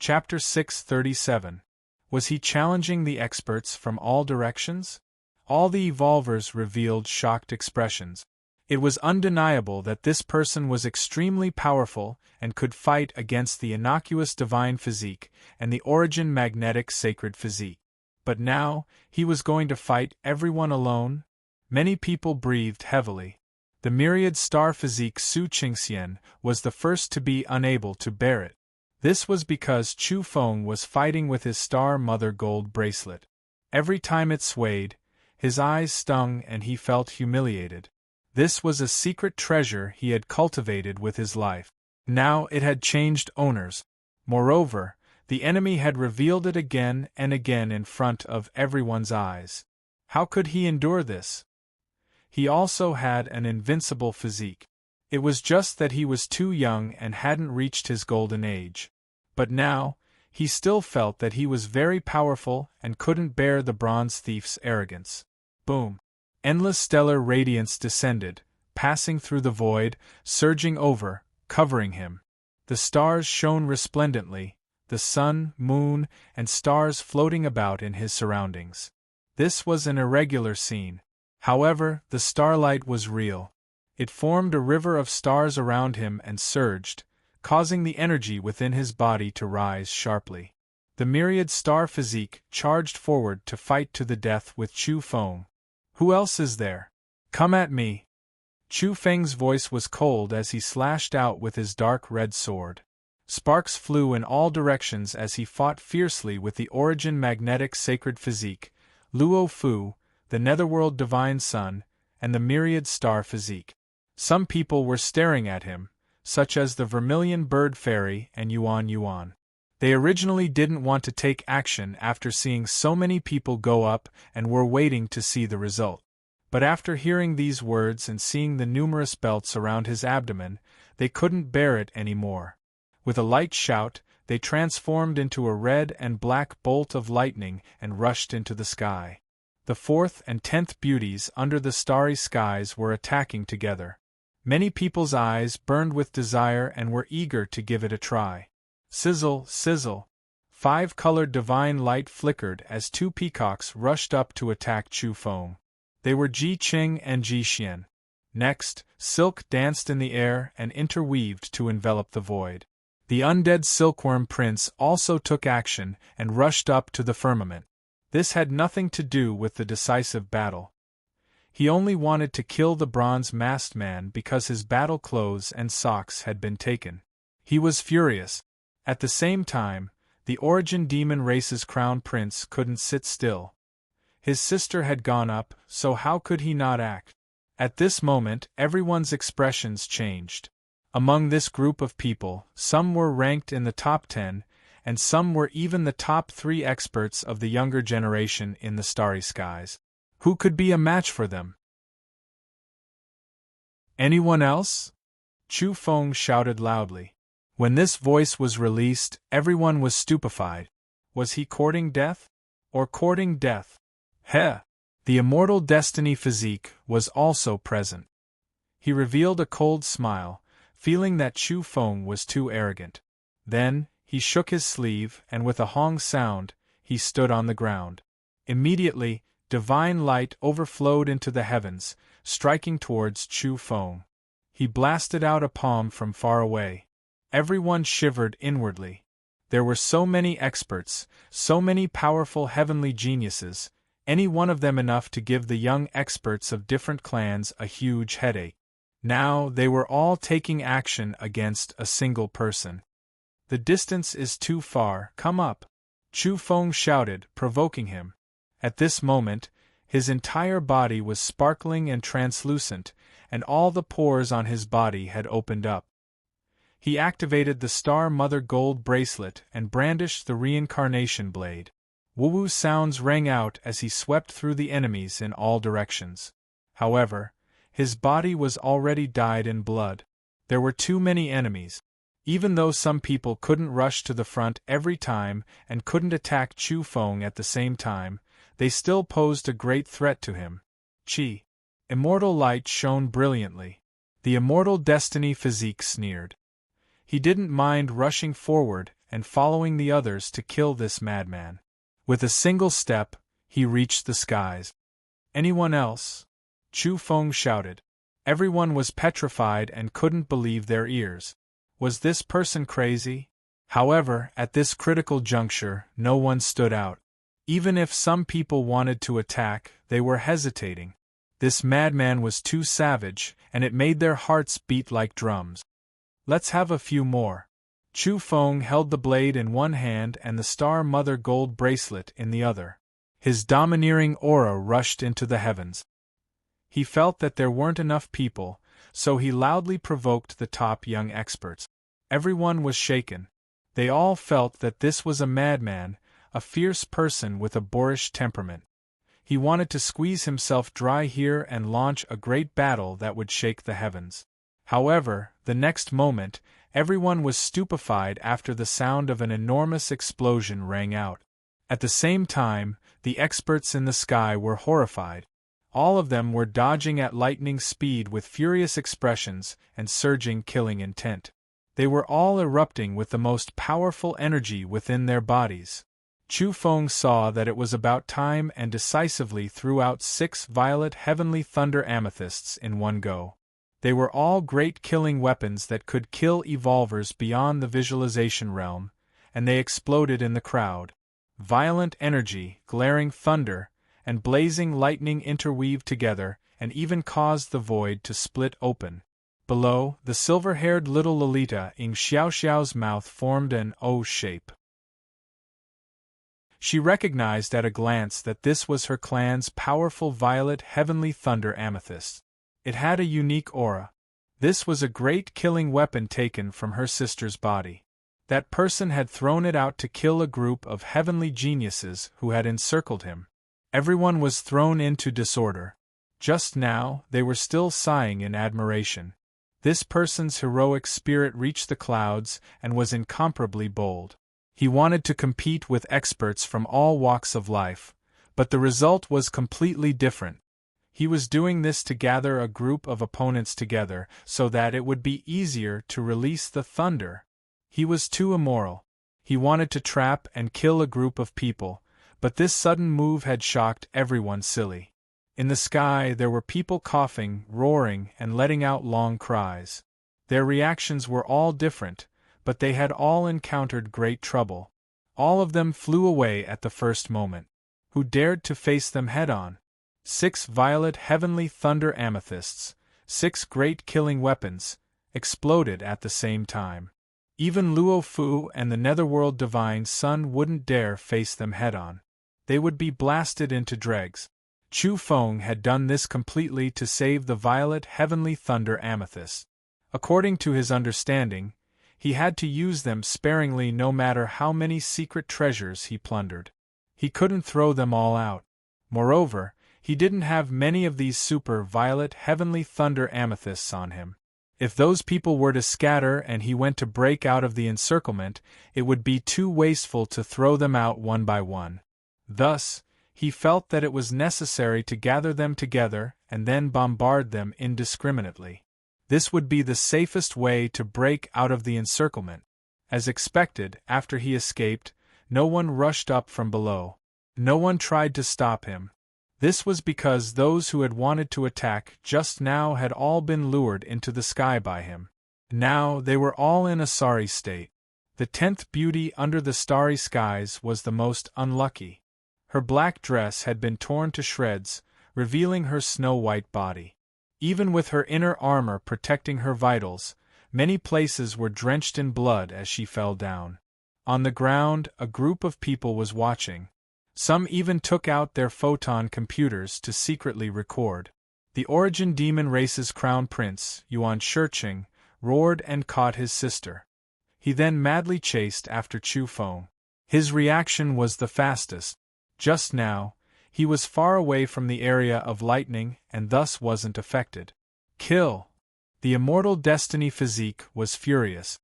Chapter 637. Was he challenging the experts from all directions? All the evolvers revealed shocked expressions. It was undeniable that this person was extremely powerful and could fight against the innocuous divine physique and the origin magnetic sacred physique. But now, he was going to fight everyone alone? Many people breathed heavily. The myriad star physique Su Qingxian was the first to be unable to bear it. This was because Chu Feng was fighting with his star mother gold bracelet. Every time it swayed, his eyes stung and he felt humiliated. This was a secret treasure he had cultivated with his life. Now it had changed owners. Moreover, the enemy had revealed it again and again in front of everyone's eyes. How could he endure this? He also had an invincible physique. It was just that he was too young and hadn't reached his golden age. But now, he still felt that he was very powerful and couldn't bear the bronze thief's arrogance. Boom! Endless stellar radiance descended, passing through the void, surging over, covering him. The stars shone resplendently, the sun, moon, and stars floating about in his surroundings. This was an irregular scene. However, the starlight was real. It formed a river of stars around him and surged, causing the energy within his body to rise sharply. The myriad star physique charged forward to fight to the death with Chu Feng. Who else is there? Come at me! Chu Feng's voice was cold as he slashed out with his dark red sword. Sparks flew in all directions as he fought fiercely with the origin magnetic sacred physique, Luo Fu, the netherworld divine sun, and the myriad star physique. Some people were staring at him, such as the vermilion bird fairy and Yuan Yuan. They originally didn't want to take action after seeing so many people go up and were waiting to see the result. But after hearing these words and seeing the numerous belts around his abdomen, they couldn't bear it anymore. With a light shout, they transformed into a red and black bolt of lightning and rushed into the sky. The 4th and 10th beauties under the starry skies were attacking together. Many people's eyes burned with desire and were eager to give it a try. Sizzle, sizzle. 5-colored divine light flickered as 2 peacocks rushed up to attack Chu Feng. They were Ji Qing and Ji Xian. Next, silk danced in the air and interweaved to envelop the void. The undead silkworm prince also took action and rushed up to the firmament. This had nothing to do with the decisive battle. He only wanted to kill the bronze masked man because his battle clothes and socks had been taken. He was furious. At the same time, the origin demon race's crown prince couldn't sit still. His sister had gone up, so how could he not act? At this moment, everyone's expressions changed. Among this group of people, some were ranked in the top 10, and some were even the top 3 experts of the younger generation in the starry skies. Who could be a match for them? Anyone else? Chu Feng shouted loudly. When this voice was released, everyone was stupefied. Was he courting death? Or courting death? Heh! The immortal destiny physique was also present. He revealed a cold smile, feeling that Chu Feng was too arrogant. Then, he shook his sleeve and with a hong sound, he stood on the ground. Immediately, divine light overflowed into the heavens, striking towards Chu Feng. He blasted out a palm from far away. Everyone shivered inwardly. There were so many experts, so many powerful heavenly geniuses, any one of them enough to give the young experts of different clans a huge headache. Now they were all taking action against a single person. The distance is too far, come up! Chu Feng shouted, provoking him. At this moment, his entire body was sparkling and translucent, and all the pores on his body had opened up. He activated the Star Mother gold bracelet and brandished the reincarnation blade. Woo-woo sounds rang out as he swept through the enemies in all directions. However, his body was already dyed in blood. There were too many enemies. Even though some people couldn't rush to the front every time and couldn't attack Chu Feng at the same time, they still posed a great threat to him. Chi. Immortal light shone brilliantly. The immortal destiny physique sneered. He didn't mind rushing forward and following the others to kill this madman. With a single step, he reached the skies. "Anyone else?" Chu Feng shouted. Everyone was petrified and couldn't believe their ears. Was this person crazy? However, at this critical juncture, no one stood out. Even if some people wanted to attack, they were hesitating. This madman was too savage, and it made their hearts beat like drums. "Let's have a few more." Chu Feng held the blade in one hand and the Star Mother gold bracelet in the other. His domineering aura rushed into the heavens. He felt that there weren't enough people, so he loudly provoked the top young experts. Everyone was shaken. They all felt that this was a madman, a fierce person with a boorish temperament. He wanted to squeeze himself dry here and launch a great battle that would shake the heavens. However, the next moment, everyone was stupefied after the sound of an enormous explosion rang out. At the same time, the experts in the sky were horrified. All of them were dodging at lightning speed with furious expressions and surging killing intent. They were all erupting with the most powerful energy within their bodies. Chu Feng saw that it was about time and decisively threw out 6 violet heavenly thunder amethysts in one go. They were all great killing weapons that could kill evolvers beyond the visualization realm, and they exploded in the crowd. Violent energy, glaring thunder, and blazing lightning interweaved together and even caused the void to split open. Below, the silver-haired little Lolita in Xiaoxiao's mouth formed an O shape. She recognized at a glance that this was her clan's powerful violet heavenly thunder amethyst. It had a unique aura. This was a great killing weapon taken from her sister's body. That person had thrown it out to kill a group of heavenly geniuses who had encircled him. Everyone was thrown into disorder. Just now, they were still sighing in admiration. This person's heroic spirit reached the clouds and was incomparably bold. He wanted to compete with experts from all walks of life, but the result was completely different. He was doing this to gather a group of opponents together so that it would be easier to release the thunder. He was too immoral. He wanted to trap and kill a group of people, but this sudden move had shocked everyone silly. In the sky there were people coughing, roaring, and letting out long cries. Their reactions were all different, but they had all encountered great trouble. All of them flew away at the first moment. Who dared to face them head-on? 6 violet heavenly thunder amethysts, 6 great killing weapons, exploded at the same time. Even Luo Fu and the Netherworld Divine Sun wouldn't dare face them head-on. They would be blasted into dregs. Chu Feng had done this completely to save the violet heavenly thunder amethyst. According to his understanding, he had to use them sparingly no matter how many secret treasures he plundered. He couldn't throw them all out. Moreover, he didn't have many of these super violet heavenly thunder amethysts on him. If those people were to scatter and he went to break out of the encirclement, it would be too wasteful to throw them out one by one. Thus, he felt that it was necessary to gather them together and then bombard them indiscriminately. This would be the safest way to break out of the encirclement. As expected, after he escaped, no one rushed up from below. No one tried to stop him. This was because those who had wanted to attack just now had all been lured into the sky by him. Now they were all in a sorry state. The 10th beauty under the starry skies was the most unlucky. Her black dress had been torn to shreds, revealing her snow-white body. Even with her inner armor protecting her vitals, many places were drenched in blood as she fell down. On the ground, a group of people was watching. Some even took out their photon computers to secretly record. The Origin Demon Race's crown prince, Yuan Shiqing, roared and caught his sister. He then madly chased after Chu Feng. His reaction was the fastest. Just now, he was far away from the area of lightning and thus wasn't affected. Kill! The immortal destiny physique was furious.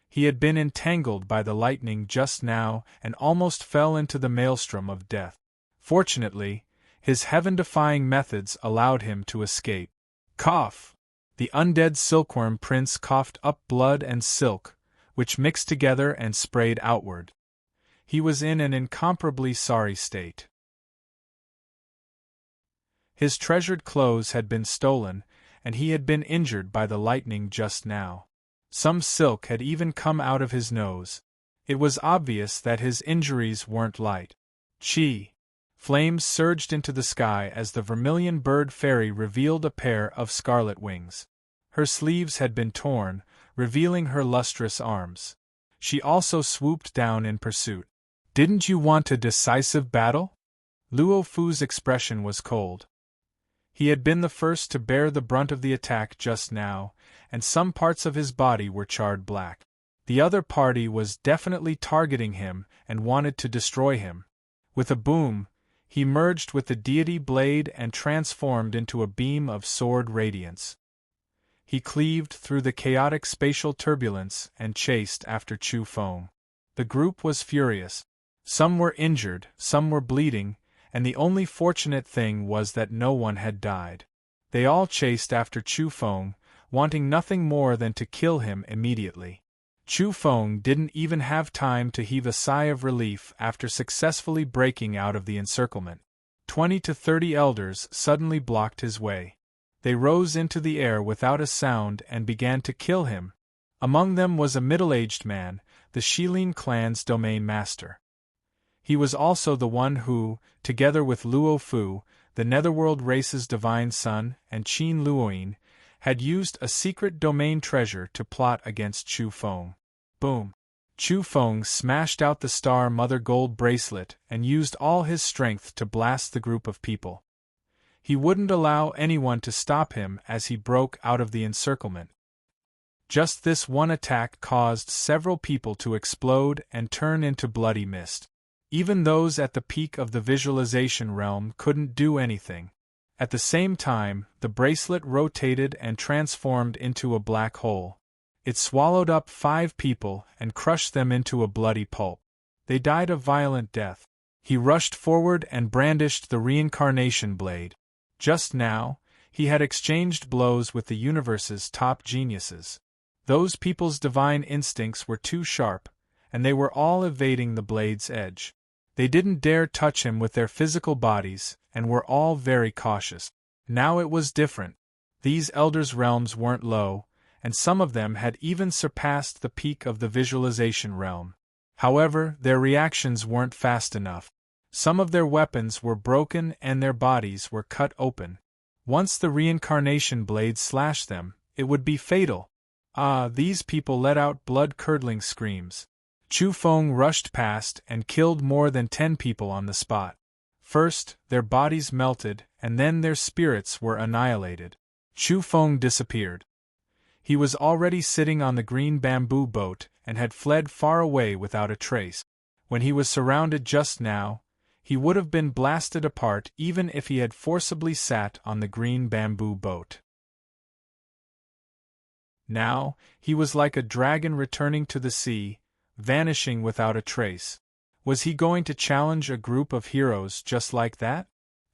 He had been entangled by the lightning just now and almost fell into the maelstrom of death. Fortunately, his heaven-defying methods allowed him to escape. Cough! The undead silkworm prince coughed up blood and silk, which mixed together and sprayed outward. He was in an incomparably sorry state. His treasured clothes had been stolen, and he had been injured by the lightning just now. Some silk had even come out of his nose. It was obvious that his injuries weren't light. Chi! Flames surged into the sky as the vermilion bird fairy revealed a pair of scarlet wings. Her sleeves had been torn, revealing her lustrous arms. She also swooped down in pursuit. "Didn't you want a decisive battle?" Luo Fu's expression was cold. He had been the first to bear the brunt of the attack just now, and some parts of his body were charred black. The other party was definitely targeting him and wanted to destroy him. With a boom, he merged with the deity blade and transformed into a beam of sword radiance. He cleaved through the chaotic spatial turbulence and chased after Chu Feng. The group was furious. Some were injured, some were bleeding, and the only fortunate thing was that no one had died. They all chased after Chu Feng, wanting nothing more than to kill him immediately. Chu Feng didn't even have time to heave a sigh of relief after successfully breaking out of the encirclement. 20 to 30 elders suddenly blocked his way. They rose into the air without a sound and began to kill him. Among them was a middle-aged man, the Shilin clan's domain master. He was also the one who, together with Luo Fu, the Netherworld race's divine son, and Qin Luoyin, had used a secret domain treasure to plot against Chu Feng. Boom! Chu Feng smashed out the Star Mother gold bracelet and used all his strength to blast the group of people. He wouldn't allow anyone to stop him as he broke out of the encirclement. Just this one attack caused several people to explode and turn into bloody mist. Even those at the peak of the visualization realm couldn't do anything. At the same time, the bracelet rotated and transformed into a black hole. It swallowed up 5 people and crushed them into a bloody pulp. They died a violent death. He rushed forward and brandished the reincarnation blade. Just now, he had exchanged blows with the universe's top geniuses. Those people's divine instincts were too sharp, and they were all evading the blade's edge. They didn't dare touch him with their physical bodies, and were all very cautious. Now it was different. These elders' realms weren't low, and some of them had even surpassed the peak of the visualization realm. However, their reactions weren't fast enough. Some of their weapons were broken and their bodies were cut open. Once the reincarnation blade slashed them, it would be fatal. These people let out blood-curdling screams. Chu Feng rushed past and killed more than 10 people on the spot. First, their bodies melted, and then their spirits were annihilated. Chu Feng disappeared. He was already sitting on the green bamboo boat and had fled far away without a trace. When he was surrounded just now, he would have been blasted apart even if he had forcibly sat on the green bamboo boat. Now, he was like a dragon returning to the sea, vanishing without a trace. Was he going to challenge a group of heroes just like that?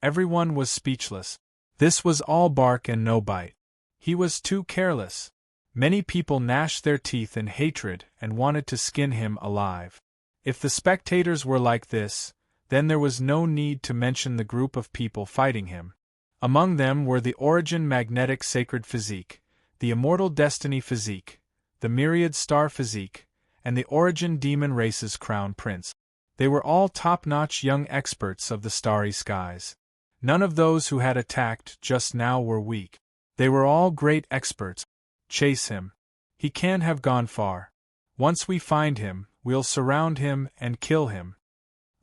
Everyone was speechless. This was all bark and no bite. He was too careless. Many people gnashed their teeth in hatred and wanted to skin him alive. If the spectators were like this, then there was no need to mention the group of people fighting him. Among them were the Origin Magnetic Sacred Physique, the Immortal Destiny Physique, the Myriad Star Physique, and the Origin Demon Race's Crown Prince. They were all top-notch young experts of the starry skies. None of those who had attacked just now were weak. They were all great experts. Chase him. He can't have gone far. Once we find him, we'll surround him and kill him.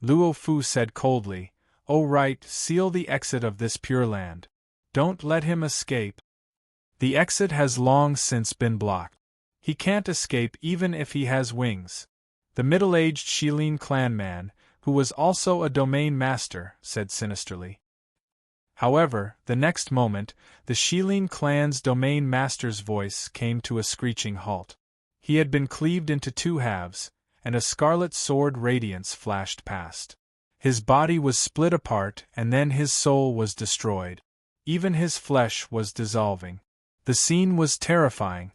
Luo Fu said coldly, "Oh right, seal the exit of this pure land. Don't let him escape." The exit has long since been blocked. He can't escape even if he has wings. The middle-aged Shilin clanman, who was also a domain master, said sinisterly. However, the next moment, the Shilin clan's domain master's voice came to a screeching halt. He had been cleaved into 2 halves, and a scarlet sword radiance flashed past. His body was split apart and then his soul was destroyed. Even his flesh was dissolving. The scene was terrifying.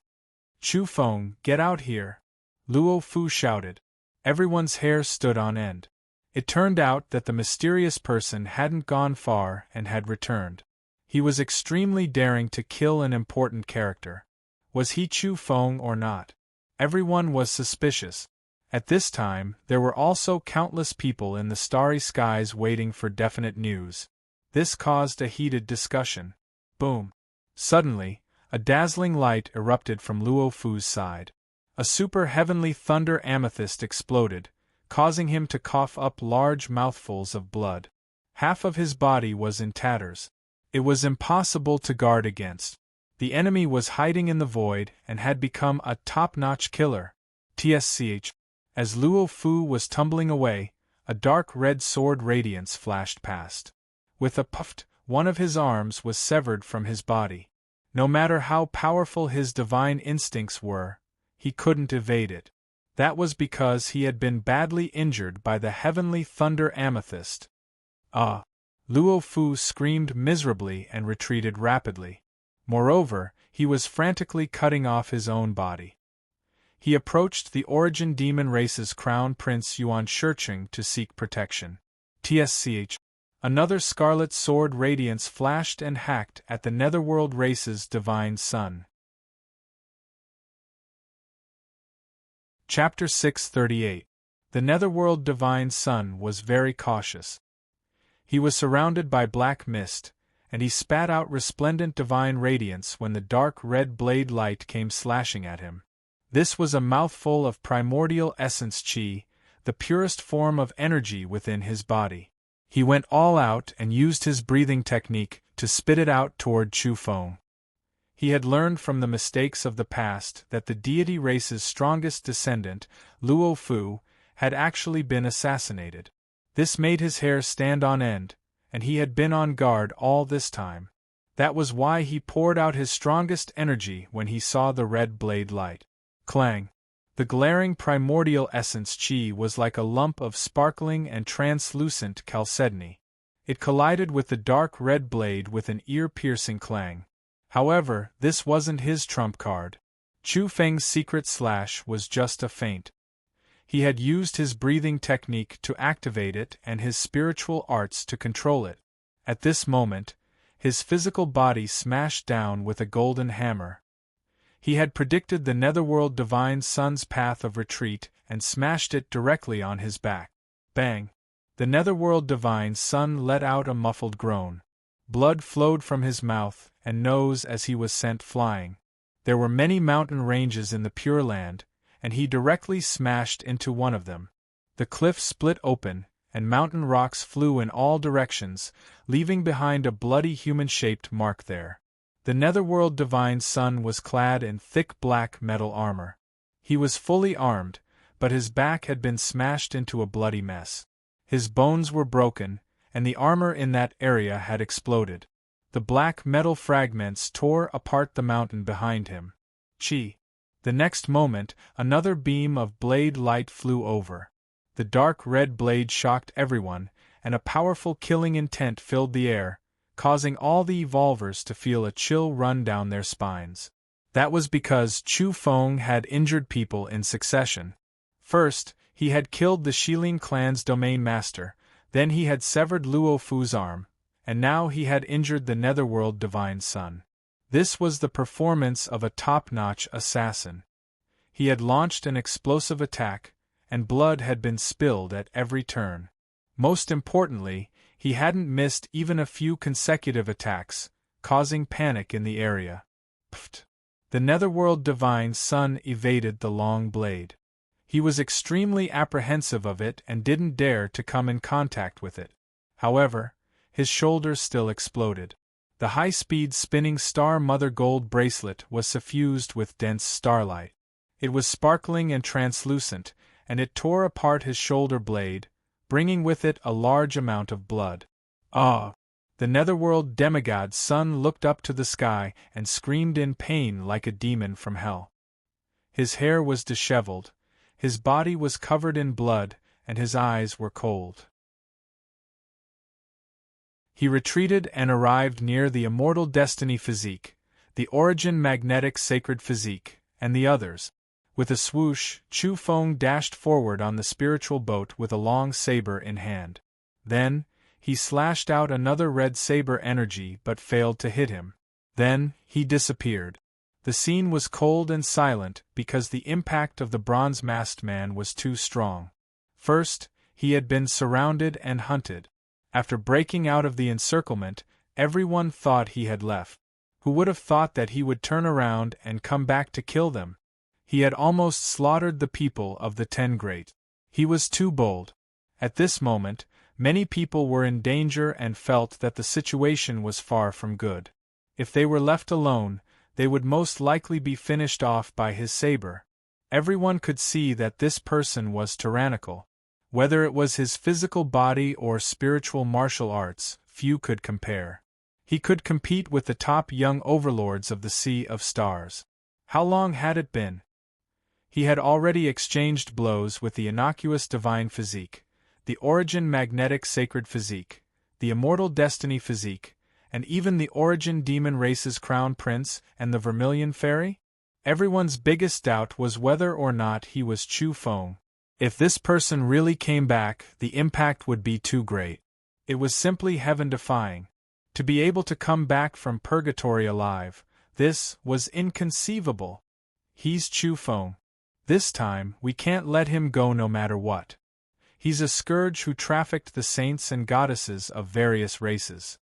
"Chu Feng, get out here!" Luo Fu shouted. Everyone's hair stood on end. It turned out that the mysterious person hadn't gone far and had returned. He was extremely daring to kill an important character. Was he Chu Feng or not? Everyone was suspicious. At this time, there were also countless people in the starry skies waiting for definite news. This caused a heated discussion. Boom! Suddenly, a dazzling light erupted from Luo Fu's side. A super heavenly thunder amethyst exploded, causing him to cough up large mouthfuls of blood. Half of his body was in tatters. It was impossible to guard against. The enemy was hiding in the void and had become a top-notch killer. TSCH. As Luo Fu was tumbling away, a dark red sword radiance flashed past. With a puff, one of his arms was severed from his body. No matter how powerful his divine instincts were, he couldn't evade it. That was because he had been badly injured by the heavenly thunder amethyst. Ah! Luo Fu screamed miserably and retreated rapidly. Moreover, he was frantically cutting off his own body. He approached the Origin Demon Race's Crown Prince Yuan Shicheng to seek protection. TSCH. Another scarlet sword radiance flashed and hacked at the Netherworld Race's Divine Sun. Chapter 638. The Netherworld Divine Sun was very cautious. He was surrounded by black mist, and he spat out resplendent divine radiance when the dark red blade light came slashing at him. This was a mouthful of primordial essence chi, the purest form of energy within his body. He went all out and used his breathing technique to spit it out toward Chu Feng. He had learned from the mistakes of the past that the deity race's strongest descendant, Luo Fu, had actually been assassinated. This made his hair stand on end, and he had been on guard all this time. That was why he poured out his strongest energy when he saw the red blade light. Clang! The glaring primordial essence chi was like a lump of sparkling and translucent chalcedony. It collided with the dark red blade with an ear-piercing clang. However, this wasn't his trump card. Chu Feng's secret slash was just a feint. He had used his breathing technique to activate it and his spiritual arts to control it. At this moment, his physical body smashed down with a golden hammer. He had predicted the Netherworld Divine Sun's path of retreat and smashed it directly on his back. Bang! The Netherworld Divine Sun let out a muffled groan. Blood flowed from his mouth and nose as he was sent flying. There were many mountain ranges in the Pure Land, and he directly smashed into one of them. The cliff split open, and mountain rocks flew in all directions, leaving behind a bloody human-shaped mark there. The Netherworld Divine Sun was clad in thick black metal armor. He was fully armed, but his back had been smashed into a bloody mess. His bones were broken, and the armor in that area had exploded. The black metal fragments tore apart the mountain behind him. Chi! The next moment, another beam of blade light flew over. The dark red blade shocked everyone, and a powerful killing intent filled the air, causing all the evolvers to feel a chill run down their spines. That was because Chu Feng had injured people in succession. First, he had killed the Shilin clan's domain master, then he had severed Luo Fu's arm, and now he had injured the Netherworld Divine Sun. This was the performance of a top-notch assassin. He had launched an explosive attack, and blood had been spilled at every turn. Most importantly, he hadn't missed even a few consecutive attacks, causing panic in the area. Pfft! The Netherworld Divine Sun evaded the long blade. He was extremely apprehensive of it and didn't dare to come in contact with it. However, his shoulders still exploded. The high-speed spinning Star Mother gold bracelet was suffused with dense starlight. It was sparkling and translucent, and it tore apart his shoulder blade, bringing with it a large amount of blood. Ah! The Netherworld Demigod Sun looked up to the sky and screamed in pain like a demon from hell. His hair was disheveled, his body was covered in blood, and his eyes were cold. He retreated and arrived near the Immortal Destiny Physique, the Origin Magnetic Sacred Physique, and the others. With a swoosh, Chu Feng dashed forward on the spiritual boat with a long saber in hand. Then, he slashed out another red saber energy but failed to hit him. Then, he disappeared. The scene was cold and silent because the impact of the bronze-masked man was too strong. First, he had been surrounded and hunted. After breaking out of the encirclement, everyone thought he had left. Who would have thought that he would turn around and come back to kill them? He had almost slaughtered the people of the 10 Great. He was too bold. At this moment, many people were in danger and felt that the situation was far from good. If they were left alone, they would most likely be finished off by his saber. Everyone could see that this person was tyrannical. Whether it was his physical body or spiritual martial arts, few could compare. He could compete with the top young overlords of the Sea of Stars. How long had it been? He had already exchanged blows with the innocuous divine physique, the origin magnetic sacred physique, the immortal destiny physique, and even the origin demon race's crown prince and the vermilion fairy? Everyone's biggest doubt was whether or not he was Chu Feng. If this person really came back, the impact would be too great. It was simply heaven-defying. To be able to come back from purgatory alive, this was inconceivable. He's Chu Feng. This time, we can't let him go no matter what. He's a scourge who trafficked the saints and goddesses of various races.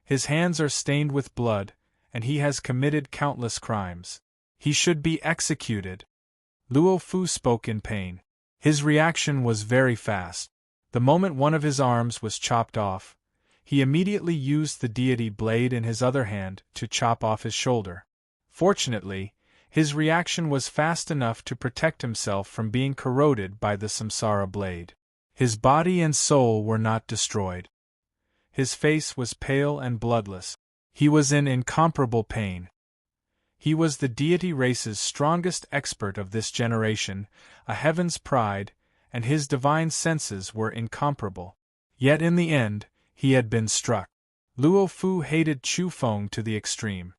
His hands are stained with blood, and he has committed countless crimes. He should be executed. Luo Fu spoke in pain. His reaction was very fast. The moment one of his arms was chopped off, he immediately used the deity blade in his other hand to chop off his shoulder. Fortunately, his reaction was fast enough to protect himself from being corroded by the samsara blade. His body and soul were not destroyed. His face was pale and bloodless. He was in incomparable pain. He was the deity race's strongest expert of this generation, a heaven's pride, and his divine senses were incomparable. Yet in the end, he had been struck. Luo Fu hated Chu Feng to the extreme.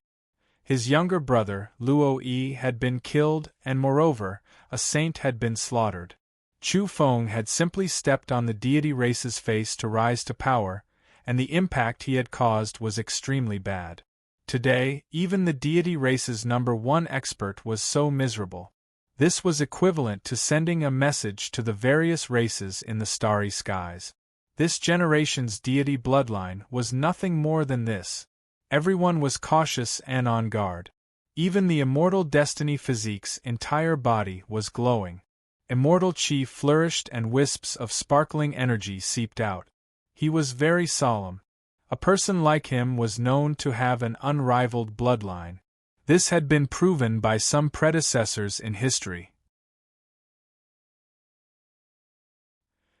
His younger brother, Luo Yi, had been killed, and moreover, a saint had been slaughtered. Chu Feng had simply stepped on the deity race's face to rise to power, and the impact he had caused was extremely bad. Today, even the deity race's #1 expert was so miserable. This was equivalent to sending a message to the various races in the starry skies. This generation's deity bloodline was nothing more than this. Everyone was cautious and on guard. Even the immortal destiny physique's entire body was glowing. Immortal chi flourished and wisps of sparkling energy seeped out. He was very solemn. A person like him was known to have an unrivaled bloodline. This had been proven by some predecessors in history.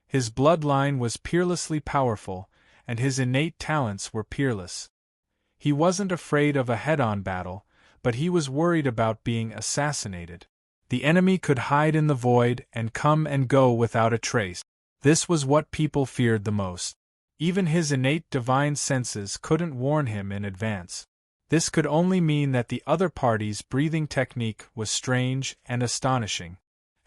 His bloodline was peerlessly powerful, and his innate talents were peerless. He wasn't afraid of a head-on battle, but he was worried about being assassinated. The enemy could hide in the void and come and go without a trace. This was what people feared the most. Even his innate divine senses couldn't warn him in advance. This could only mean that the other party's breathing technique was strange and astonishing.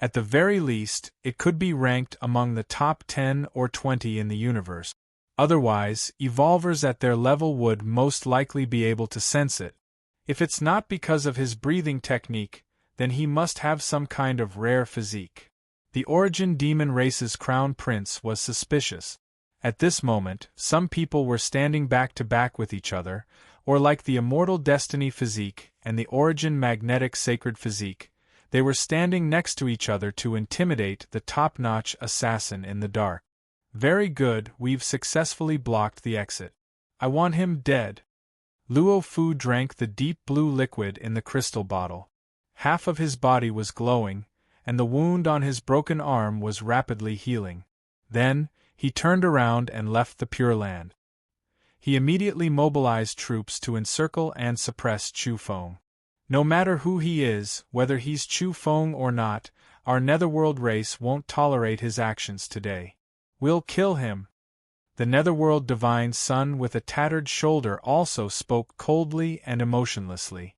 At the very least, it could be ranked among the top 10 or 20 in the universe. Otherwise, evolvers at their level would most likely be able to sense it. If it's not because of his breathing technique, then he must have some kind of rare physique. The origin demon race's crown prince was suspicious. At this moment, some people were standing back to back with each other, or like the immortal destiny physique and the origin magnetic sacred physique, they were standing next to each other to intimidate the top-notch assassin in the dark. Very good, we've successfully blocked the exit. I want him dead. Luo Fu drank the deep blue liquid in the crystal bottle. Half of his body was glowing, and the wound on his broken arm was rapidly healing. Then, he turned around and left the Pure Land. He immediately mobilized troops to encircle and suppress Chu Feng. No matter who he is, whether he's Chu Feng or not, our netherworld race won't tolerate his actions today. We'll kill him. The netherworld divine son with a tattered shoulder also spoke coldly and emotionlessly.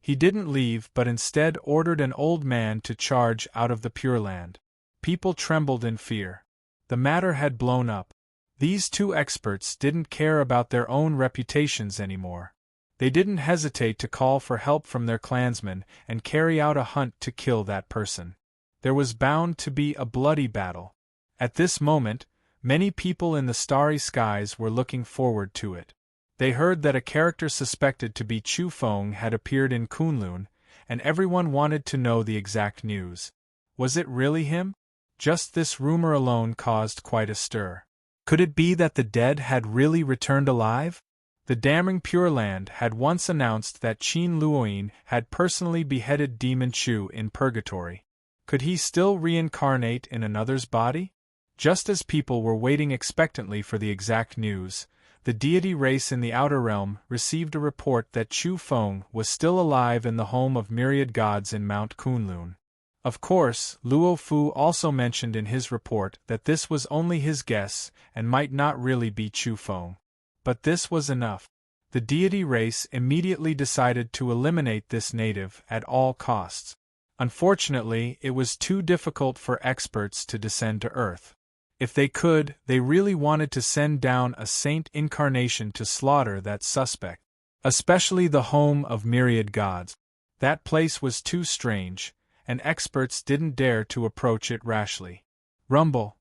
He didn't leave but instead ordered an old man to charge out of the Pure Land. People trembled in fear. The matter had blown up. These two experts didn't care about their own reputations anymore. They didn't hesitate to call for help from their clansmen and carry out a hunt to kill that person. There was bound to be a bloody battle. At this moment, many people in the starry skies were looking forward to it. They heard that a character suspected to be Chu Feng had appeared in Kunlun, and everyone wanted to know the exact news. Was it really him? Just this rumor alone caused quite a stir. Could it be that the dead had really returned alive? The damning Pure Land had once announced that Qin Luoyin had personally beheaded Demon Chu in purgatory. Could he still reincarnate in another's body? Just as people were waiting expectantly for the exact news, the deity race in the outer realm received a report that Chu Feng was still alive in the home of myriad gods in Mount Kunlun. Of course, Luo Fu also mentioned in his report that this was only his guess and might not really be Chu Feng. But this was enough. The deity race immediately decided to eliminate this native at all costs. Unfortunately, it was too difficult for experts to descend to Earth. If they could, they really wanted to send down a saint incarnation to slaughter that suspect. Especially the home of myriad gods. That place was too strange, and experts didn't dare to approach it rashly. Rumble.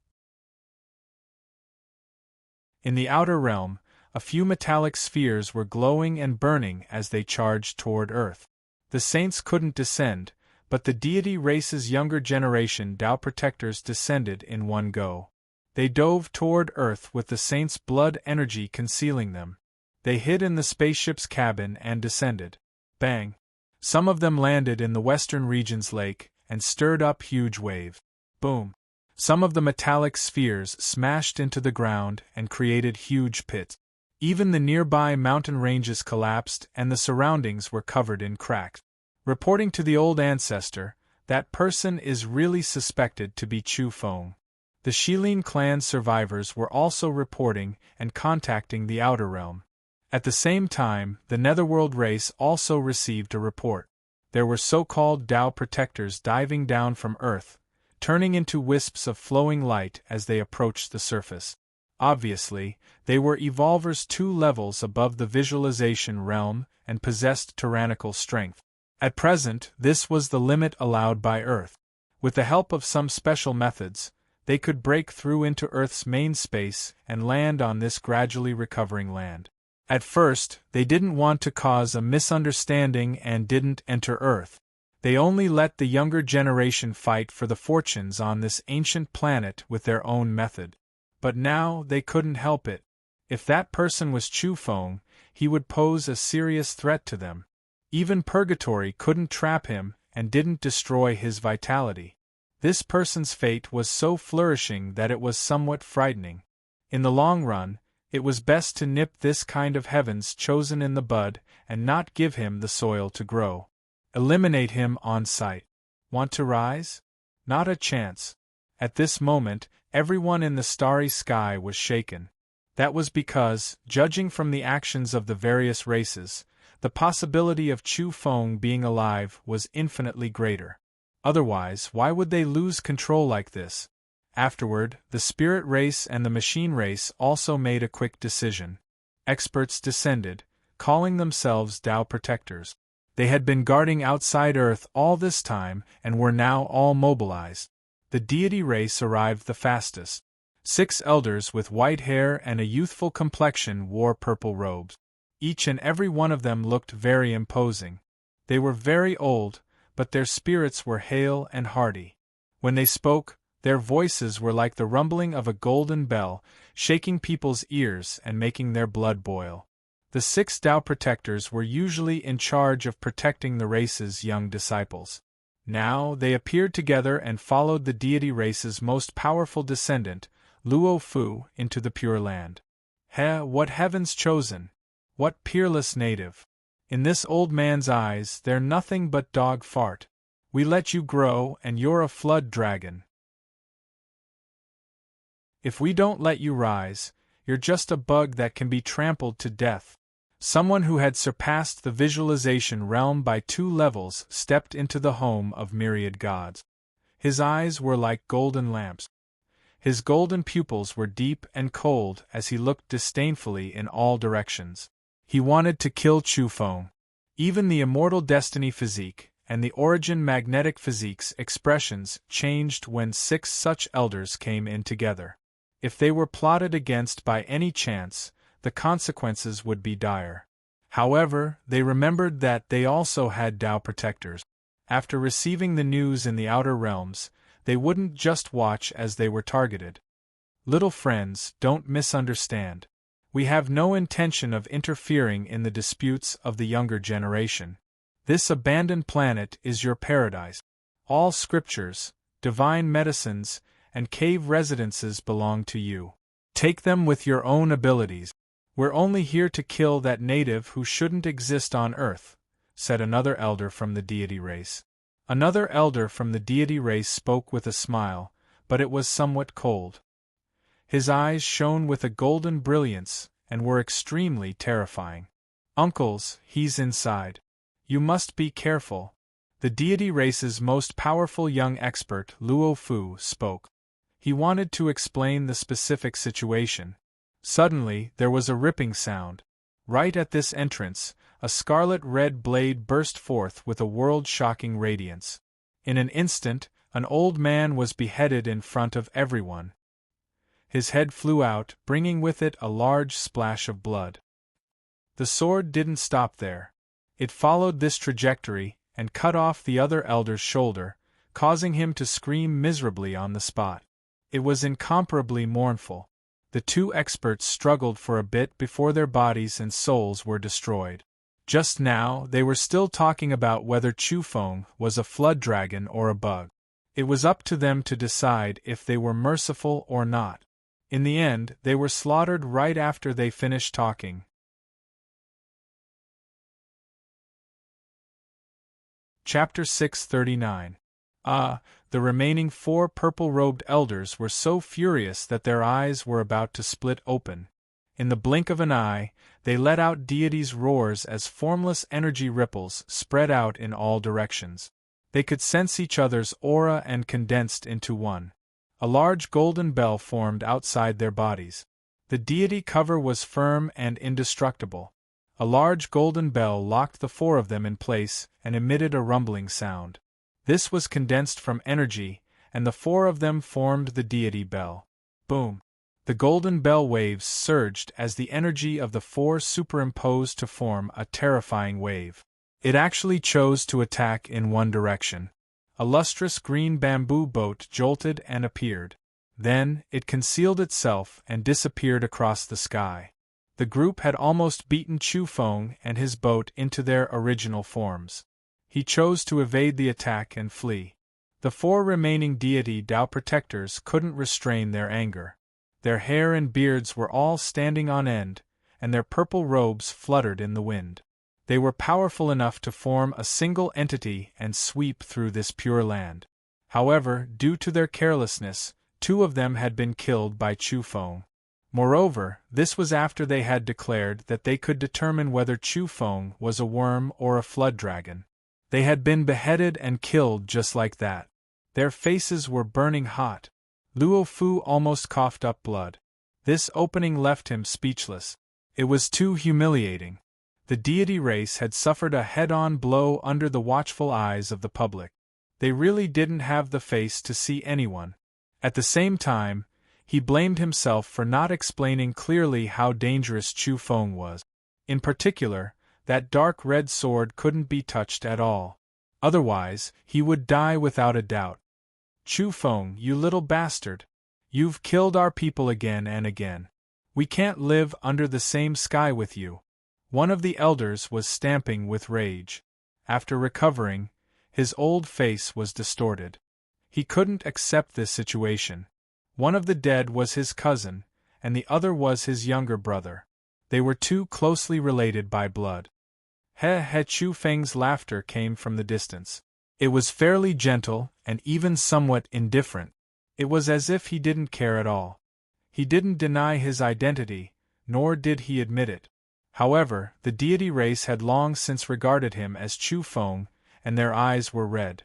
In the outer realm, a few metallic spheres were glowing and burning as they charged toward Earth. The saints couldn't descend, but the deity race's younger generation Tao protectors descended in one go. They dove toward Earth with the saints' blood energy concealing them. They hid in the spaceship's cabin and descended. Bang! Some of them landed in the western region's lake and stirred up huge waves. Boom! Some of the metallic spheres smashed into the ground and created huge pits. Even the nearby mountain ranges collapsed and the surroundings were covered in cracks. Reporting to the old ancestor, that person is really suspected to be Chu Feng. The Shilin clan survivors were also reporting and contacting the outer realm. At the same time, the Netherworld race also received a report. There were so-called Tao protectors diving down from Earth, turning into wisps of flowing light as they approached the surface. Obviously, they were evolvers 2 levels above the visualization realm and possessed tyrannical strength. At present, this was the limit allowed by Earth. With the help of some special methods, they could break through into Earth's main space and land on this gradually recovering land. At first, they didn't want to cause a misunderstanding and didn't enter Earth. They only let the younger generation fight for the fortunes on this ancient planet with their own method. But now they couldn't help it. If that person was Chu Feng, he would pose a serious threat to them. Even purgatory couldn't trap him and didn't destroy his vitality. This person's fate was so flourishing that it was somewhat frightening. In the long run, it was best to nip this kind of heavens chosen in the bud and not give him the soil to grow. Eliminate him on sight. Want to rise? Not a chance. At this moment, everyone in the starry sky was shaken. That was because, judging from the actions of the various races, the possibility of Chu Feng being alive was infinitely greater. Otherwise, why would they lose control like this? Afterward, the spirit race and the machine race also made a quick decision. Experts descended, calling themselves Tao protectors. They had been guarding outside Earth all this time and were now all mobilized. The deity race arrived the fastest. 6 elders with white hair and a youthful complexion wore purple robes. Each and every one of them looked very imposing. They were very old, but their spirits were hale and hearty. When they spoke, their voices were like the rumbling of a golden bell, shaking people's ears and making their blood boil. The 6 Tao protectors were usually in charge of protecting the race's young disciples. Now they appeared together and followed the deity race's most powerful descendant, Luo Fu, into the Pure Land. What heavens chosen! What peerless native! In this old man's eyes they're nothing but dog fart. We let you grow and you're a flood dragon. If we don't let you rise, you're just a bug that can be trampled to death. Someone who had surpassed the visualization realm by 2 levels stepped into the home of myriad gods. His eyes were like golden lamps. His golden pupils were deep and cold as he looked disdainfully in all directions. He wanted to kill Chu Feng. Even the immortal destiny physique and the origin magnetic physique's expressions changed when 6 such elders came in together. If they were plotted against by any chance, the consequences would be dire. However, they remembered that they also had Tao protectors. After receiving the news in the outer realms, they wouldn't just watch as they were targeted. Little friends, don't misunderstand. We have no intention of interfering in the disputes of the younger generation. This abandoned planet is your paradise. All scriptures, divine medicines, and cave residences belong to you. Take them with your own abilities. We're only here to kill that native who shouldn't exist on Earth, said another elder from the deity race. Another elder from the deity race spoke with a smile, but it was somewhat cold. His eyes shone with a golden brilliance and were extremely terrifying. Uncles, he's inside. You must be careful. The deity race's most powerful young expert, Luo Fu, spoke. He wanted to explain the specific situation. Suddenly, there was a ripping sound. Right at this entrance, a scarlet-red blade burst forth with a world-shocking radiance. In an instant, an old man was beheaded in front of everyone. His head flew out, bringing with it a large splash of blood. The sword didn't stop there. It followed this trajectory and cut off the other elder's shoulder, causing him to scream miserably on the spot. It was incomparably mournful. The 2 experts struggled for a bit before their bodies and souls were destroyed. Just now, they were still talking about whether Chu Feng was a flood dragon or a bug. It was up to them to decide if they were merciful or not. In the end, they were slaughtered right after they finished talking. Chapter 639. The remaining 4 purple-robed elders were so furious that their eyes were about to split open. In the blink of an eye, they let out deities' roars as formless energy ripples spread out in all directions. They could sense each other's aura and condensed into one. A large golden bell formed outside their bodies. The deity cover was firm and indestructible. A large golden bell locked the 4 of them in place and emitted a rumbling sound. This was condensed from energy, and the 4 of them formed the deity bell. Boom! The golden bell waves surged as the energy of the 4 superimposed to form a terrifying wave. It actually chose to attack in one direction. A lustrous green bamboo boat jolted and appeared. Then, it concealed itself and disappeared across the sky. The group had almost beaten Chu Feng and his boat into their original forms. He chose to evade the attack and flee. The 4 remaining deity Tao protectors couldn't restrain their anger. Their hair and beards were all standing on end, and their purple robes fluttered in the wind. They were powerful enough to form a single entity and sweep through this pure land. However, due to their carelessness, 2 of them had been killed by Chu Feng. Moreover, this was after they had declared that they could determine whether Chu Feng was a worm or a flood dragon. They had been beheaded and killed just like that. Their faces were burning hot. Luo Fu almost coughed up blood. This opening left him speechless. It was too humiliating. The deity race had suffered a head-on blow under the watchful eyes of the public. They really didn't have the face to see anyone. At the same time, he blamed himself for not explaining clearly how dangerous Chu Feng was. In particular, that dark red sword couldn't be touched at all. Otherwise, he would die without a doubt. Chu Feng, you little bastard! You've killed our people again and again. We can't live under the same sky with you. One of the elders was stamping with rage. After recovering, his old face was distorted. He couldn't accept this situation. One of the dead was his cousin, and the other was his younger brother. They were 2 closely related by blood. He Chu Feng's laughter came from the distance. It was fairly gentle and even somewhat indifferent. It was as if he didn't care at all. He didn't deny his identity, nor did he admit it. However, the deity race had long since regarded him as Chu Feng, and their eyes were red.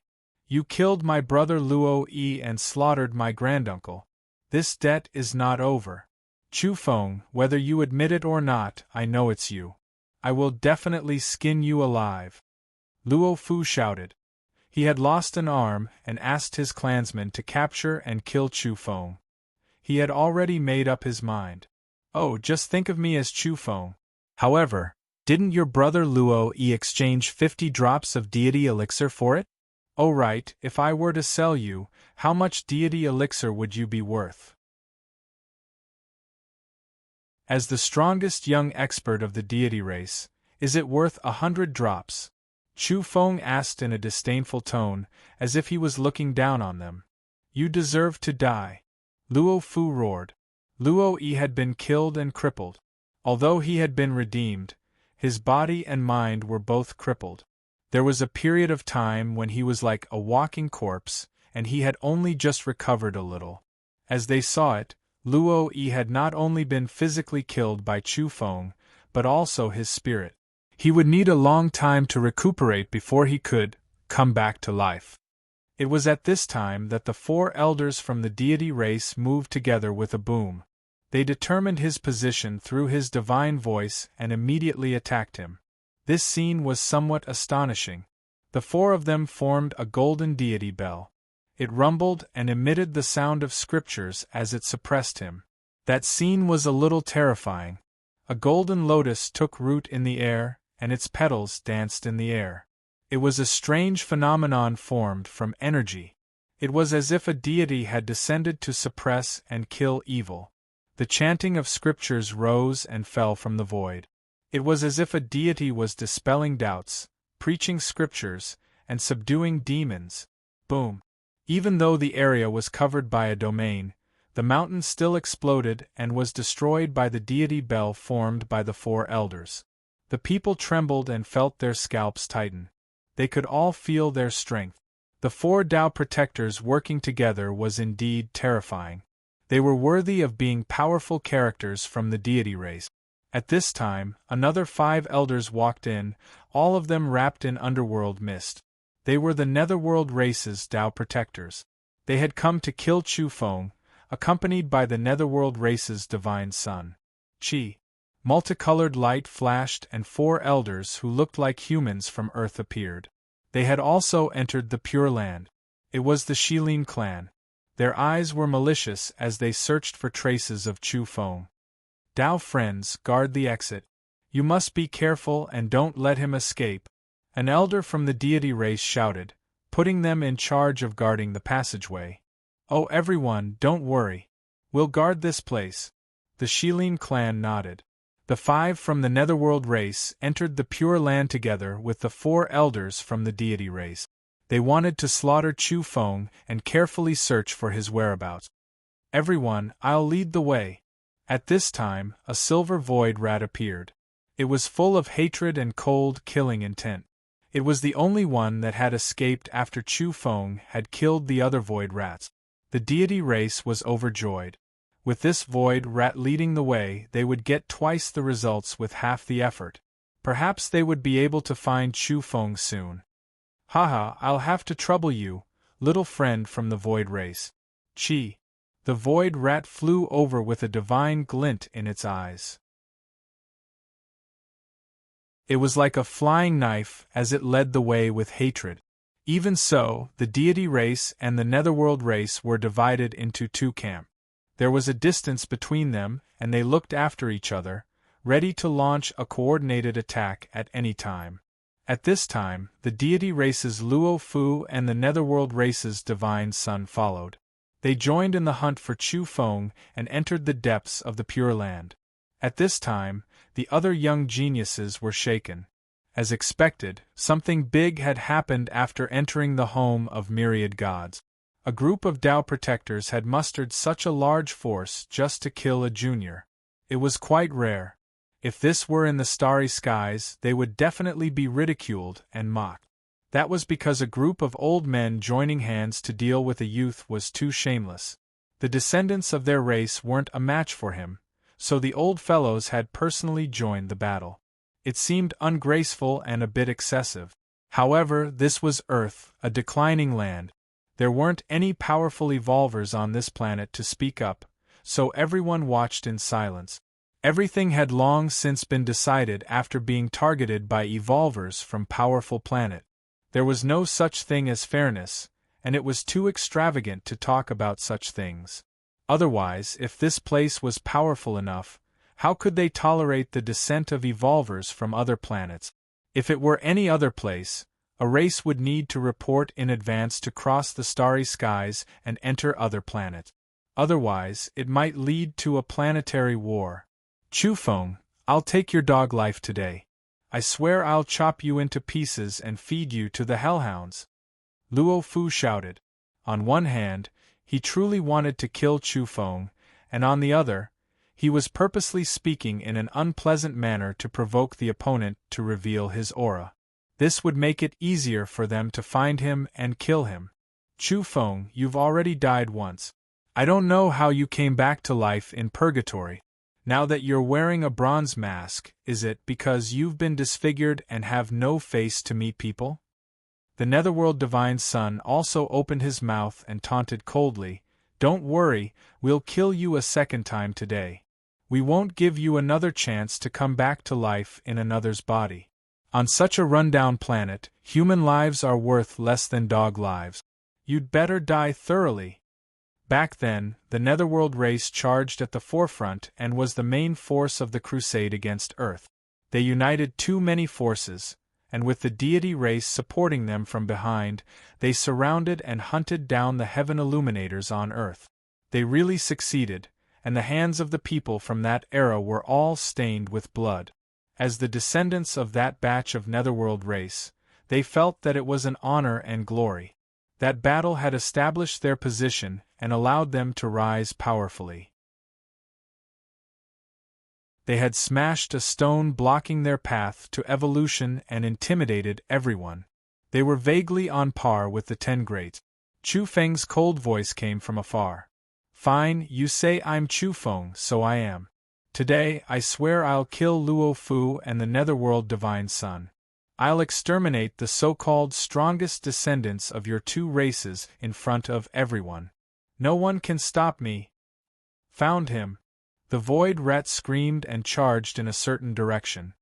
You killed my brother Luo Yi and slaughtered my granduncle. This debt is not over. Chu Feng, whether you admit it or not, I know it's you. I will definitely skin you alive. Luo Fu shouted. He had lost an arm and asked his clansmen to capture and kill Chu Feng. He had already made up his mind. Oh, just think of me as Chu Feng. However, didn't your brother Luo Yi exchange 50 drops of deity elixir for it? Oh right, if I were to sell you, how much deity elixir would you be worth? As the strongest young expert of the deity race, is it worth 100 drops? Chu Feng asked in a disdainful tone, as if he was looking down on them. You deserve to die. Luo Fu roared. Luo Yi had been killed and crippled. Although he had been redeemed, his body and mind were both crippled. There was a period of time when he was like a walking corpse, and he had only just recovered a little. As they saw it, Luo Yi had not only been physically killed by Chu Feng, but also his spirit. He would need a long time to recuperate before he could come back to life. It was at this time that the 4 elders from the deity race moved together with a boom. They determined his position through his divine voice and immediately attacked him. This scene was somewhat astonishing. The 4 of them formed a golden deity bell. It rumbled and emitted the sound of scriptures as it suppressed him. That scene was a little terrifying. A golden lotus took root in the air, and its petals danced in the air. It was a strange phenomenon formed from energy. It was as if a deity had descended to suppress and kill evil. The chanting of scriptures rose and fell from the void. It was as if a deity was dispelling doubts, preaching scriptures, and subduing demons. Boom! Even though the area was covered by a domain, the mountain still exploded and was destroyed by the deity bell formed by the 4 elders. The people trembled and felt their scalps tighten. They could all feel their strength. The 4 Tao protectors working together was indeed terrifying. They were worthy of being powerful characters from the deity race. At this time, another 5 elders walked in, all of them wrapped in underworld mist. They were the netherworld race's Tao protectors. They had come to kill Chu Feng, accompanied by the netherworld race's divine son. Qi. Multicolored light flashed and 4 elders who looked like humans from Earth appeared. They had also entered the Pure Land. It was the Shilin clan. Their eyes were malicious as they searched for traces of Chu Feng. Tao friends, guard the exit. You must be careful and don't let him escape. An elder from the deity race shouted, putting them in charge of guarding the passageway. Oh everyone, don't worry. We'll guard this place. The Shilin clan nodded. The 5 from the netherworld race entered the Pure Land together with the 4 elders from the deity race. They wanted to slaughter Chu Feng and carefully search for his whereabouts. Everyone, I'll lead the way. At this time, a silver void rat appeared. It was full of hatred and cold, killing intent. It was the only one that had escaped after Chu Feng had killed the other void rats. The deity race was overjoyed. With this void rat leading the way, they would get twice the results with half the effort. Perhaps they would be able to find Chu Feng soon. Haha, I'll have to trouble you, little friend from the void race. Chi. The void rat flew over with a divine glint in its eyes. It was like a flying knife as it led the way with hatred. Even so, the deity race and the netherworld race were divided into 2 camps. There was a distance between them, and they looked after each other, ready to launch a coordinated attack at any time. At this time, the deity race's Luo Fu and the netherworld race's divine son followed. They joined in the hunt for Chu Feng and entered the depths of the Pure Land. At this time, the other young geniuses were shaken. As expected, something big had happened after entering the home of myriad gods. A group of Tao protectors had mustered such a large force just to kill a junior. It was quite rare. If this were in the starry skies, they would definitely be ridiculed and mocked. That was because a group of old men joining hands to deal with a youth was too shameless. The descendants of their race weren't a match for him, so the old fellows had personally joined the battle. It seemed ungraceful and a bit excessive. However, this was Earth, a declining land. There weren't any powerful evolvers on this planet to speak up, so everyone watched in silence. Everything had long since been decided after being targeted by evolvers from powerful planet. There was no such thing as fairness, and it was too extravagant to talk about such things. Otherwise, if this place was powerful enough, how could they tolerate the descent of evolvers from other planets? If it were any other place, a race would need to report in advance to cross the starry skies and enter other planets. Otherwise, it might lead to a planetary war. Chufeng, I'll take your dog life today. I swear I'll chop you into pieces and feed you to the hellhounds. Luo Fu shouted. On one hand, he truly wanted to kill Chufeng, and on the other, he was purposely speaking in an unpleasant manner to provoke the opponent to reveal his aura. This would make it easier for them to find him and kill him. Chufeng, you've already died once. I don't know how you came back to life in purgatory. Now that you're wearing a bronze mask, is it because you've been disfigured and have no face to meet people? The Netherworld Divine Son also opened his mouth and taunted coldly, Don't worry, we'll kill you a second time today. We won't give you another chance to come back to life in another's body. On such a rundown planet, human lives are worth less than dog lives. You'd better die thoroughly. Back then, the Netherworld race charged at the forefront and was the main force of the crusade against Earth. They united too many forces, and with the deity race supporting them from behind, they surrounded and hunted down the heaven illuminators on Earth. They really succeeded, and the hands of the people from that era were all stained with blood. As the descendants of that batch of Netherworld race, they felt that it was an honor and glory. That battle had established their position and allowed them to rise powerfully. They had smashed a stone blocking their path to evolution and intimidated everyone. They were vaguely on par with the 10 Greats. Chufeng's cold voice came from afar. Fine, you say I'm Chufeng, so I am. Today, I swear I'll kill Luo Fu and the Netherworld Divine Son. I'll exterminate the so-called strongest descendants of your two races in front of everyone. No one can stop me. Found him. The void rat screamed and charged in a certain direction.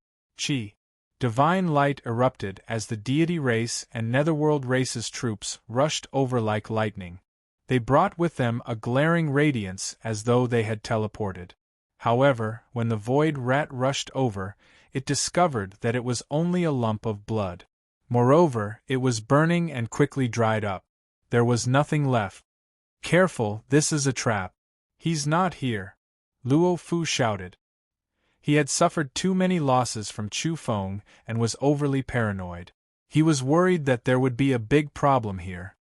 Chi. Divine light erupted as the deity race and Netherworld race's troops rushed over like lightning. They brought with them a glaring radiance as though they had teleported. However, when the void rat rushed over, it discovered that it was only a lump of blood. Moreover, it was burning and quickly dried up. There was nothing left. Careful, this is a trap. He's not here. Luo Fu shouted. He had suffered too many losses from Chufeng and was overly paranoid. He was worried that there would be a big problem here.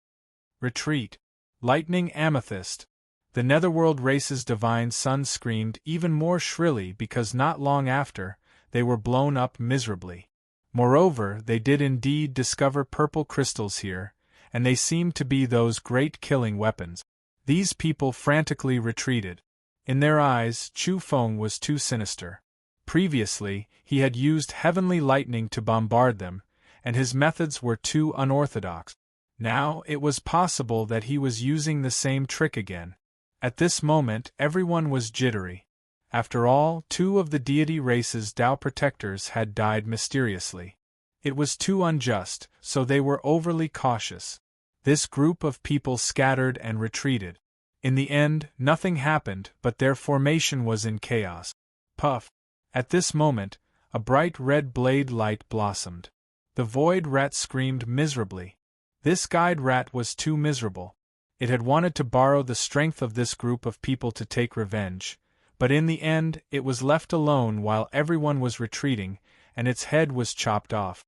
Retreat. Lightning Amethyst. The Netherworld race's divine son screamed even more shrilly because not long after, they were blown up miserably. Moreover, they did indeed discover purple crystals here, and they seemed to be those great killing weapons. These people frantically retreated. In their eyes, Chufeng was too sinister. Previously, he had used heavenly lightning to bombard them, and his methods were too unorthodox. Now it was possible that he was using the same trick again. At this moment, everyone was jittery. After all, 2 of the deity race's Tao protectors had died mysteriously. It was too unjust, so they were overly cautious. This group of people scattered and retreated. In the end, nothing happened, but their formation was in chaos. Puff! At this moment, a bright red blade light blossomed. The void rat screamed miserably. This guide rat was too miserable. It had wanted to borrow the strength of this group of people to take revenge, but in the end it was left alone while everyone was retreating, and its head was chopped off.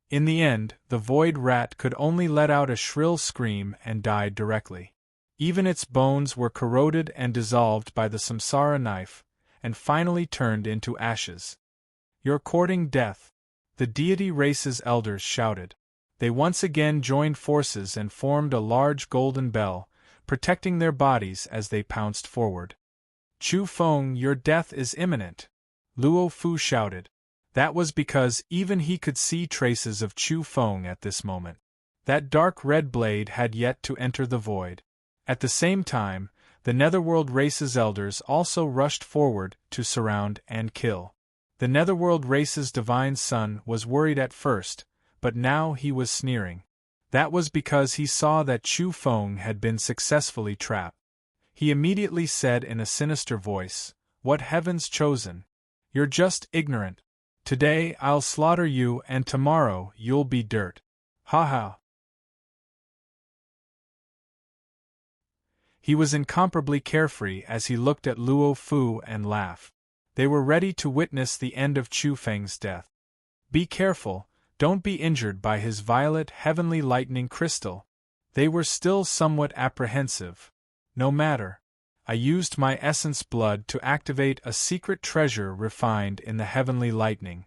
In the end, the void rat could only let out a shrill scream and died directly. Even its bones were corroded and dissolved by the samsara knife, and finally turned into ashes. You're courting death, the deity race's elders shouted. They once again joined forces and formed a large golden bell, protecting their bodies as they pounced forward. Chufeng, your death is imminent, Luo Fu shouted. That was because even he could see traces of Chu Feng at this moment. That dark red blade had yet to enter the void. At the same time, the Netherworld race's elders also rushed forward to surround and kill. The Netherworld race's divine son was worried at first, but now he was sneering. That was because he saw that Chu Feng had been successfully trapped. He immediately said in a sinister voice, "What heaven's chosen? You're just ignorant. Today I'll slaughter you and tomorrow you'll be dirt. Ha ha." He was incomparably carefree as he looked at Luo Fu and laughed. They were ready to witness the end of Chu Feng's death. "Be careful, don't be injured by his violet heavenly lightning crystal." They were still somewhat apprehensive. "No matter. I used my essence blood to activate a secret treasure refined in the heavenly lightning.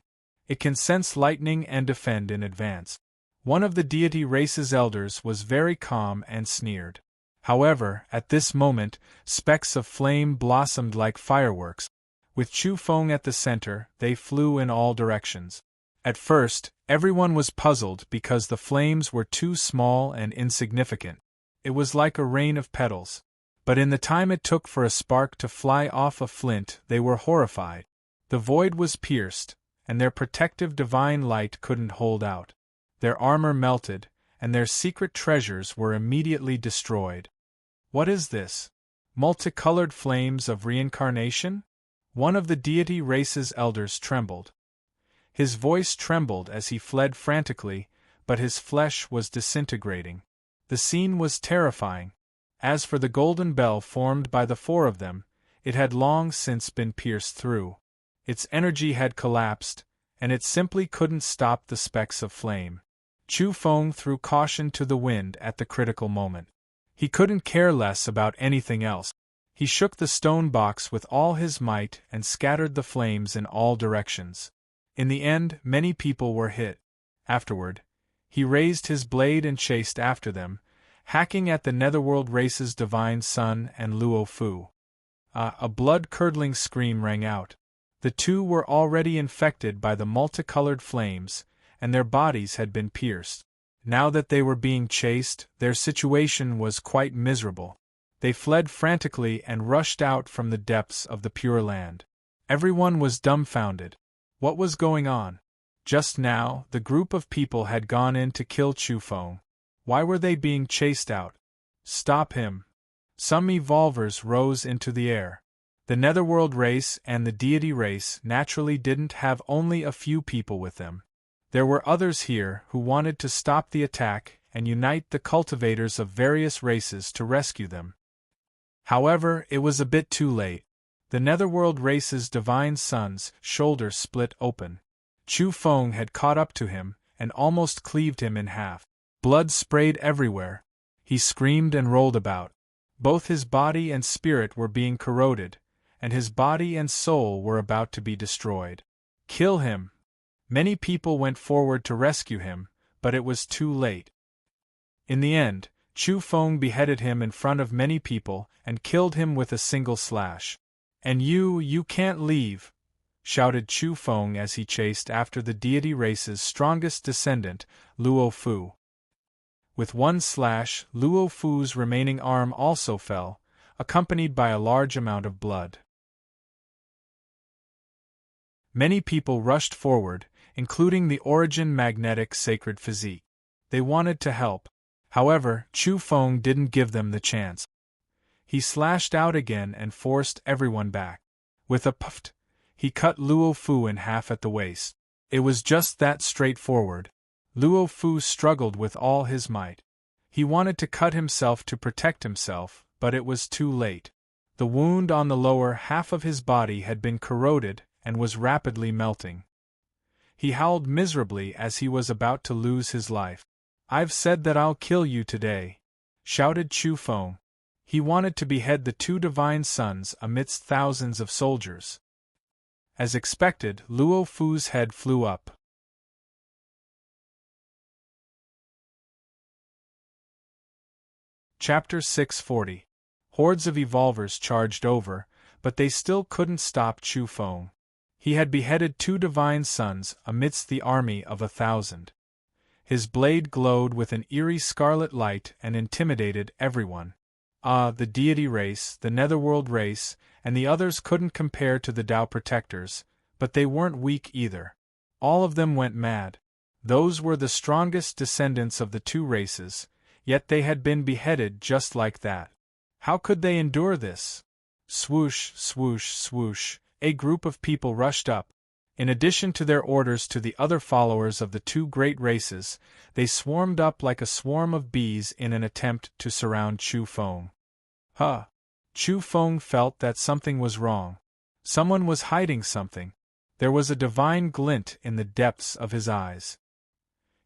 It can sense lightning and defend in advance." One of the deity race's elders was very calm and sneered. However, at this moment, specks of flame blossomed like fireworks. With Chu Feng at the center, they flew in all directions. At first, everyone was puzzled because the flames were too small and insignificant. It was like a rain of petals. But in the time it took for a spark to fly off a flint, they were horrified. The void was pierced, and their protective divine light couldn't hold out. Their armor melted, and their secret treasures were immediately destroyed. "What is this? Multicolored flames of reincarnation?" One of the deity race's elders trembled. His voice trembled as he fled frantically, but his flesh was disintegrating. The scene was terrifying. As for the golden bell formed by the four of them, it had long since been pierced through. Its energy had collapsed, and it simply couldn't stop the specks of flame. Chu Feng threw caution to the wind at the critical moment. He couldn't care less about anything else. He shook the stone box with all his might and scattered the flames in all directions. In the end, many people were hit. Afterward, he raised his blade and chased after them, hacking at the Netherworld race's divine son and Luo Fu. A blood-curdling scream rang out. The two were already infected by the multicolored flames, and their bodies had been pierced. Now that they were being chased, their situation was quite miserable. They fled frantically and rushed out from the depths of the Pure Land. Everyone was dumbfounded. What was going on? Just now, the group of people had gone in to kill Chu Feng. Why were they being chased out? "Stop him!" Some evolvers rose into the air. The Netherworld race and the deity race naturally didn't have only a few people with them. There were others here who wanted to stop the attack and unite the cultivators of various races to rescue them. However, it was a bit too late. The Netherworld race's divine son's shoulder split open. Chu Feng had caught up to him and almost cleaved him in half. Blood sprayed everywhere. He screamed and rolled about. Both his body and spirit were being corroded, and his body and soul were about to be destroyed. "Kill him!" Many people went forward to rescue him, but it was too late. In the end, Chu Feng beheaded him in front of many people and killed him with a single slash. "And you can't leave!" shouted Chu Feng as he chased after the deity race's strongest descendant, Luo Fu. With one slash, Luo Fu's remaining arm also fell, accompanied by a large amount of blood. Many people rushed forward, including the Origin Magnetic Sacred Physique. They wanted to help. However, Chu Feng didn't give them the chance. He slashed out again and forced everyone back. With a puff, he cut Luo Fu in half at the waist. It was just that straightforward. Luo Fu struggled with all his might. He wanted to cut himself to protect himself, but it was too late. The wound on the lower half of his body had been corroded and was rapidly melting. He howled miserably as he was about to lose his life. "I've said that I'll kill you today," shouted Chu Feng. He wanted to behead the two divine sons amidst thousands of soldiers. As expected, Luo Fu's head flew up. Chapter 640. Hordes of evolvers charged over, but they still couldn't stop Chu Feng. He had beheaded 2 divine sons amidst the army of 1,000. His blade glowed with an eerie scarlet light and intimidated everyone. The deity race, the netherworld race, and the others couldn't compare to the Tao protectors, but they weren't weak either. All of them went mad. Those were the strongest descendants of the 2 races, yet they had been beheaded just like that. How could they endure this? Swoosh, swoosh, swoosh, a group of people rushed up. In addition to their orders to the other followers of the 2 great races, they swarmed up like a swarm of bees in an attempt to surround Chu Feng. Chu Feng felt that something was wrong. Someone was hiding something. There was a divine glint in the depths of his eyes.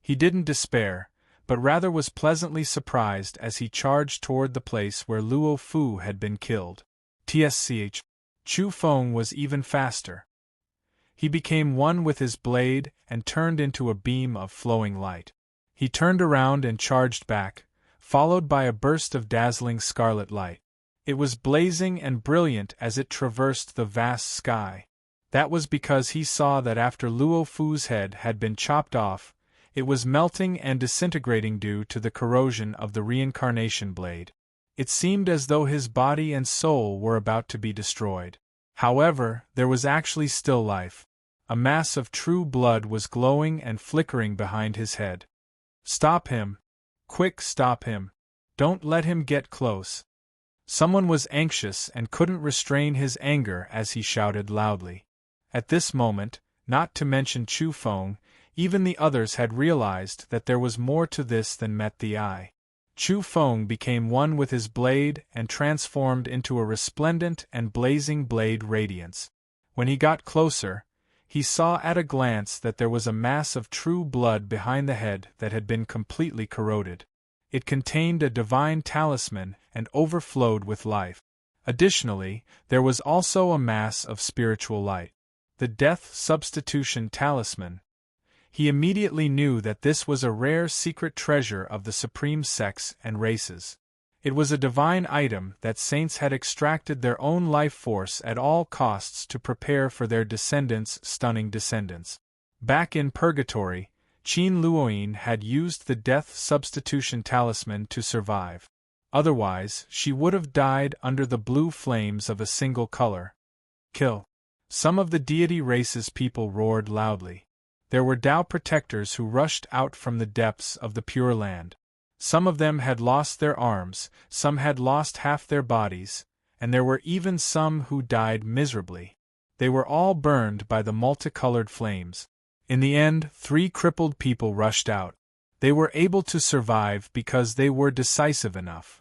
He didn't despair, but rather was pleasantly surprised as he charged toward the place where Luo Fu had been killed. Tsch. Chu Feng was even faster. He became one with his blade and turned into a beam of flowing light. He turned around and charged back, followed by a burst of dazzling scarlet light. It was blazing and brilliant as it traversed the vast sky. That was because he saw that after Luo Fu's head had been chopped off, it was melting and disintegrating due to the corrosion of the reincarnation blade. It seemed as though his body and soul were about to be destroyed. However, there was actually still life. A mass of true blood was glowing and flickering behind his head. Stop him! Quick, stop him! Don't let him get close! Someone was anxious and couldn't restrain his anger as he shouted loudly. At this moment, not to mention Chu Feng, even the others had realized that there was more to this than met the eye. Chu Feng became one with his blade and transformed into a resplendent and blazing blade radiance. When he got closer, he saw at a glance that there was a mass of true blood behind the head that had been completely corroded. It contained a divine talisman and overflowed with life. Additionally, there was also a mass of spiritual light. The Death Substitution Talisman. He immediately knew that this was a rare secret treasure of the supreme sects and races. It was a divine item that saints had extracted their own life force at all costs to prepare for their descendants' stunning descendants. Back in purgatory, Qin Luoyin had used the Death Substitution Talisman to survive. Otherwise, she would have died under the blue flames of a single color. Kill! Some of the deity race's people roared loudly. There were Tao protectors who rushed out from the depths of the Pure Land. Some of them had lost their arms, some had lost half their bodies, and there were even some who died miserably. They were all burned by the multicolored flames. In the end, 3 crippled people rushed out. They were able to survive because they were decisive enough.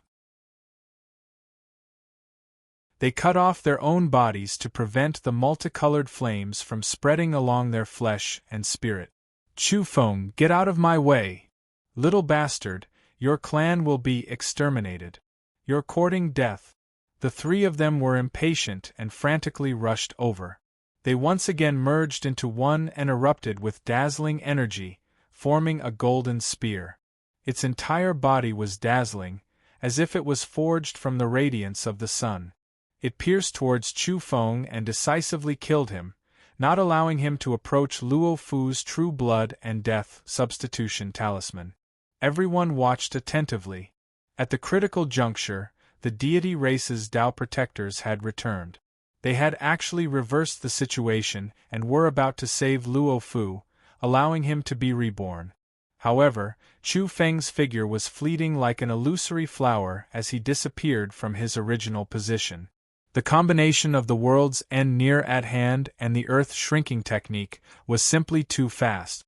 They cut off their own bodies to prevent the multicolored flames from spreading along their flesh and spirit. Chu Feng, get out of my way! Little bastard, your clan will be exterminated. You're courting death. The 3 of them were impatient and frantically rushed over. They once again merged into one and erupted with dazzling energy, forming a golden spear. Its entire body was dazzling, as if it was forged from the radiance of the sun. It pierced towards Chu Feng and decisively killed him, not allowing him to approach Luo Fu's true blood and death substitution talisman. Everyone watched attentively. At the critical juncture, the deity race's Tao protectors had returned. They had actually reversed the situation and were about to save Luo Fu, allowing him to be reborn. However, Chu Feng's figure was fleeting like an illusory flower as he disappeared from his original position. The combination of the world's end near at hand and the Earth shrinking technique was simply too fast.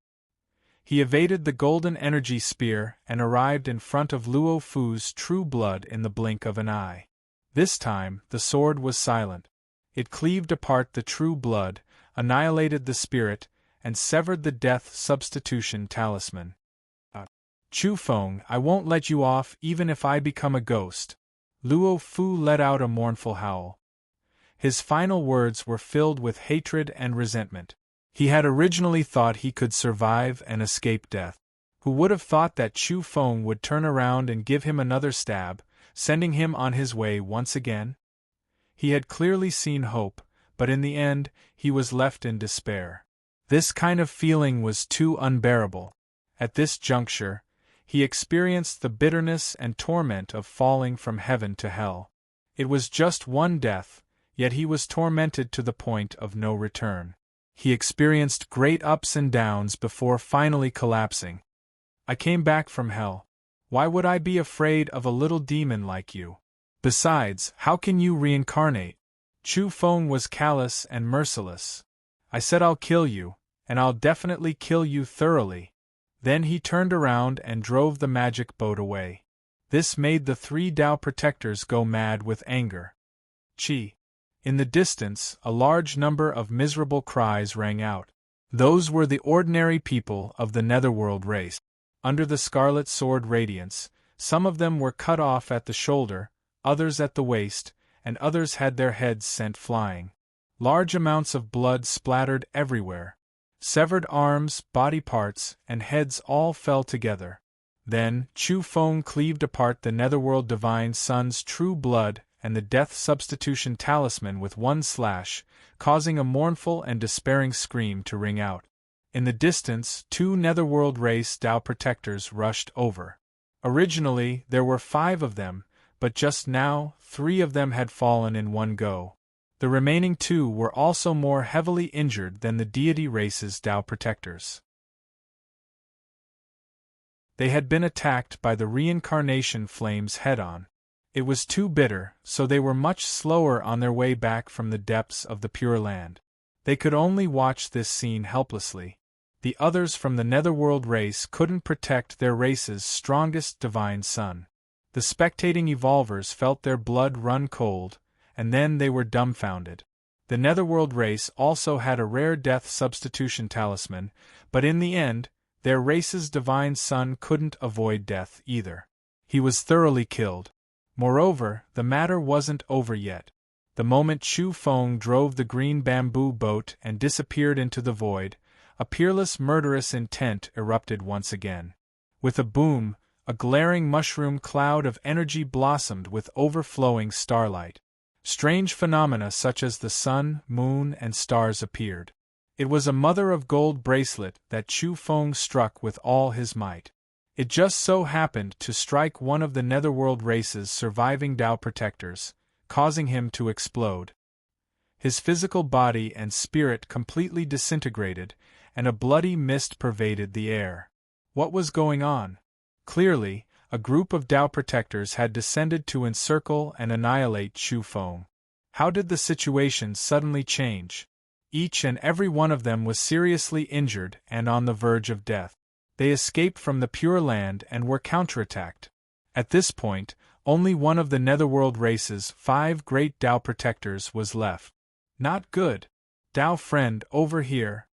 He evaded the golden energy spear and arrived in front of Luo Fu's true blood in the blink of an eye. This time, the sword was silent. It cleaved apart the true blood, annihilated the spirit, and severed the death substitution talisman. Chu Feng, I won't let you off even if I become a ghost. Luo Fu let out a mournful howl. His final words were filled with hatred and resentment. He had originally thought he could survive and escape death. Who would have thought that Chu Feng would turn around and give him another stab, sending him on his way once again? He had clearly seen hope, but in the end, he was left in despair. This kind of feeling was too unbearable. At this juncture, he experienced the bitterness and torment of falling from heaven to hell. It was just one death, yet he was tormented to the point of no return. He experienced great ups and downs before finally collapsing. I came back from hell. Why would I be afraid of a little demon like you? Besides, how can you reincarnate? Chu Feng was callous and merciless. I said I'll kill you, and I'll definitely kill you thoroughly. Then he turned around and drove the magic boat away. This made the 3 Tao protectors go mad with anger. Chi. In the distance, a large number of miserable cries rang out. Those were the ordinary people of the Netherworld race. Under the scarlet sword radiance, some of them were cut off at the shoulder, others at the waist, and others had their heads sent flying. Large amounts of blood splattered everywhere. Severed arms, body parts, and heads all fell together. Then, Chu Feng cleaved apart the Netherworld Divine Son's true blood and the Death Substitution Talisman with one slash, causing a mournful and despairing scream to ring out. In the distance, 2 Netherworld race Tao protectors rushed over. Originally, there were 5 of them, but just now, 3 of them had fallen in one go. The remaining 2 were also more heavily injured than the deity race's Tao protectors. They had been attacked by the reincarnation flames head-on. It was too bitter, so they were much slower on their way back from the depths of the Pure Land. They could only watch this scene helplessly. The others from the Netherworld race couldn't protect their race's strongest divine son. The spectating evolvers felt their blood run cold, and then they were dumbfounded. The Netherworld race also had a rare death substitution talisman, but in the end, their race's divine son couldn't avoid death either. He was thoroughly killed. Moreover, the matter wasn't over yet. The moment Chu Feng drove the green bamboo boat and disappeared into the void, a peerless murderous intent erupted once again. With a boom, a glaring mushroom cloud of energy blossomed with overflowing starlight. Strange phenomena such as the sun, moon, and stars appeared. It was a mother of gold bracelet that Chu Feng struck with all his might. It just so happened to strike one of the Netherworld race's surviving Tao protectors, causing him to explode. His physical body and spirit completely disintegrated, and a bloody mist pervaded the air. What was going on? Clearly, a group of Tao protectors had descended to encircle and annihilate Chu Feng. How did the situation suddenly change? Each and every one of them was seriously injured and on the verge of death. They escaped from the Pure Land and were counterattacked. At this point, only one of the Netherworld race's 5 great Tao protectors was left. Not good. Tao friend, over here.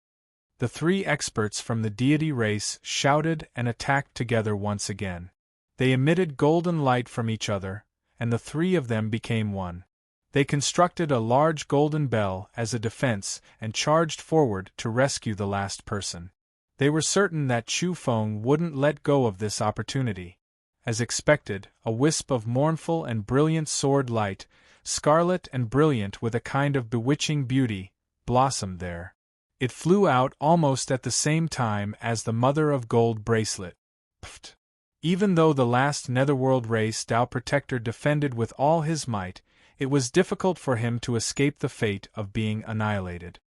The 3 experts from the deity race shouted and attacked together once again. They emitted golden light from each other, and the 3 of them became one. They constructed a large golden bell as a defense and charged forward to rescue the last person. They were certain that Chu Feng wouldn't let go of this opportunity. As expected, a wisp of mournful and brilliant sword light, scarlet and brilliant with a kind of bewitching beauty, blossomed there. It flew out almost at the same time as the mother of gold bracelet. Pfft! Even though the last Netherworld race Tao protector defended with all his might, it was difficult for him to escape the fate of being annihilated.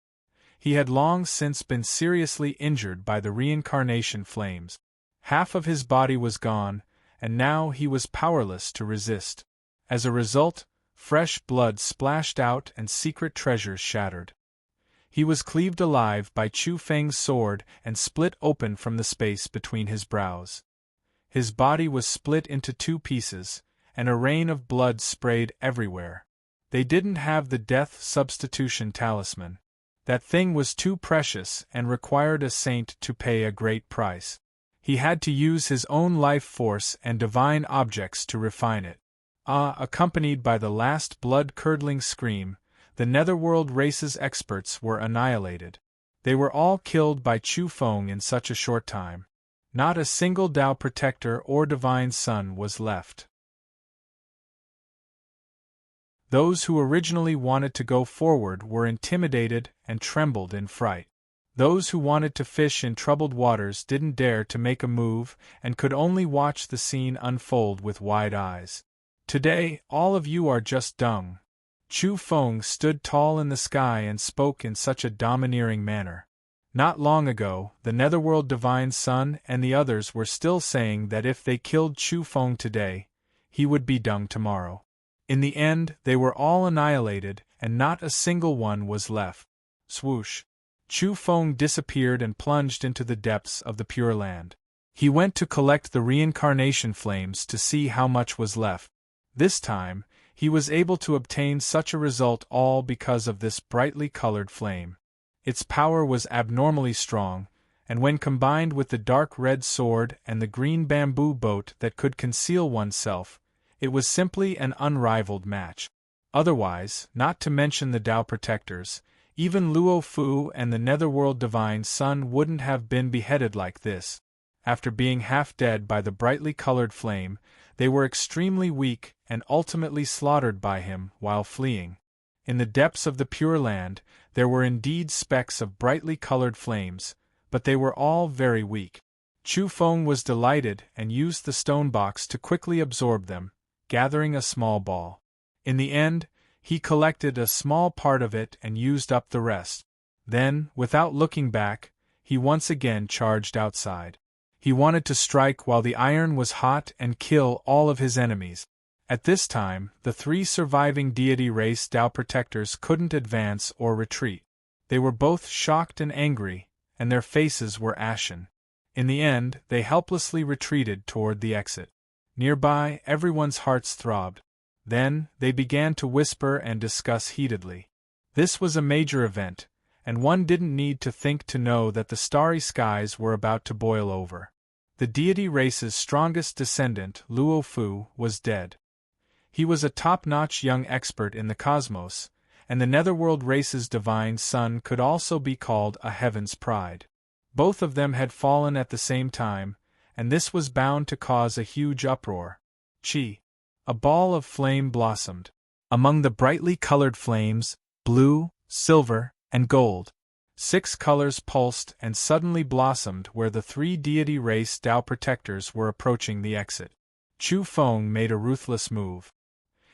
He had long since been seriously injured by the reincarnation flames. Half of his body was gone, and now he was powerless to resist. As a result, fresh blood splashed out and secret treasures shattered. He was cleaved alive by Chu Feng's sword and split open from the space between his brows. His body was split into 2 pieces, and a rain of blood sprayed everywhere. They didn't have the death substitution talisman. That thing was too precious and required a saint to pay a great price. He had to use his own life force and divine objects to refine it. Accompanied by the last blood-curdling scream, the Netherworld race's experts were annihilated. They were all killed by Chu Feng in such a short time. Not a single Tao protector or divine son was left. Those who originally wanted to go forward were intimidated and trembled in fright. Those who wanted to fish in troubled waters didn't dare to make a move and could only watch the scene unfold with wide eyes. Today, all of you are just dung. Chu Feng stood tall in the sky and spoke in such a domineering manner. Not long ago, the Netherworld Divine Son and the others were still saying that if they killed Chu Feng today, he would be dung tomorrow. In the end, they were all annihilated, and not a single one was left. Swoosh! Chu Feng disappeared and plunged into the depths of the Pure Land. He went to collect the reincarnation flames to see how much was left. This time, he was able to obtain such a result all because of this brightly colored flame. Its power was abnormally strong, and when combined with the dark red sword and the green bamboo boat that could conceal oneself, it was simply an unrivaled match. Otherwise, not to mention the Tao Protectors, even Luo Fu and the Netherworld Divine Son wouldn't have been beheaded like this. After being half dead by the brightly colored flame, they were extremely weak and ultimately slaughtered by him while fleeing. In the depths of the Pure Land, there were indeed specks of brightly colored flames, but they were all very weak. Chu Feng was delighted and used the stone box to quickly absorb them, gathering a small ball. In the end, he collected a small part of it and used up the rest. Then, without looking back, he once again charged outside. He wanted to strike while the iron was hot and kill all of his enemies. At this time, the 3 surviving deity race Tao Protectors couldn't advance or retreat. They were both shocked and angry, and their faces were ashen. In the end, they helplessly retreated toward the exit. Nearby, everyone's hearts throbbed. Then, they began to whisper and discuss heatedly. This was a major event, and one didn't need to think to know that the starry skies were about to boil over. The deity race's strongest descendant, Luo Fu, was dead. He was a top-notch young expert in the cosmos, and the Netherworld race's divine son could also be called a heaven's pride. Both of them had fallen at the same time, and this was bound to cause a huge uproar. Chi! A ball of flame blossomed. Among the brightly colored flames, blue, silver, and gold, 6 colors pulsed and suddenly blossomed where the 3 deity race Tao Protectors were approaching the exit. Chu Feng made a ruthless move.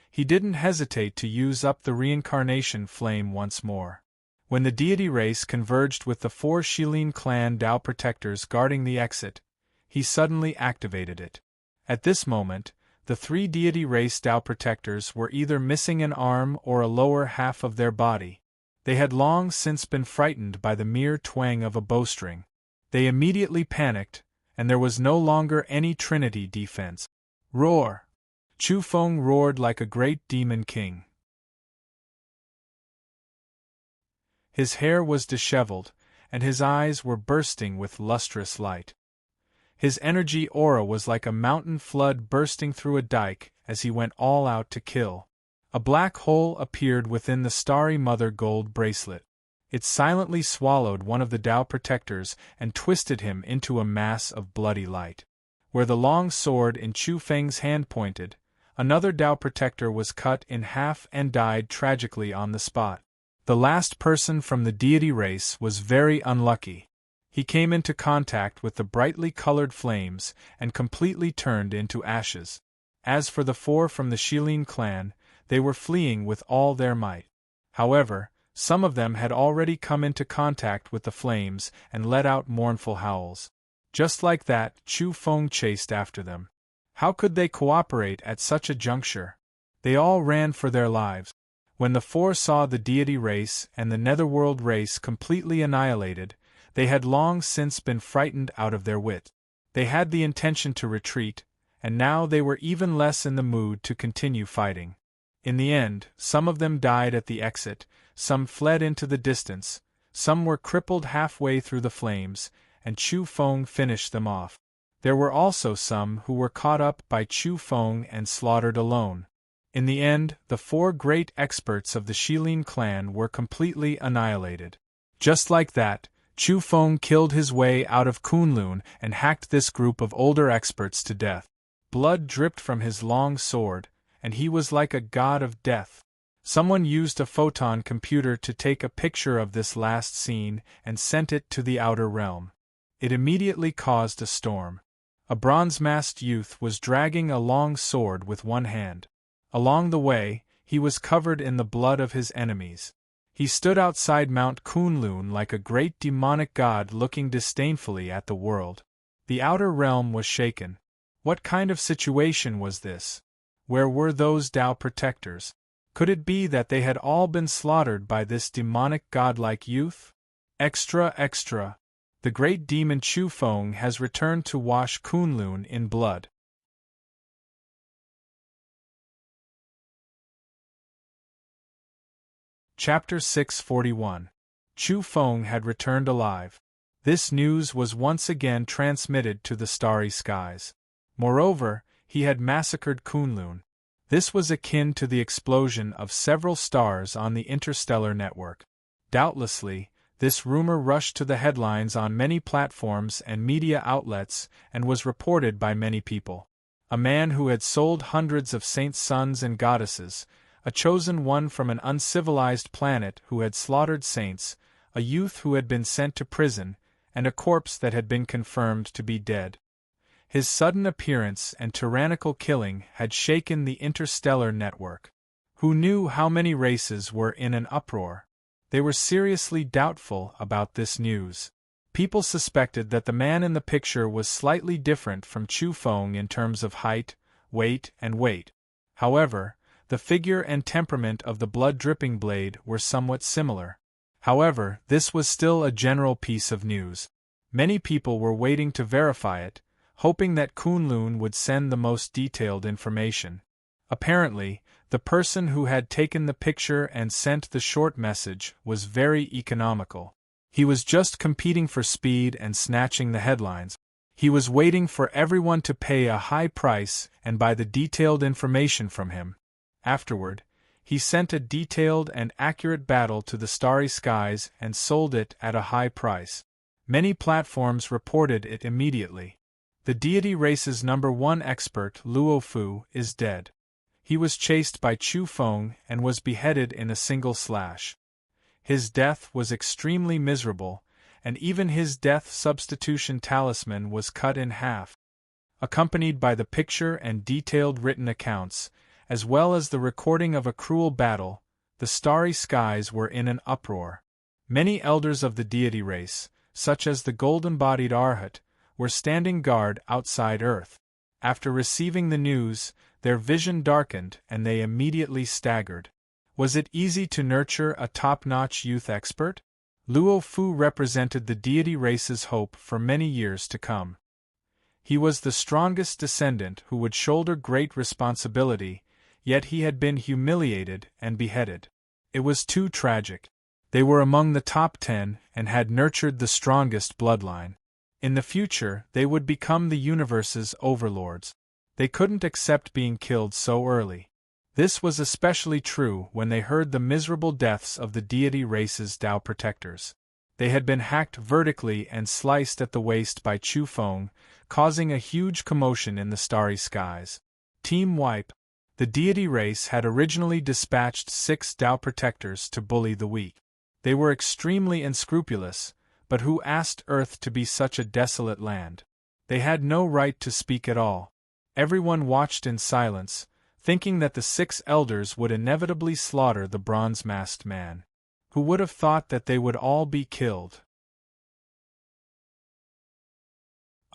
He didn't hesitate to use up the reincarnation flame once more. When the deity race converged with the 4 Shilin clan Tao Protectors guarding the exit, he suddenly activated it. At this moment, the 3 deity race Tao Protectors were either missing an arm or a lower half of their body. They had long since been frightened by the mere twang of a bowstring. They immediately panicked, and there was no longer any Trinity defense. Roar! Chu Feng roared like a great demon king. His hair was disheveled, and his eyes were bursting with lustrous light. His energy aura was like a mountain flood bursting through a dike as he went all out to kill. A black hole appeared within the starry mother gold bracelet. It silently swallowed one of the Tao Protectors and twisted him into a mass of bloody light. Where the long sword in Chu Feng's hand pointed, another Tao Protector was cut in half and died tragically on the spot. The last person from the deity race was very unlucky. He came into contact with the brightly colored flames and completely turned into ashes. As for the 4 from the Shilin clan, they were fleeing with all their might. However, some of them had already come into contact with the flames and let out mournful howls. Just like that, Chu Feng chased after them. How could they cooperate at such a juncture? They all ran for their lives. When the 4 saw the deity race and the Netherworld race completely annihilated, they had long since been frightened out of their wit. They had the intention to retreat, and now they were even less in the mood to continue fighting. In the end, some of them died at the exit, some fled into the distance, some were crippled halfway through the flames, and Chu Feng finished them off. There were also some who were caught up by Chu Feng and slaughtered alone. In the end, the 4 great experts of the Shilin clan were completely annihilated. Just like that, Chu Feng killed his way out of Kunlun and hacked this group of older experts to death. Blood dripped from his long sword, and he was like a god of death. Someone used a photon computer to take a picture of this last scene and sent it to the outer realm. It immediately caused a storm. A bronze-masked youth was dragging a long sword with one hand. Along the way, he was covered in the blood of his enemies. He stood outside Mount Kunlun like a great demonic god looking disdainfully at the world. The outer realm was shaken. What kind of situation was this? Where were those Tao protectors? Could it be that they had all been slaughtered by this demonic godlike youth? Extra, extra! The great demon Chu Feng has returned to wash Kunlun in blood. Chapter 641. Chu Feng had returned alive. This news was once again transmitted to the starry skies. Moreover, he had massacred Kunlun. This was akin to the explosion of several stars on the interstellar network. Doubtlessly, this rumor rushed to the headlines on many platforms and media outlets and was reported by many people. A man who had sold hundreds of saints' sons and goddesses, a chosen one from an uncivilized planet who had slaughtered saints, a youth who had been sent to prison, and a corpse that had been confirmed to be dead. His sudden appearance and tyrannical killing had shaken the interstellar network. Who knew how many races were in an uproar? They were seriously doubtful about this news. People suspected that the man in the picture was slightly different from Chu Feng in terms of height, weight, and weight. However, the figure and temperament of the blood-dripping blade were somewhat similar. However, this was still a general piece of news. Many people were waiting to verify it, hoping that Kunlun would send the most detailed information. Apparently, the person who had taken the picture and sent the short message was very economical. He was just competing for speed and snatching the headlines. He was waiting for everyone to pay a high price and buy the detailed information from him. Afterward, he sent a detailed and accurate battle to the starry skies and sold it at a high price. Many platforms reported it immediately. The deity race's #1 expert, Luo Fu, is dead. He was chased by Chu Feng and was beheaded in a single slash. His death was extremely miserable, and even his death substitution talisman was cut in half. Accompanied by the picture and detailed written accounts, as well as the recording of a cruel battle, the starry skies were in an uproar. Many elders of the deity race, such as the golden-bodied Arhat, were standing guard outside Earth. After receiving the news, their vision darkened and they immediately staggered. Was it easy to nurture a top-notch youth expert? Luo Fu represented the deity race's hope for many years to come. He was the strongest descendant who would shoulder great responsibility, yet he had been humiliated and beheaded. It was too tragic. They were among the top 10 and had nurtured the strongest bloodline. In the future, they would become the universe's overlords. They couldn't accept being killed so early. This was especially true when they heard the miserable deaths of the deity race's Tao protectors. They had been hacked vertically and sliced at the waist by Chu Feng, causing a huge commotion in the starry skies. Team Wipe. The deity race had originally dispatched 6 Tao protectors to bully the weak. They were extremely unscrupulous, but who asked Earth to be such a desolate land? They had no right to speak at all. Everyone watched in silence, thinking that the 6 elders would inevitably slaughter the bronze-masked man. Who would have thought that they would all be killed?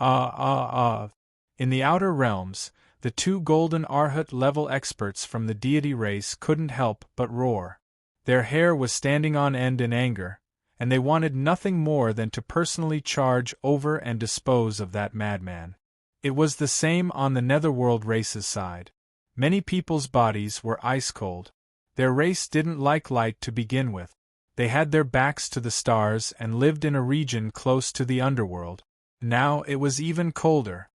In the outer realms, the 2 golden Arhat-level experts from the deity race couldn't help but roar. Their hair was standing on end in anger, and they wanted nothing more than to personally charge over and dispose of that madman. It was the same on the Netherworld race's side. Many people's bodies were ice-cold. Their race didn't like light to begin with. They had their backs to the stars and lived in a region close to the underworld. Now it was even colder.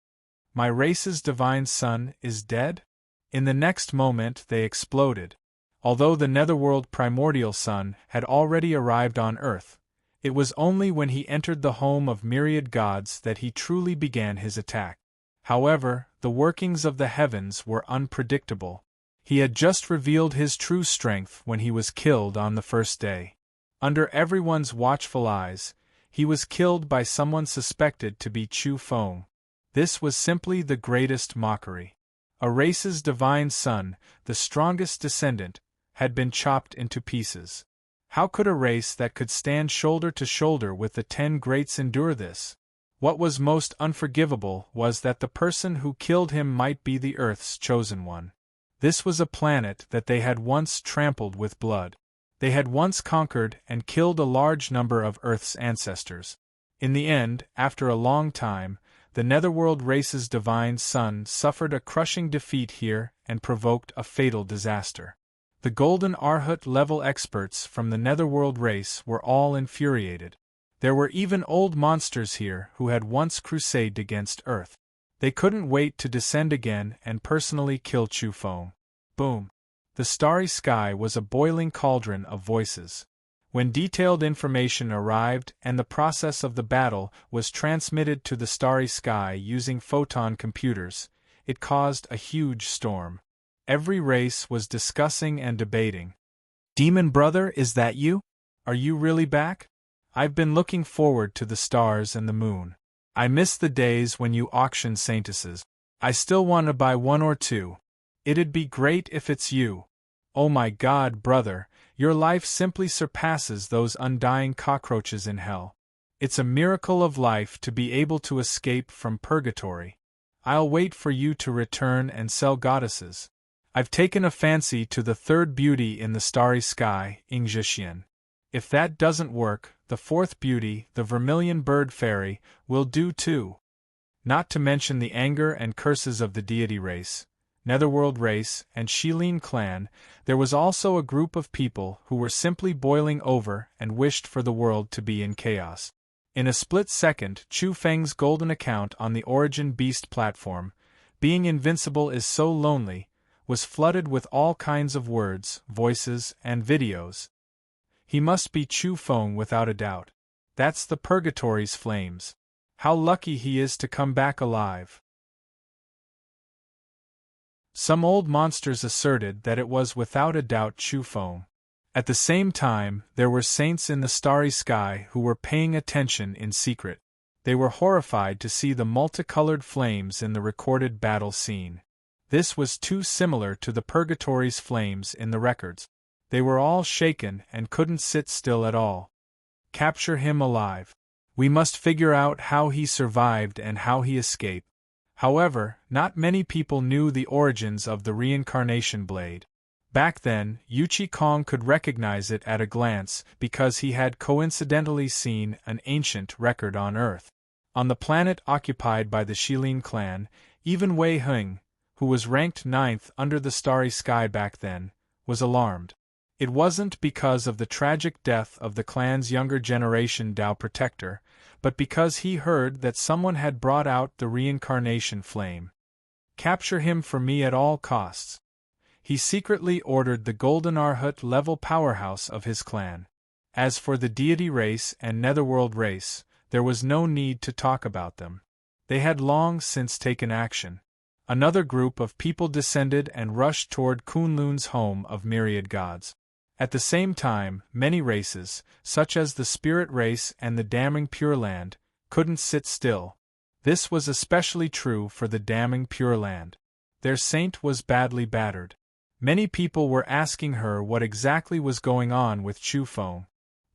My race's divine son is dead? In the next moment they exploded. Although the Netherworld primordial sun had already arrived on Earth, it was only when he entered the home of myriad gods that he truly began his attack. However, the workings of the heavens were unpredictable. He had just revealed his true strength when he was killed on the first day. Under everyone's watchful eyes, he was killed by someone suspected to be Chu Feng. This was simply the greatest mockery. A race's divine son, the strongest descendant, had been chopped into pieces. How could a race that could stand shoulder to shoulder with the 10 greats endure this? What was most unforgivable was that the person who killed him might be the Earth's chosen one. This was a planet that they had once trampled with blood. They had once conquered and killed a large number of Earth's ancestors. In the end, after a long time, the Netherworld race's divine son suffered a crushing defeat here and provoked a fatal disaster. The Golden Arhut level experts from the Netherworld race were all infuriated. There were even old monsters here who had once crusaded against Earth. They couldn't wait to descend again and personally kill Chu Feng. Boom! The starry sky was a boiling cauldron of voices. When detailed information arrived and the process of the battle was transmitted to the starry sky using photon computers, it caused a huge storm. Every race was discussing and debating. Demon brother, is that you? Are you really back? I've been looking forward to the stars and the moon. I miss the days when you auctioned saintesses. I still want to buy one or two. It'd be great if it's you. Oh my God, brother, your life simply surpasses those undying cockroaches in hell. It's a miracle of life to be able to escape from purgatory. I'll wait for you to return and sell goddesses. I've taken a fancy to the third beauty in the starry sky, Ingzhixian. If that doesn't work, the fourth beauty, the vermilion bird fairy, will do too. Not to mention the anger and curses of the deity race, Netherworld race, and Shilin clan, there was also a group of people who were simply boiling over and wished for the world to be in chaos. In a split second, Chu Feng's golden account on the Origin Beast platform, being invincible is so lonely, was flooded with all kinds of words, voices, and videos. He must be Chu Feng without a doubt. That's the purgatory's flames. How lucky he is to come back alive. Some old monsters asserted that it was without a doubt Chu Feng. At the same time, there were saints in the starry sky who were paying attention in secret. They were horrified to see the multicolored flames in the recorded battle scene. This was too similar to the purgatory's flames in the records. They were all shaken and couldn't sit still at all. Capture him alive. We must figure out how he survived and how he escaped. However, not many people knew the origins of the reincarnation blade. Back then, Yuchi Kong could recognize it at a glance because he had coincidentally seen an ancient record on Earth. On the planet occupied by the Shilin clan, even Wei Heng, who was ranked 9th under the starry sky back then, was alarmed. It wasn't because of the tragic death of the clan's younger generation Tao Protector, but because he heard that someone had brought out the reincarnation flame. Capture him for me at all costs. He secretly ordered the Golden Arhut level powerhouse of his clan. As for the deity race and Netherworld race, there was no need to talk about them. They had long since taken action. Another group of people descended and rushed toward Kunlun's home of myriad gods. At the same time, many races, such as the Spirit race and the Damning Pure Land, couldn't sit still. This was especially true for the Damning Pure Land. Their saint was badly battered. Many people were asking her what exactly was going on with Chu Feng.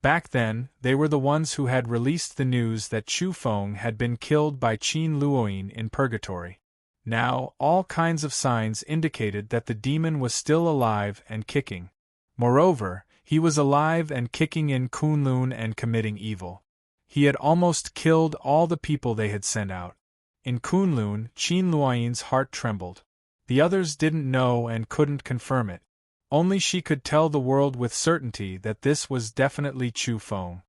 Back then, they were the ones who had released the news that Chu Feng had been killed by Qin Luoyin in purgatory. Now, all kinds of signs indicated that the demon was still alive and kicking. Moreover, he was alive and kicking in Kunlun and committing evil. He had almost killed all the people they had sent out. In Kunlun, Qin Luoyin's heart trembled. The others didn't know and couldn't confirm it. Only she could tell the world with certainty that this was definitely Chu Feng.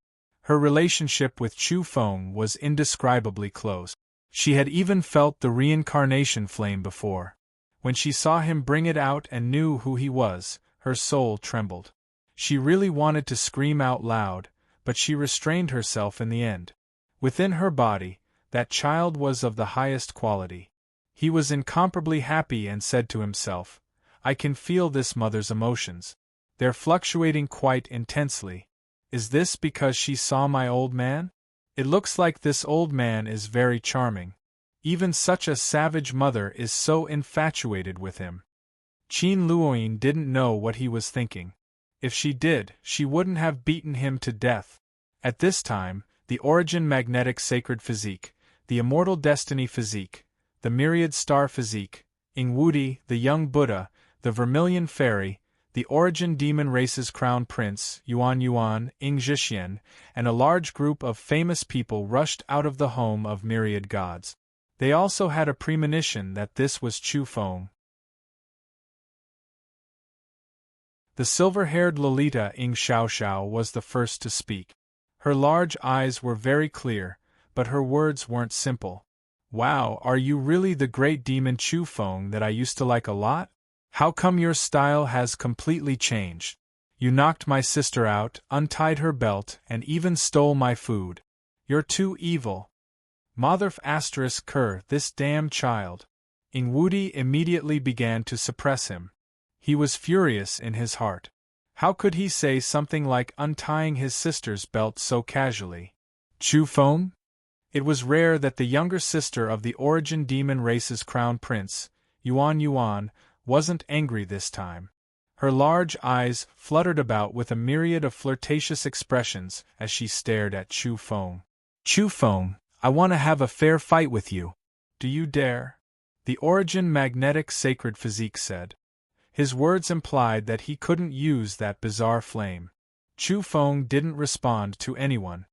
Her relationship with Chu Feng was indescribably close. She had even felt the reincarnation flame before. When she saw him bring it out and knew who he was, her soul trembled. She really wanted to scream out loud, but she restrained herself in the end. Within her body, that child was of the highest quality. He was incomparably happy and said to himself, I can feel this mother's emotions. They're fluctuating quite intensely. Is this because she saw my old man? It looks like this old man is very charming. Even such a savage mother is so infatuated with him. Qin Luoyin didn't know what he was thinking. If she did, she wouldn't have beaten him to death. At this time, the origin magnetic sacred physique, the immortal destiny physique, the myriad star physique, Ingwudi, the young Buddha, the vermilion fairy, the origin demon race's crown prince, Yuan Yuan, Ing Zhixian, and a large group of famous people rushed out of the home of myriad gods. They also had a premonition that this was Chu Feng. The silver-haired Lolita Ing Xiaoxiao was the first to speak. Her large eyes were very clear, but her words weren't simple. Wow, are you really the great demon Chu Feng that I used to like a lot? How come your style has completely changed? You knocked my sister out, untied her belt, and even stole my food. You're too evil. Motherf asterisk cur, this damn child. Ingwudi immediately began to suppress him. He was furious in his heart. How could he say something like untying his sister's belt so casually? Chu Feng? It was rare that the younger sister of the origin demon race's crown prince, Yuan Yuan, wasn't angry this time. Her large eyes fluttered about with a myriad of flirtatious expressions as she stared at Chu Feng. Chu Feng, I want to have a fair fight with you. Do you dare? The origin magnetic sacred physique said. His words implied that he couldn't use that bizarre flame. Chu Feng didn't respond to anyone.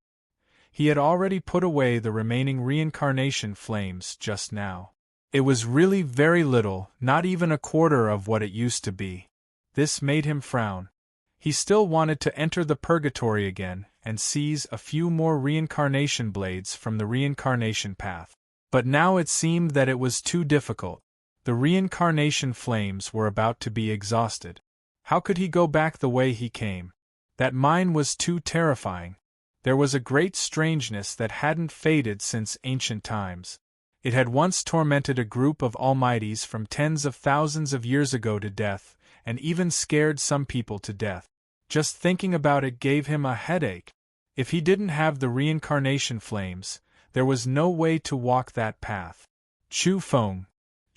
He had already put away the remaining reincarnation flames just now. It was really very little, not even a quarter of what it used to be. This made him frown. He still wanted to enter the purgatory again and seize a few more reincarnation blades from the reincarnation path. But now it seemed that it was too difficult. The reincarnation flames were about to be exhausted. How could he go back the way he came? That mine was too terrifying. There was a great strangeness that hadn't faded since ancient times. It had once tormented a group of almighties from tens of thousands of years ago to death, and even scared some people to death. Just thinking about it gave him a headache. If he didn't have the reincarnation flames, there was no way to walk that path. Chu Feng.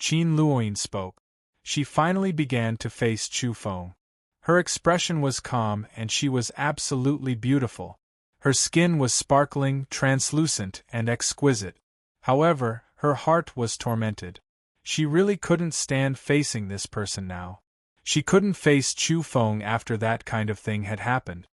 Qin Luoyin spoke. She finally began to face Chu Feng. Her expression was calm and she was absolutely beautiful. Her skin was sparkling, translucent, and exquisite. However, her heart was tormented. She really couldn't stand facing this person now. She couldn't face Chu Feng after that kind of thing had happened.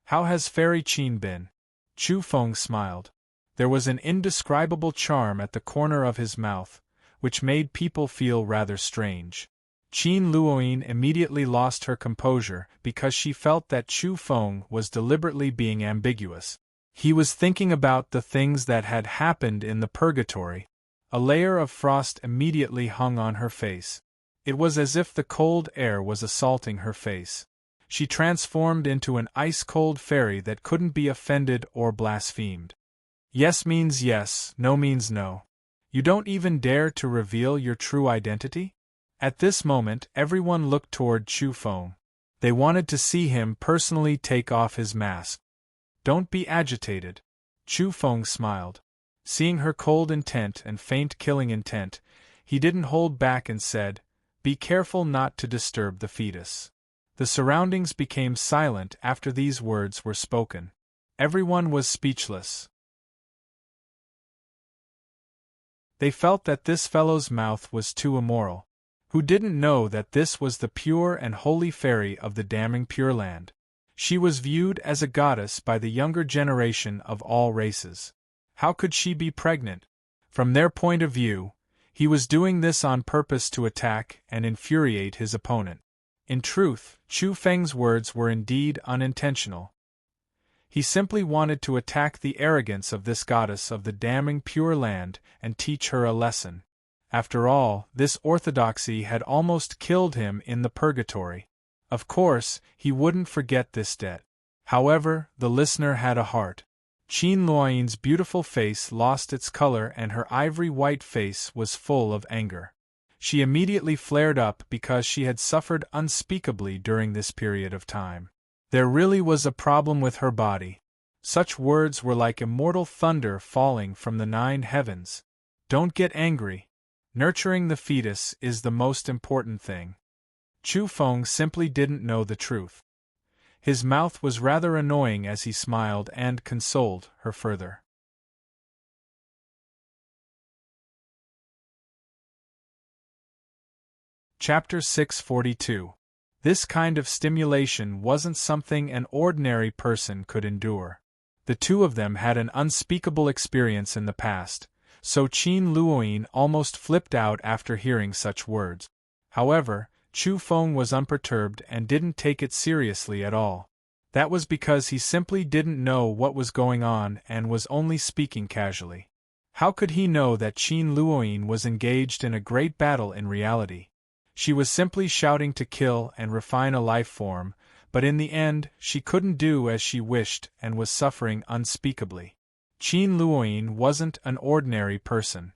How has Fairy Qin been? Chu Feng smiled. There was an indescribable charm at the corner of his mouth, which made people feel rather strange. Qin Luoyin immediately lost her composure because she felt that Chu Feng was deliberately being ambiguous. He was thinking about the things that had happened in the purgatory. A layer of frost immediately hung on her face. It was as if the cold air was assaulting her face. She transformed into an ice-cold fairy that couldn't be offended or blasphemed. Yes means yes, no means no. You don't even dare to reveal your true identity? At this moment, everyone looked toward Chu Feng. They wanted to see him personally take off his mask. Don't be agitated. Chu Feng smiled. Seeing her cold intent and faint killing intent, he didn't hold back and said, "Be careful not to disturb the fetus." The surroundings became silent after these words were spoken. Everyone was speechless. They felt that this fellow's mouth was too immoral. Who didn't know that this was the pure and holy fairy of the damning Pure Land? She was viewed as a goddess by the younger generation of all races. How could she be pregnant? From their point of view, he was doing this on purpose to attack and infuriate his opponent. In truth, Chu Feng's words were indeed unintentional. He simply wanted to attack the arrogance of this goddess of the damning Pure Land and teach her a lesson. After all, this orthodoxy had almost killed him in the purgatory. Of course, he wouldn't forget this debt. However, the listener had a heart. Qin Luoyin's beautiful face lost its color and her ivory-white face was full of anger. She immediately flared up because she had suffered unspeakably during this period of time. There really was a problem with her body. Such words were like immortal thunder falling from the 9 heavens. Don't get angry. Nurturing the fetus is the most important thing. Chu Feng simply didn't know the truth. His mouth was rather annoying as he smiled and consoled her further. Chapter 642. This kind of stimulation wasn't something an ordinary person could endure. The two of them had an unspeakable experience in the past, so Qin Luoyin almost flipped out after hearing such words. However, Chu Feng was unperturbed and didn't take it seriously at all. That was because he simply didn't know what was going on and was only speaking casually. How could he know that Qin Luoyin was engaged in a great battle in reality? She was simply shouting to kill and refine a life form, but in the end, she couldn't do as she wished and was suffering unspeakably. Qin Luoyin wasn't an ordinary person.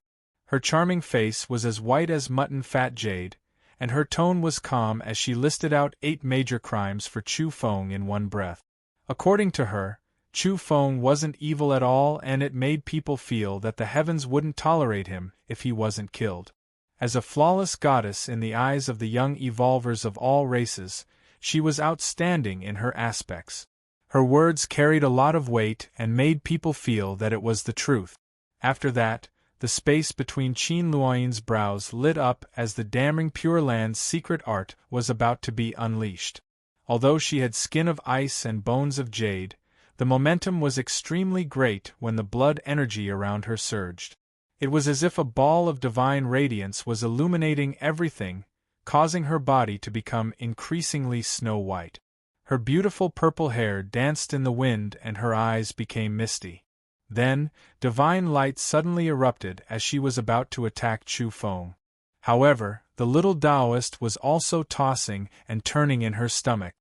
Her charming face was as white as mutton fat jade, and her tone was calm as she listed out 8 major crimes for Chu Feng in one breath. According to her, Chu Feng wasn't evil at all, and it made people feel that the heavens wouldn't tolerate him if he wasn't killed. As a flawless goddess in the eyes of the young evolvers of all races, she was outstanding in her aspects. Her words carried a lot of weight and made people feel that it was the truth. After that, the space between Qin Luoyin's brows lit up as the damning Pure Land's secret art was about to be unleashed. Although she had skin of ice and bones of jade, the momentum was extremely great when the blood energy around her surged. It was as if a ball of divine radiance was illuminating everything, causing her body to become increasingly snow-white. Her beautiful purple hair danced in the wind and her eyes became misty. Then, divine light suddenly erupted as she was about to attack Chu Feng. However, the little Taoist was also tossing and turning in her stomach.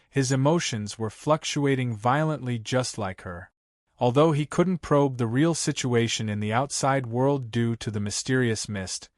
His emotions were fluctuating violently just like her. Although he couldn't probe the real situation in the outside world due to the mysterious mist,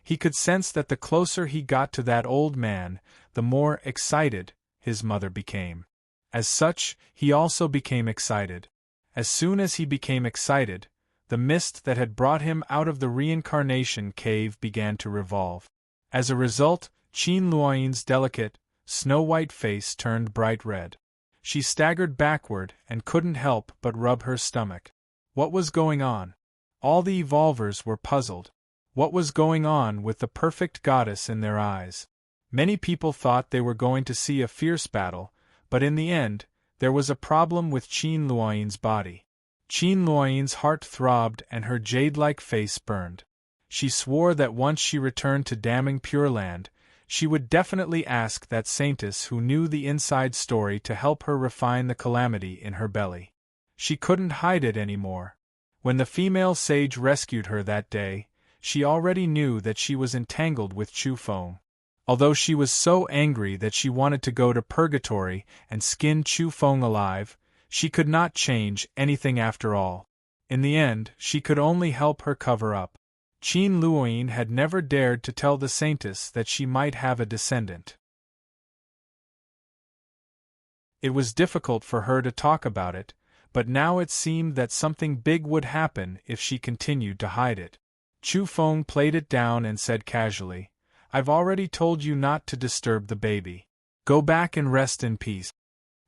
he could sense that the closer he got to that old man, the more excited his mother became. As such, he also became excited. As soon as he became excited, the mist that had brought him out of the reincarnation cave began to revolve. As a result, Qin Luoyin's delicate, snow-white face turned bright red. She staggered backward and couldn't help but rub her stomach. What was going on? All the evolvers were puzzled. What was going on with the perfect goddess in their eyes? Many people thought they were going to see a fierce battle, but in the end, there was a problem with Qin Luoyin's body. Qin Luoyin's heart throbbed and her jade-like face burned. She swore that once she returned to damning Pure Land, she would definitely ask that saintess who knew the inside story to help her refine the calamity in her belly. She couldn't hide it anymore. When the female sage rescued her that day, she already knew that she was entangled with Chu Feng. Although she was so angry that she wanted to go to purgatory and skin Chu Feng alive, she could not change anything after all. In the end, she could only help her cover up. Qin Luoyin had never dared to tell the saintess that she might have a descendant. It was difficult for her to talk about it, but now it seemed that something big would happen if she continued to hide it. Chu Feng played it down and said casually, "I've already told you not to disturb the baby. Go back and rest in peace."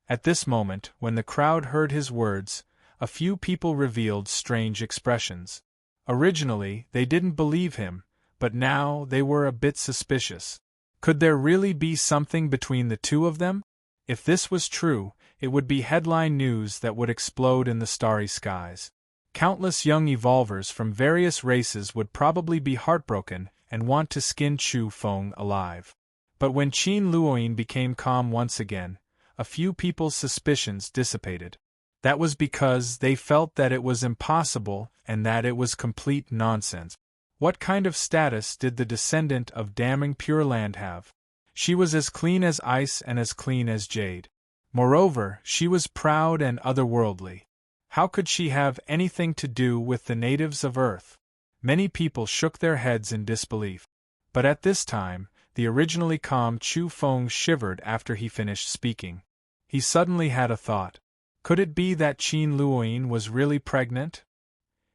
At this moment, when the crowd heard his words, a few people revealed strange expressions. Originally, they didn't believe him, but now they were a bit suspicious. Could there really be something between the two of them? If this was true, it would be headline news that would explode in the starry skies. Countless young evolvers from various races would probably be heartbroken and want to skin Chu Feng alive. But when Qin Luoyin became calm once again, a few people's suspicions dissipated. That was because they felt that it was impossible and that it was complete nonsense. What kind of status did the descendant of damning Pure Land have? She was as clean as ice and as clean as jade. Moreover, she was proud and otherworldly. How could she have anything to do with the natives of Earth? Many people shook their heads in disbelief. But at this time, the originally calm Chu Feng shivered after he finished speaking. He suddenly had a thought. Could it be that Qin Luoyin was really pregnant?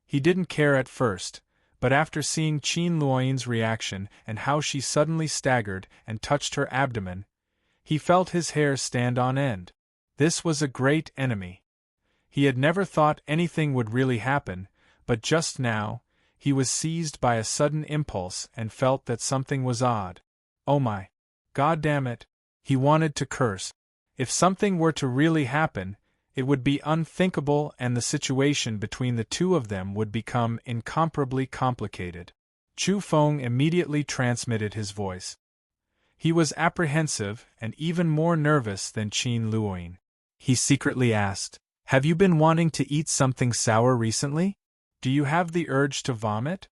He didn't care at first, but after seeing Qin Luoyin's reaction and how she suddenly staggered and touched her abdomen, he felt his hair stand on end. This was a great enemy. He had never thought anything would really happen, but just now, he was seized by a sudden impulse and felt that something was odd. Oh my! God damn it! He wanted to curse. If something were to really happen, it would be unthinkable and the situation between the two of them would become incomparably complicated. Chu Feng immediately transmitted his voice. He was apprehensive and even more nervous than Qin Luoyin. He secretly asked, "Have you been wanting to eat something sour recently? Do you have the urge to vomit?"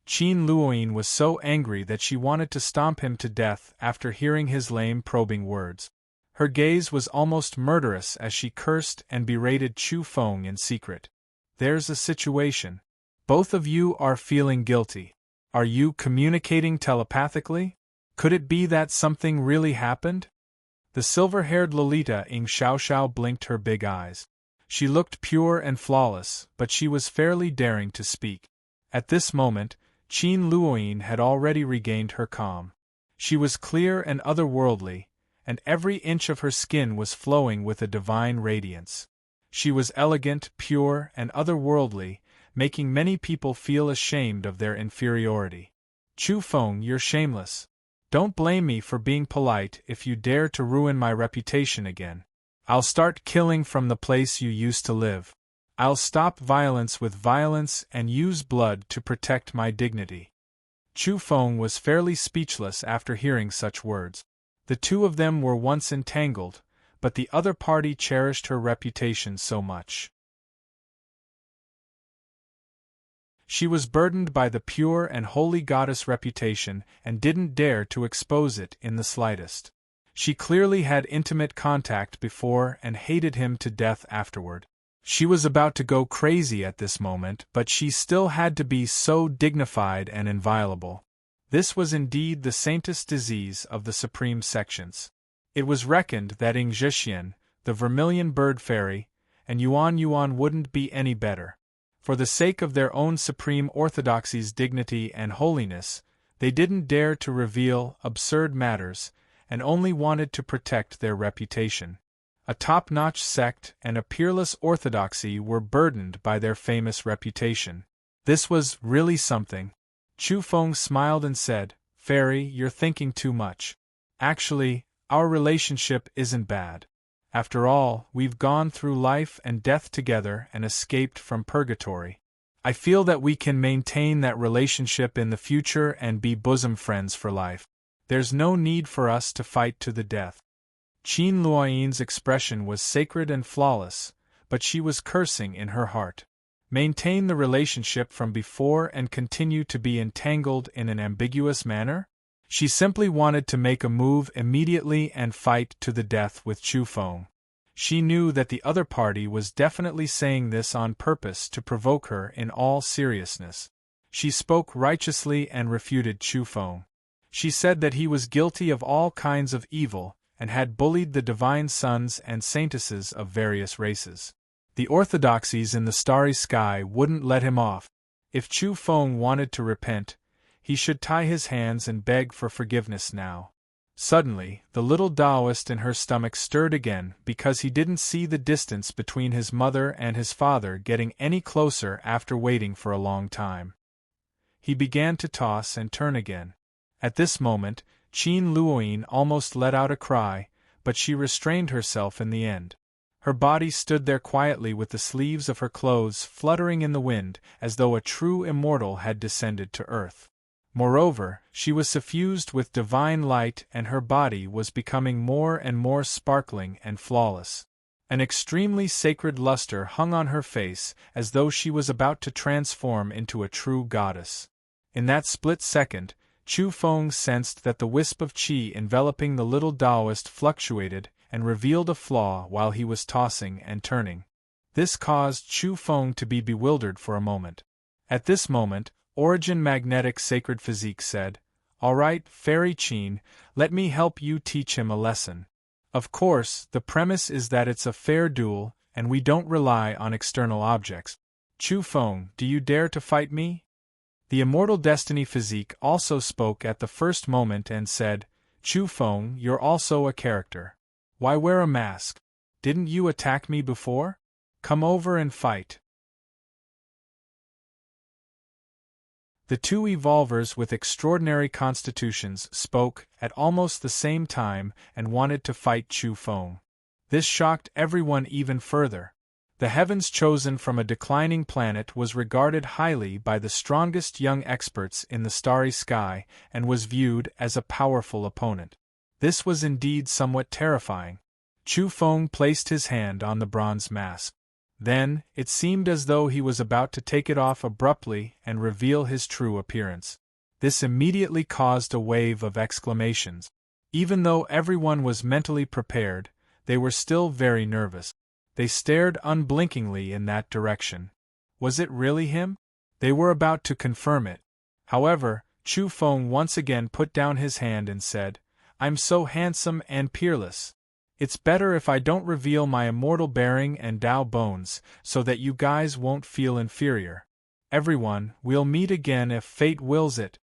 Qin Luoyin was so angry that she wanted to stomp him to death after hearing his lame probing words. Her gaze was almost murderous as she cursed and berated Chu Feng in secret. "There's a situation. Both of you are feeling guilty. Are you communicating telepathically? Could it be that something really happened?" The silver-haired Lolita Ing Xiaoxiao blinked her big eyes. She looked pure and flawless, but she was fairly daring to speak. At this moment, Qin Luoyin had already regained her calm. She was clear and otherworldly, and every inch of her skin was flowing with a divine radiance. She was elegant, pure, and otherworldly, making many people feel ashamed of their inferiority. "Chu Feng, you're shameless. Don't blame me for being polite if you dare to ruin my reputation again. I'll start killing from the place you used to live. I'll stop violence with violence and use blood to protect my dignity." Chu Feng was fairly speechless after hearing such words. The two of them were once entangled, but the other party cherished her reputation so much. She was burdened by the pure and holy goddess reputation and didn't dare to expose it in the slightest. She clearly had intimate contact before and hated him to death afterward. She was about to go crazy at this moment, but she still had to be so dignified and inviolable. This was indeed the saintest disease of the supreme sections. It was reckoned that Ing Zhixian, the vermilion bird fairy, and Yuan Yuan wouldn't be any better. For the sake of their own supreme orthodoxy's dignity and holiness, they didn't dare to reveal absurd matters, and only wanted to protect their reputation. A top-notch sect and a peerless orthodoxy were burdened by their famous reputation. This was really something. Chu Feng smiled and said, "Fairy, you're thinking too much. Actually, our relationship isn't bad. After all, we've gone through life and death together and escaped from purgatory. I feel that we can maintain that relationship in the future and be bosom friends for life. There's no need for us to fight to the death." Qin Luoyin's expression was sacred and flawless, but she was cursing in her heart. Maintain the relationship from before and continue to be entangled in an ambiguous manner? She simply wanted to make a move immediately and fight to the death with Chu Feng. She knew that the other party was definitely saying this on purpose to provoke her in all seriousness. She spoke righteously and refuted Chu Feng. She said that he was guilty of all kinds of evil, and had bullied the divine sons and saintesses of various races. The orthodoxies in the starry sky wouldn't let him off. If Chu Feng wanted to repent, he should tie his hands and beg for forgiveness now. Suddenly, the little Taoist in her stomach stirred again because he didn't see the distance between his mother and his father getting any closer after waiting for a long time. He began to toss and turn again. At this moment, Qin Luoyin almost let out a cry, but she restrained herself in the end. Her body stood there quietly with the sleeves of her clothes fluttering in the wind as though a true immortal had descended to earth. Moreover, she was suffused with divine light and her body was becoming more and more sparkling and flawless. An extremely sacred luster hung on her face as though she was about to transform into a true goddess. In that split second, Chu Feng sensed that the wisp of qi enveloping the little Taoist fluctuated and revealed a flaw while he was tossing and turning. This caused Chu Feng to be bewildered for a moment. At this moment, Origin Magnetic Sacred Physique said, All right, Fairy Chin, let me help you teach him a lesson. Of course, the premise is that it's a fair duel, and we don't rely on external objects. Chu Feng, do you dare to fight me? The Immortal Destiny Physique also spoke at the first moment and said, Chu Feng, you're also a character. Why wear a mask? Didn't you attack me before? Come over and fight. The two evolvers with extraordinary constitutions spoke at almost the same time and wanted to fight Chu Feng. This shocked everyone even further. The heavens chosen from a declining planet was regarded highly by the strongest young experts in the starry sky and was viewed as a powerful opponent. This was indeed somewhat terrifying. Chu Feng placed his hand on the bronze mask. Then, it seemed as though he was about to take it off abruptly and reveal his true appearance. This immediately caused a wave of exclamations. Even though everyone was mentally prepared, they were still very nervous. They stared unblinkingly in that direction. Was it really him? They were about to confirm it. However, Chu Feng once again put down his hand and said, I'm so handsome and peerless. It's better if I don't reveal my immortal bearing and Tao bones, so that you guys won't feel inferior. Everyone, we'll meet again if fate wills it.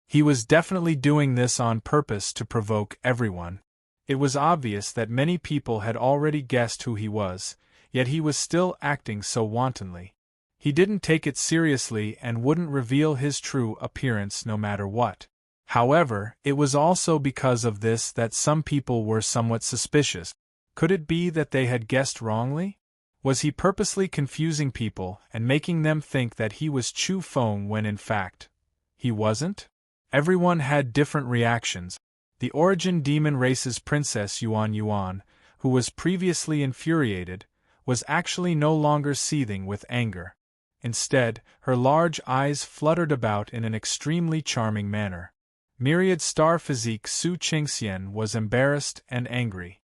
He was definitely doing this on purpose to provoke everyone. It was obvious that many people had already guessed who he was, yet he was still acting so wantonly. He didn't take it seriously and wouldn't reveal his true appearance no matter what. However, it was also because of this that some people were somewhat suspicious. Could it be that they had guessed wrongly? Was he purposely confusing people and making them think that he was Chu Feng when in fact, he wasn't? Everyone had different reactions. The Origin Demon Race's Princess Yuan Yuan, who was previously infuriated, was actually no longer seething with anger. Instead, her large eyes fluttered about in an extremely charming manner. Myriad Star Physique Su Qingxian was embarrassed and angry.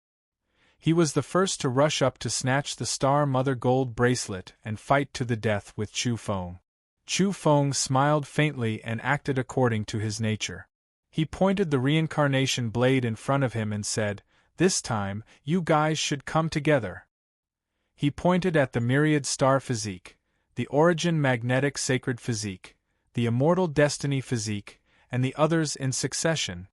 He was the first to rush up to snatch the Star Mother gold bracelet and fight to the death with Chu Feng. Chu Feng smiled faintly and acted according to his nature. He pointed the reincarnation blade in front of him and said, This time, you guys should come together. He pointed at the Myriad Star Physique, the Origin Magnetic Sacred Physique, the Immortal Destiny Physique, and the others in succession.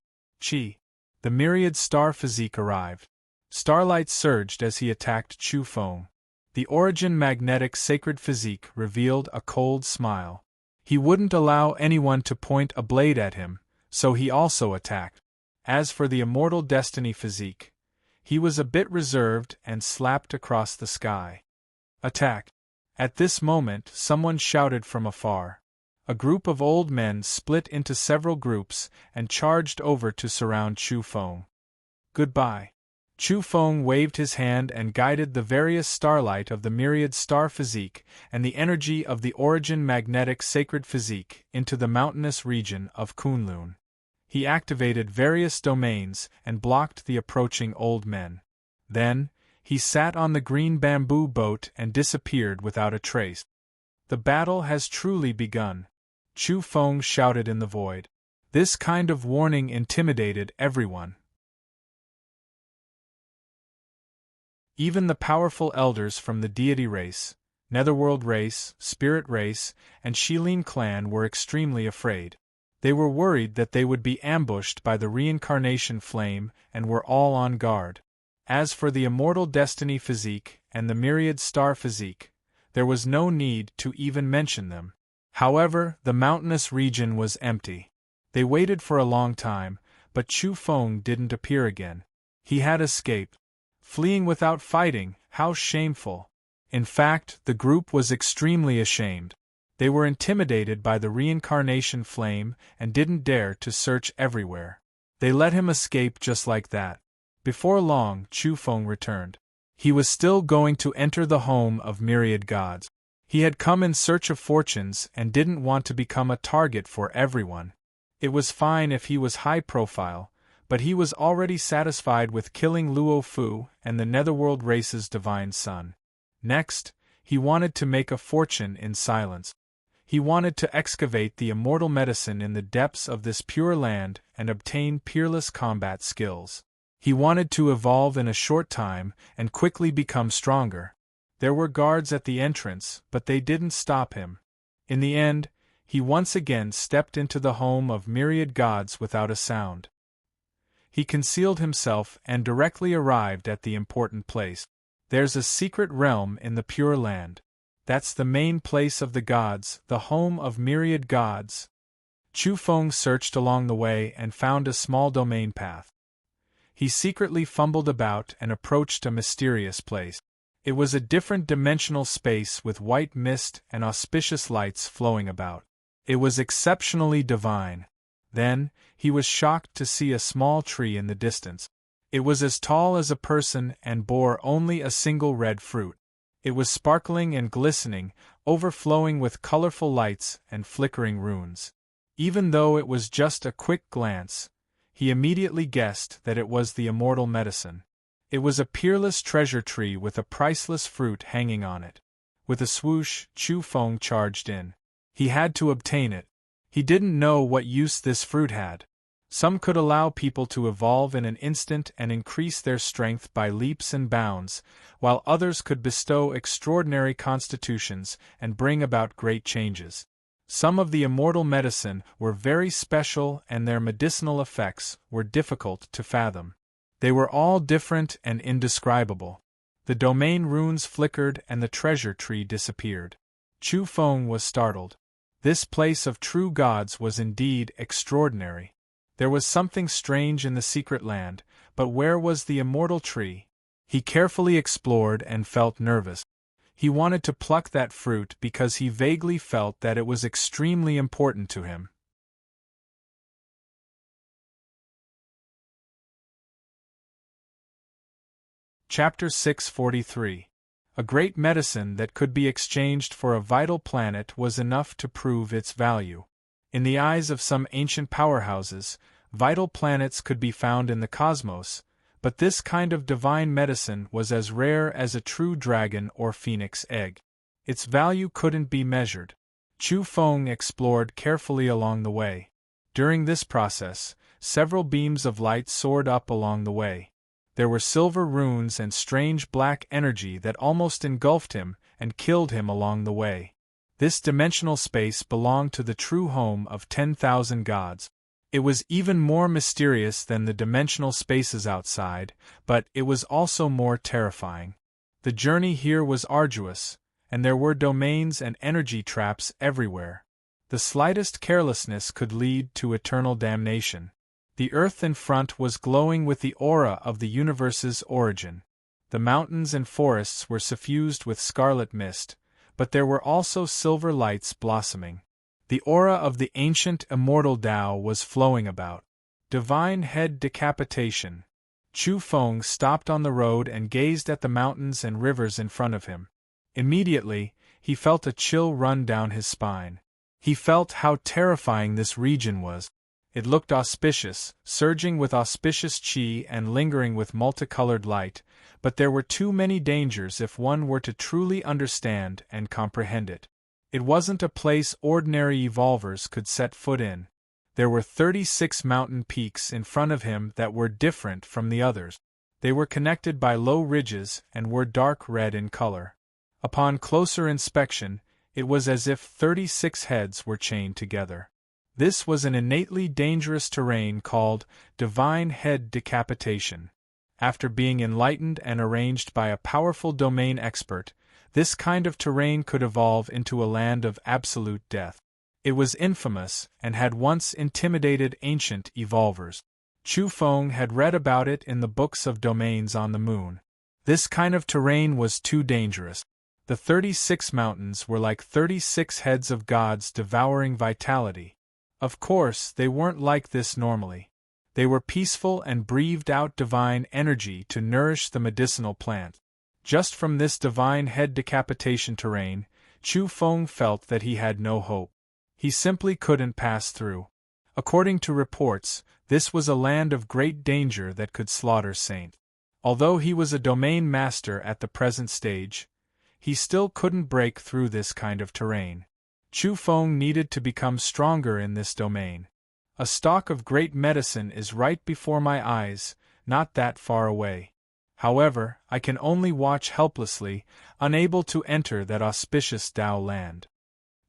Chi. The Myriad Star Physique arrived. Starlight surged as he attacked Chu Feng. The Origin Magnetic Sacred Physique revealed a cold smile. He wouldn't allow anyone to point a blade at him, so he also attacked. As for the Immortal Destiny Physique, he was a bit reserved and slapped across the sky. Attack! At this moment, someone shouted from afar. A group of old men split into several groups and charged over to surround Chu Feng. Goodbye. Chu Feng waved his hand and guided the various starlight of the Myriad Star Physique and the energy of the Origin Magnetic Sacred Physique into the mountainous region of Kunlun. He activated various domains and blocked the approaching old men. Then, he sat on the green bamboo boat and disappeared without a trace. The battle has truly begun. Chu Feng shouted in the void. This kind of warning intimidated everyone. Even the powerful elders from the deity race, netherworld race, spirit race, and Shilin clan were extremely afraid. They were worried that they would be ambushed by the reincarnation flame and were all on guard. As for the Immortal Destiny Physique and the Myriad Star Physique, there was no need to even mention them. However, the mountainous region was empty. They waited for a long time, but Chu Feng didn't appear again. He had escaped. Fleeing without fighting, how shameful. In fact, the group was extremely ashamed. They were intimidated by the reincarnation flame and didn't dare to search everywhere. They let him escape just like that. Before long, Chu Feng returned. He was still going to enter the home of myriad gods. He had come in search of fortunes and didn't want to become a target for everyone. It was fine if he was high profile, but he was already satisfied with killing Luo Fu and the netherworld race's divine son. Next, he wanted to make a fortune in silence. He wanted to excavate the immortal medicine in the depths of this pure land and obtain peerless combat skills. He wanted to evolve in a short time and quickly become stronger. There were guards at the entrance, but they didn't stop him. In the end, he once again stepped into the home of myriad gods without a sound. He concealed himself and directly arrived at the important place. There's a secret realm in the Pure Land. That's the main place of the gods, the home of myriad gods. Chu Feng searched along the way and found a small domain path. He secretly fumbled about and approached a mysterious place. It was a different dimensional space with white mist and auspicious lights flowing about. It was exceptionally divine. Then, he was shocked to see a small tree in the distance. It was as tall as a person and bore only a single red fruit. It was sparkling and glistening, overflowing with colorful lights and flickering runes. Even though it was just a quick glance, he immediately guessed that it was the immortal medicine. It was a peerless treasure tree with a priceless fruit hanging on it. With a swoosh, Chu Feng charged in. He had to obtain it. He didn't know what use this fruit had. Some could allow people to evolve in an instant and increase their strength by leaps and bounds, while others could bestow extraordinary constitutions and bring about great changes. Some of the immortal medicine were very special and their medicinal effects were difficult to fathom. They were all different and indescribable. The domain runes flickered and the treasure tree disappeared. Chu Feng was startled. This place of true gods was indeed extraordinary. There was something strange in the secret land, but where was the immortal tree? He carefully explored and felt nervous. He wanted to pluck that fruit because he vaguely felt that it was extremely important to him. Chapter 643. A great medicine that could be exchanged for a vital planet was enough to prove its value. In the eyes of some ancient powerhouses, vital planets could be found in the cosmos, but this kind of divine medicine was as rare as a true dragon or phoenix egg. Its value couldn't be measured. Chu Feng explored carefully along the way. During this process, several beams of light soared up along the way. There were silver runes and strange black energy that almost engulfed him and killed him along the way. This dimensional space belonged to the true home of 10,000 gods. It was even more mysterious than the dimensional spaces outside, but it was also more terrifying. The journey here was arduous, and there were domains and energy traps everywhere. The slightest carelessness could lead to eternal damnation. The earth in front was glowing with the aura of the universe's origin. The mountains and forests were suffused with scarlet mist, but there were also silver lights blossoming. The aura of the ancient immortal Tao was flowing about. Divine head decapitation. Chu Feng stopped on the road and gazed at the mountains and rivers in front of him. Immediately, he felt a chill run down his spine. He felt how terrifying this region was. It looked auspicious, surging with auspicious qi and lingering with multicolored light, but there were too many dangers if one were to truly understand and comprehend it. It wasn't a place ordinary evolvers could set foot in. There were 36 mountain peaks in front of him that were different from the others. They were connected by low ridges and were dark red in color. Upon closer inspection, it was as if 36 heads were chained together. This was an innately dangerous terrain called divine head decapitation. After being enlightened and arranged by a powerful domain expert, this kind of terrain could evolve into a land of absolute death. It was infamous and had once intimidated ancient evolvers. Chu Feng had read about it in the books of domains on the moon. This kind of terrain was too dangerous. The 36 mountains were like 36 heads of gods devouring vitality. Of course, they weren't like this normally. They were peaceful and breathed out divine energy to nourish the medicinal plant. Just from this divine head decapitation terrain, Chu Feng felt that he had no hope. He simply couldn't pass through. According to reports, this was a land of great danger that could slaughter saints. Although he was a domain master at the present stage, he still couldn't break through this kind of terrain. Chu Feng needed to become stronger in this domain. A stalk of great medicine is right before my eyes, not that far away. However, I can only watch helplessly, unable to enter that auspicious Tao land.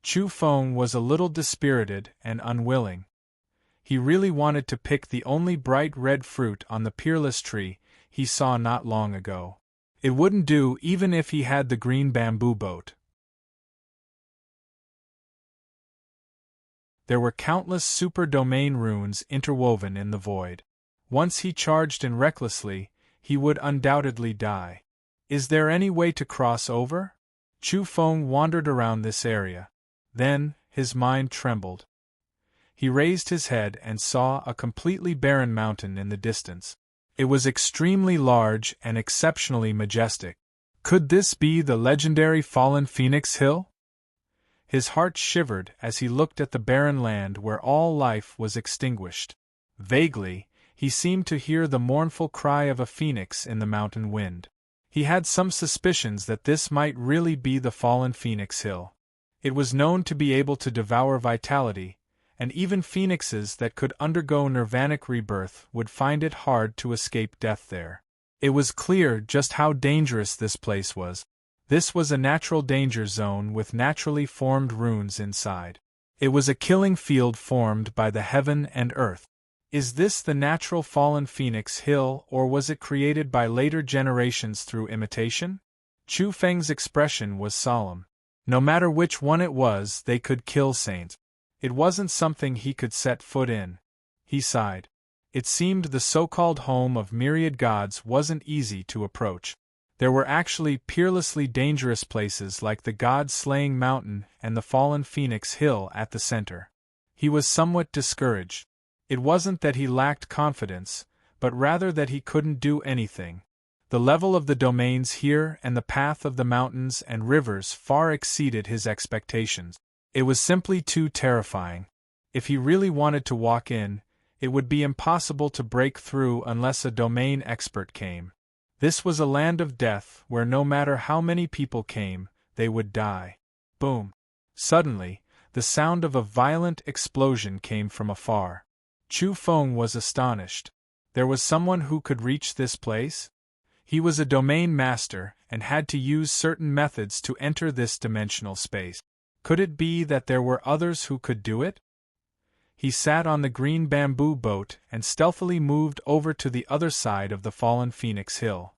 Chu Feng was a little dispirited and unwilling. He really wanted to pick the only bright red fruit on the peerless tree he saw not long ago. It wouldn't do even if he had the green bamboo boat. There were countless super-domain runes interwoven in the void. Once he charged in recklessly, he would undoubtedly die. Is there any way to cross over? Chu Feng wandered around this area. Then, his mind trembled. He raised his head and saw a completely barren mountain in the distance. It was extremely large and exceptionally majestic. Could this be the legendary fallen Phoenix Hill? His heart shivered as he looked at the barren land where all life was extinguished. Vaguely, he seemed to hear the mournful cry of a phoenix in the mountain wind. He had some suspicions that this might really be the fallen Phoenix Hill. It was known to be able to devour vitality, and even phoenixes that could undergo nirvanic rebirth would find it hard to escape death there. It was clear just how dangerous this place was. This was a natural danger zone with naturally formed runes inside. It was a killing field formed by the heaven and earth. Is this the natural fallen Phoenix Hill, or was it created by later generations through imitation? Chu Feng's expression was solemn. No matter which one it was, they could kill saints. It wasn't something he could set foot in. He sighed. It seemed the so-called home of myriad gods wasn't easy to approach. There were actually peerlessly dangerous places like the God-slaying mountain and the fallen Phoenix Hill at the center. He was somewhat discouraged. It wasn't that he lacked confidence, but rather that he couldn't do anything. The level of the domains here and the path of the mountains and rivers far exceeded his expectations. It was simply too terrifying. If he really wanted to walk in, it would be impossible to break through unless a domain expert came. This was a land of death where no matter how many people came, they would die. Boom! Suddenly, the sound of a violent explosion came from afar. Chu Feng was astonished. There was someone who could reach this place? He was a domain master and had to use certain methods to enter this dimensional space. Could it be that there were others who could do it? He sat on the green bamboo boat and stealthily moved over to the other side of the fallen Phoenix Hill.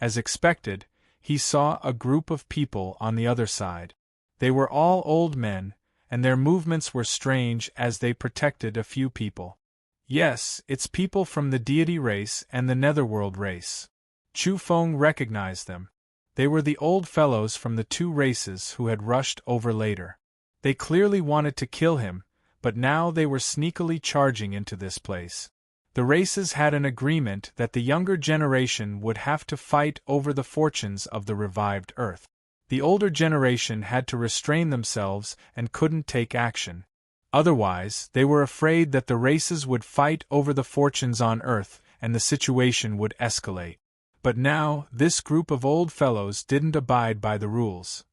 As expected, he saw a group of people on the other side. They were all old men, and their movements were strange as they protected a few people. Yes, it's people from the deity race and the netherworld race. Chu Feng recognized them. They were the old fellows from the two races who had rushed over later. They clearly wanted to kill him, but now they were sneakily charging into this place. The races had an agreement that the younger generation would have to fight over the fortunes of the revived Earth. The older generation had to restrain themselves and couldn't take action. Otherwise, they were afraid that the races would fight over the fortunes on Earth and the situation would escalate. But now, this group of old fellows didn't abide by the rules.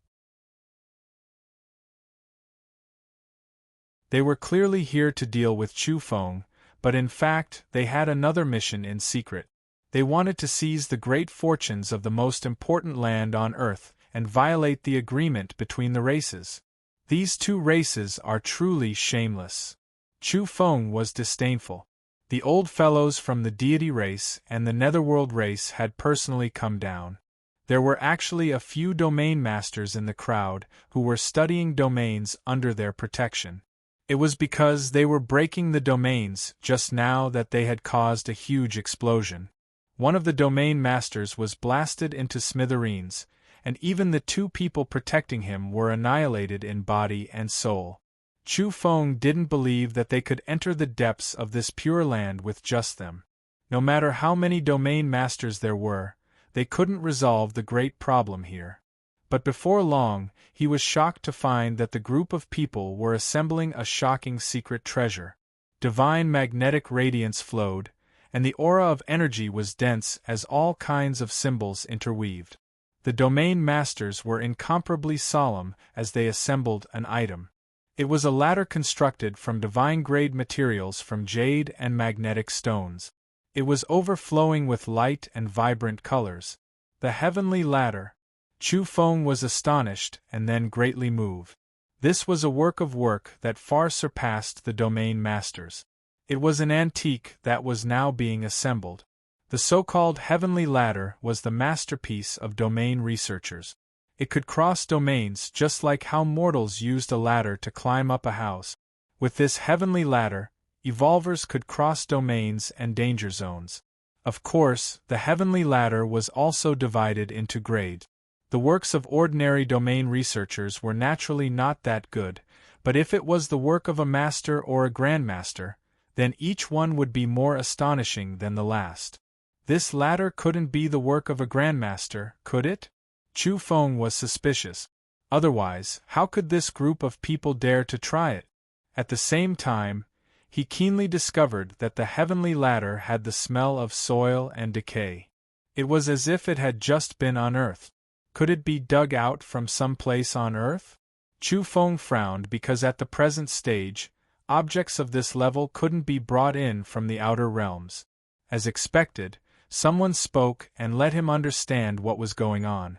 They were clearly here to deal with Chu Feng, but in fact, they had another mission in secret. They wanted to seize the great fortunes of the most important land on Earth and violate the agreement between the races. These two races are truly shameless. Chu Feng was disdainful. The old fellows from the deity race and the netherworld race had personally come down. There were actually a few domain masters in the crowd who were studying domains under their protection. It was because they were breaking the domains just now that they had caused a huge explosion. One of the domain masters was blasted into smithereens, and even the two people protecting him were annihilated in body and soul. Chu Feng didn't believe that they could enter the depths of this pure land with just them. No matter how many domain masters there were, they couldn't resolve the great problem here. But before long, he was shocked to find that the group of people were assembling a shocking secret treasure. Divine magnetic radiance flowed, and the aura of energy was dense as all kinds of symbols interweaved. The domain masters were incomparably solemn as they assembled an item. It was a ladder constructed from divine-grade materials from jade and magnetic stones. It was overflowing with light and vibrant colors. The heavenly ladder. Chu Feng was astonished and then greatly moved. This was a work that far surpassed the domain masters. It was an antique that was now being assembled. The so-called heavenly ladder was the masterpiece of domain researchers. It could cross domains just like how mortals used a ladder to climb up a house. With this heavenly ladder, evolvers could cross domains and danger zones. Of course, the heavenly ladder was also divided into grades. The works of ordinary domain researchers were naturally not that good, but if it was the work of a master or a grandmaster, then each one would be more astonishing than the last. This ladder couldn't be the work of a grandmaster, could it? Chu Feng was suspicious. Otherwise, how could this group of people dare to try it? At the same time, he keenly discovered that the heavenly ladder had the smell of soil and decay. It was as if it had just been unearthed. Could it be dug out from some place on Earth? Chu Feng frowned because at the present stage, objects of this level couldn't be brought in from the outer realms. As expected, someone spoke and let him understand what was going on.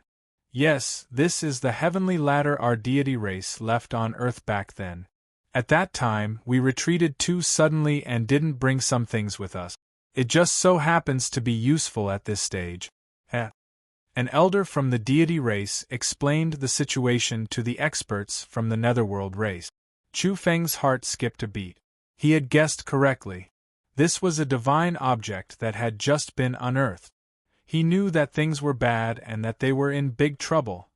Yes, this is the heavenly ladder our deity race left on Earth back then. At that time, we retreated too suddenly and didn't bring some things with us. It just so happens to be useful at this stage. An elder from the deity race explained the situation to the experts from the netherworld race. Chu Feng's heart skipped a beat. He had guessed correctly. This was a divine object that had just been unearthed. He knew that things were bad and that they were in big trouble.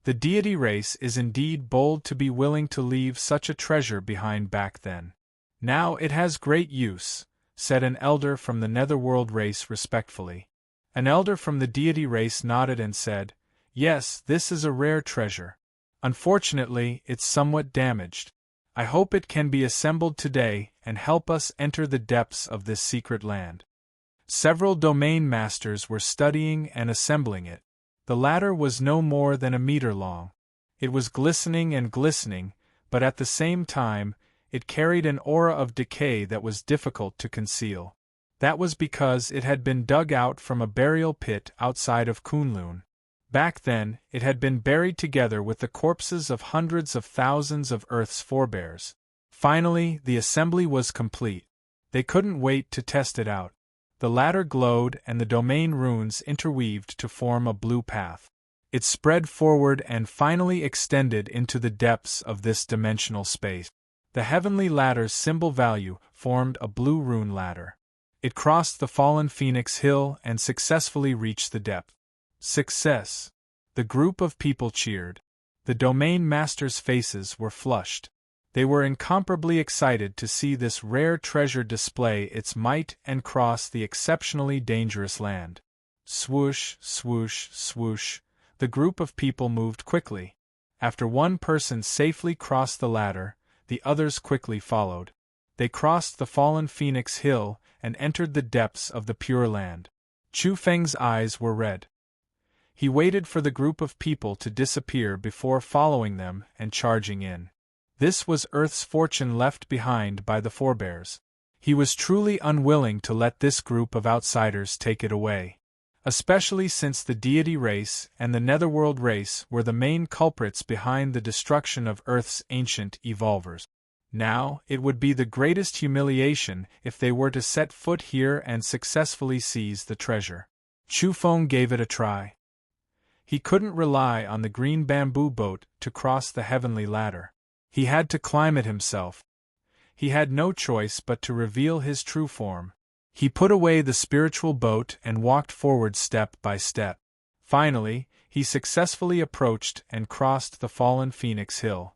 The deity race is indeed bold to be willing to leave such a treasure behind back then. Now it has great use, said an elder from the netherworld race respectfully. An elder from the deity race nodded and said, "Yes, this is a rare treasure. Unfortunately, it's somewhat damaged. I hope it can be assembled today and help us enter the depths of this secret land." Several domain masters were studying and assembling it. The ladder was no more than a meter long. It was glistening and glistening, but at the same time, it carried an aura of decay that was difficult to conceal. That was because it had been dug out from a burial pit outside of Kunlun. Back then, it had been buried together with the corpses of hundreds of thousands of Earth's forebears. Finally, the assembly was complete. They couldn't wait to test it out. The ladder glowed and the domain runes interweaved to form a blue path. It spread forward and finally extended into the depths of this dimensional space. The heavenly ladder's symbol value formed a blue rune ladder. It crossed the fallen Phoenix Hill and successfully reached the depth. Success! The group of people cheered. The domain masters' faces were flushed. They were incomparably excited to see this rare treasure display its might and cross the exceptionally dangerous land. Swoosh, swoosh, swoosh. The group of people moved quickly. After one person safely crossed the ladder, the others quickly followed. They crossed the fallen Phoenix Hill and entered the depths of the Pure Land. Chu Feng's eyes were red. He waited for the group of people to disappear before following them and charging in. This was Earth's fortune left behind by the forebears. He was truly unwilling to let this group of outsiders take it away. Especially since the deity race and the netherworld race were the main culprits behind the destruction of Earth's ancient evolvers. Now, it would be the greatest humiliation if they were to set foot here and successfully seize the treasure. Chu Feng gave it a try. He couldn't rely on the green bamboo boat to cross the heavenly ladder. He had to climb it himself. He had no choice but to reveal his true form. He put away the spiritual boat and walked forward step by step. Finally, he successfully approached and crossed the fallen Phoenix Hill.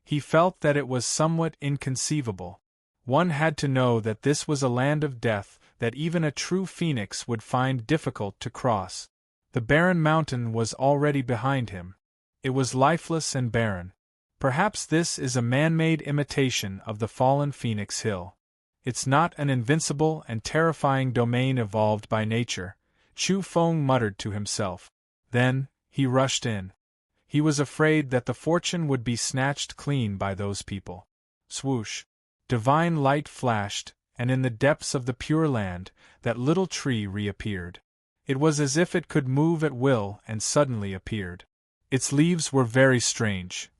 He felt that it was somewhat inconceivable. One had to know that this was a land of death that even a true phoenix would find difficult to cross. The barren mountain was already behind him. It was lifeless and barren. Perhaps this is a man-made imitation of the fallen Phoenix Hill. It's not an invincible and terrifying domain evolved by nature, Chu Feng muttered to himself. Then, he rushed in. He was afraid that the fortune would be snatched clean by those people. Swoosh! Divine light flashed, and in the depths of the Pure Land, that little tree reappeared. It was as if it could move at will and suddenly appeared. Its leaves were very strange.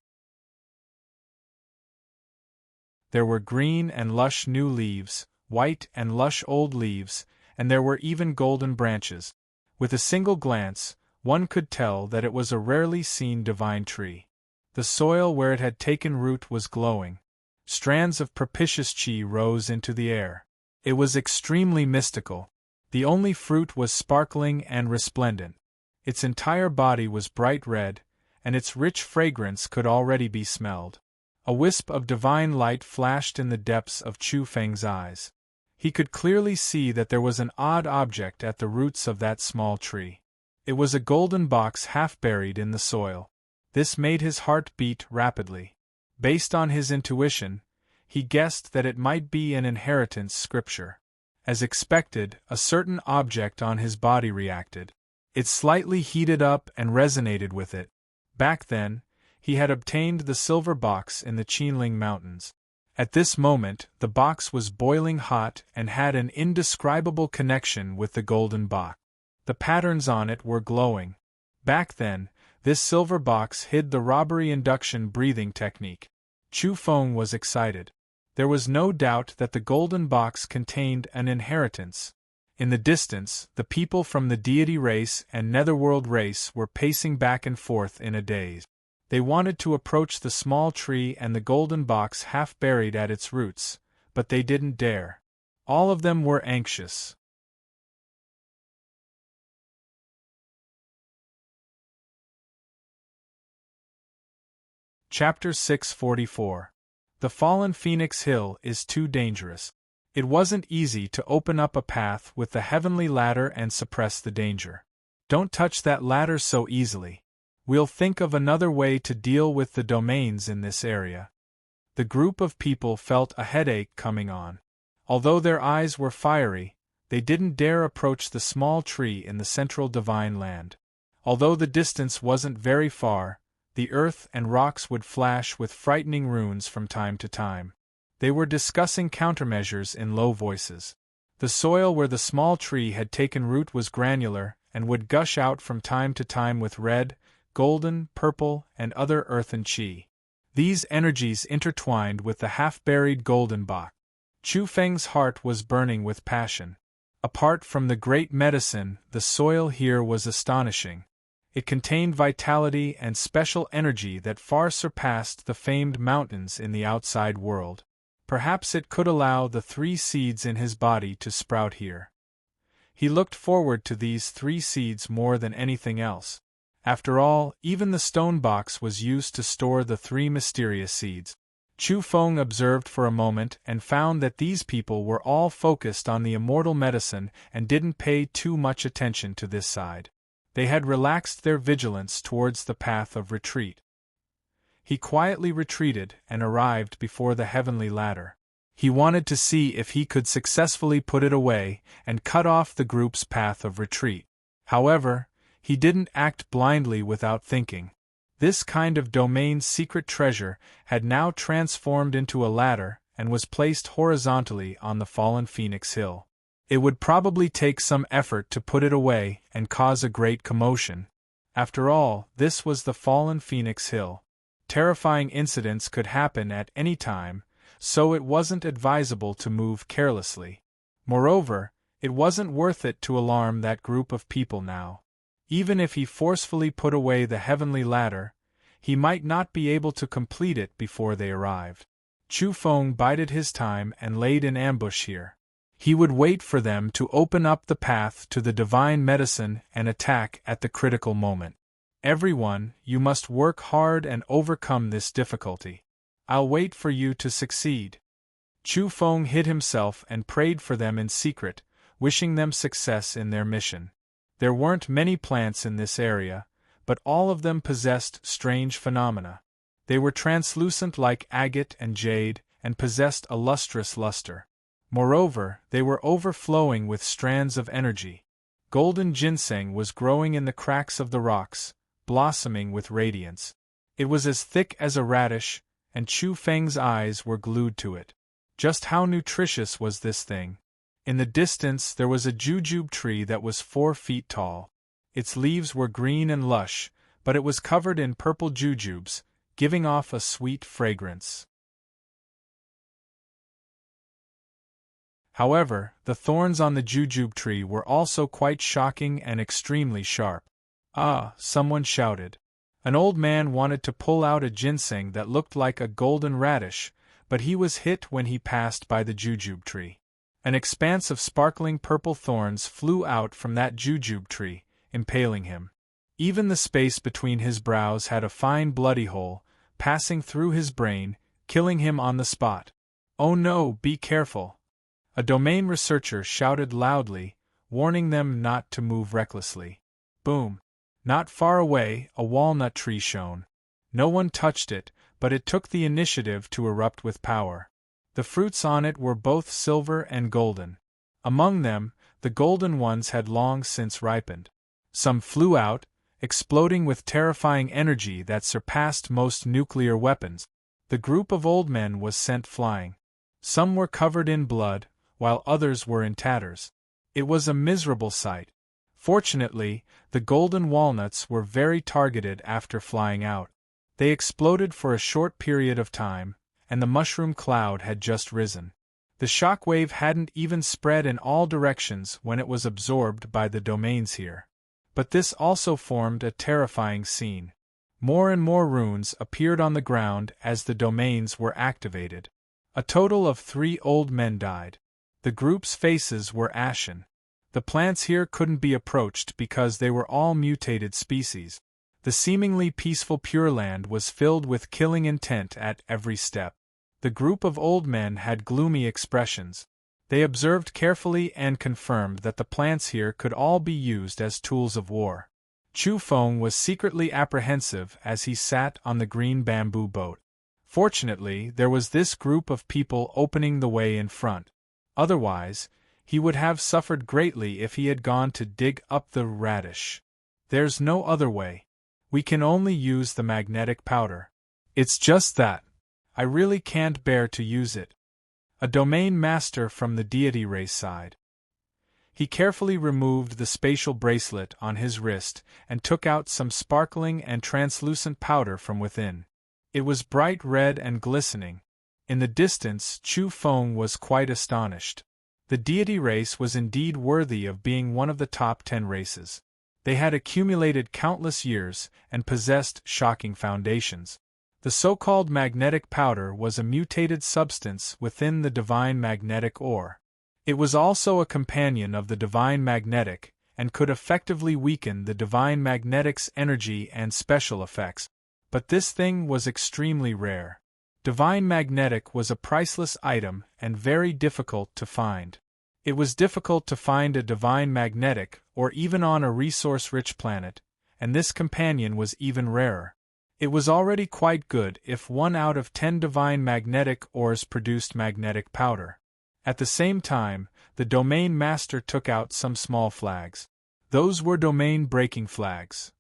There were green and lush new leaves, white and lush old leaves, and there were even golden branches. With a single glance, one could tell that it was a rarely seen divine tree. The soil where it had taken root was glowing. Strands of propitious chi rose into the air. It was extremely mystical. The only fruit was sparkling and resplendent. Its entire body was bright red, and its rich fragrance could already be smelled. A wisp of divine light flashed in the depths of Chu Feng's eyes. He could clearly see that there was an odd object at the roots of that small tree. It was a golden box half buried in the soil. This made his heart beat rapidly. Based on his intuition, he guessed that it might be an inheritance scripture. As expected, a certain object on his body reacted. It slightly heated up and resonated with it. Back then, he had obtained the silver box in the Qinling Mountains. At this moment, the box was boiling hot and had an indescribable connection with the golden box. The patterns on it were glowing. Back then, this silver box hid the robbery induction breathing technique. Chu Feng was excited. There was no doubt that the golden box contained an inheritance. In the distance, the people from the deity race and netherworld race were pacing back and forth in a daze. They wanted to approach the small tree and the golden box half buried at its roots, but they didn't dare. All of them were anxious. Chapter 644. The fallen Phoenix Hill is too dangerous. It wasn't easy to open up a path with the heavenly ladder and suppress the danger. Don't touch that ladder so easily. We'll think of another way to deal with the domains in this area. The group of people felt a headache coming on. Although their eyes were fiery, they didn't dare approach the small tree in the central divine land. Although the distance wasn't very far, the earth and rocks would flash with frightening runes from time to time. They were discussing countermeasures in low voices. The soil where the small tree had taken root was granular and would gush out from time to time with red, golden, purple, and other earthen chi. These energies intertwined with the half-buried golden box. Chu Feng's heart was burning with passion. Apart from the great medicine, the soil here was astonishing. It contained vitality and special energy that far surpassed the famed mountains in the outside world. Perhaps it could allow the 3 seeds in his body to sprout here. He looked forward to these 3 seeds more than anything else. After all, even the stone box was used to store the 3 mysterious seeds. Chu Feng observed for a moment and found that these people were all focused on the immortal medicine and didn't pay too much attention to this side. They had relaxed their vigilance towards the path of retreat. He quietly retreated and arrived before the heavenly ladder. He wanted to see if he could successfully put it away and cut off the group's path of retreat. However, he didn't act blindly without thinking. This kind of domain's secret treasure had now transformed into a ladder and was placed horizontally on the fallen Phoenix Hill. It would probably take some effort to put it away and cause a great commotion. After all, this was the fallen Phoenix Hill. Terrifying incidents could happen at any time, so it wasn't advisable to move carelessly. Moreover, it wasn't worth it to alarm that group of people now. Even if he forcefully put away the heavenly ladder, he might not be able to complete it before they arrived. Chu Feng bided his time and laid in ambush here. He would wait for them to open up the path to the divine medicine and attack at the critical moment. Everyone, you must work hard and overcome this difficulty. I'll wait for you to succeed. Chu Feng hid himself and prayed for them in secret, wishing them success in their mission. There weren't many plants in this area, but all of them possessed strange phenomena. They were translucent like agate and jade, and possessed a lustrous luster. Moreover, they were overflowing with strands of energy. Golden ginseng was growing in the cracks of the rocks, blossoming with radiance. It was as thick as a radish, and Chu Feng's eyes were glued to it. Just how nutritious was this thing? In the distance there was a jujube tree that was 4 feet tall. Its leaves were green and lush, but it was covered in purple jujubes, giving off a sweet fragrance. However, the thorns on the jujube tree were also quite shocking and extremely sharp. "Ah!" someone shouted. An old man wanted to pull out a ginseng that looked like a golden radish, but he was hit when he passed by the jujube tree. An expanse of sparkling purple thorns flew out from that jujube tree, impaling him. Even the space between his brows had a fine bloody hole, passing through his brain, killing him on the spot. "Oh no, be careful!" A domain researcher shouted loudly, warning them not to move recklessly. Boom! Not far away, a walnut tree shone. No one touched it, but it took the initiative to erupt with power. The fruits on it were both silver and golden. Among them, the golden ones had long since ripened. Some flew out, exploding with terrifying energy that surpassed most nuclear weapons. The group of old men was sent flying. Some were covered in blood, while others were in tatters. It was a miserable sight. Fortunately, the golden walnuts were very targeted after flying out. They exploded for a short period of time, and the mushroom cloud had just risen. The shockwave hadn't even spread in all directions when it was absorbed by the domains here. But this also formed a terrifying scene. More and more runes appeared on the ground as the domains were activated. A total of 3 old men died. The group's faces were ashen. The plants here couldn't be approached because they were all mutated species. The seemingly peaceful Pure Land was filled with killing intent at every step. The group of old men had gloomy expressions. They observed carefully and confirmed that the plants here could all be used as tools of war. Chu Feng was secretly apprehensive as he sat on the green bamboo boat. Fortunately, there was this group of people opening the way in front. Otherwise, he would have suffered greatly if he had gone to dig up the radish. "There's no other way. We can only use the magnetic powder. It's just that. I really can't bear to use it." A domain master from the deity race sighed. He carefully removed the spatial bracelet on his wrist and took out some sparkling and translucent powder from within. It was bright red and glistening. In the distance, Chu Feng was quite astonished. The deity race was indeed worthy of being one of the top 10 races. They had accumulated countless years and possessed shocking foundations. The so-called magnetic powder was a mutated substance within the divine magnetic ore. It was also a companion of the divine magnetic, and could effectively weaken the divine magnetic's energy and special effects. But this thing was extremely rare. Divine magnetic was a priceless item and very difficult to find. It was difficult to find a divine magnetic, or even on a resource-rich planet, and this companion was even rarer. It was already quite good if 1 out of 10 divine magnetic ores produced magnetic powder. At the same time, the domain master took out some small flags. Those were domain-breaking flags.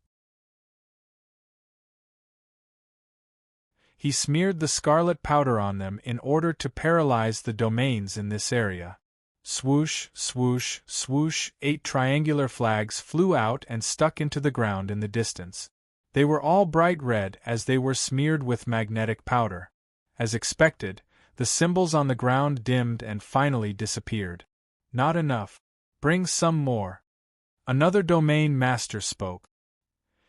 He smeared the scarlet powder on them in order to paralyze the domains in this area. Swoosh, swoosh, swoosh, 8 triangular flags flew out and stuck into the ground in the distance. They were all bright red as they were smeared with magnetic powder. As expected, the symbols on the ground dimmed and finally disappeared. "Not enough. Bring some more." Another domain master spoke.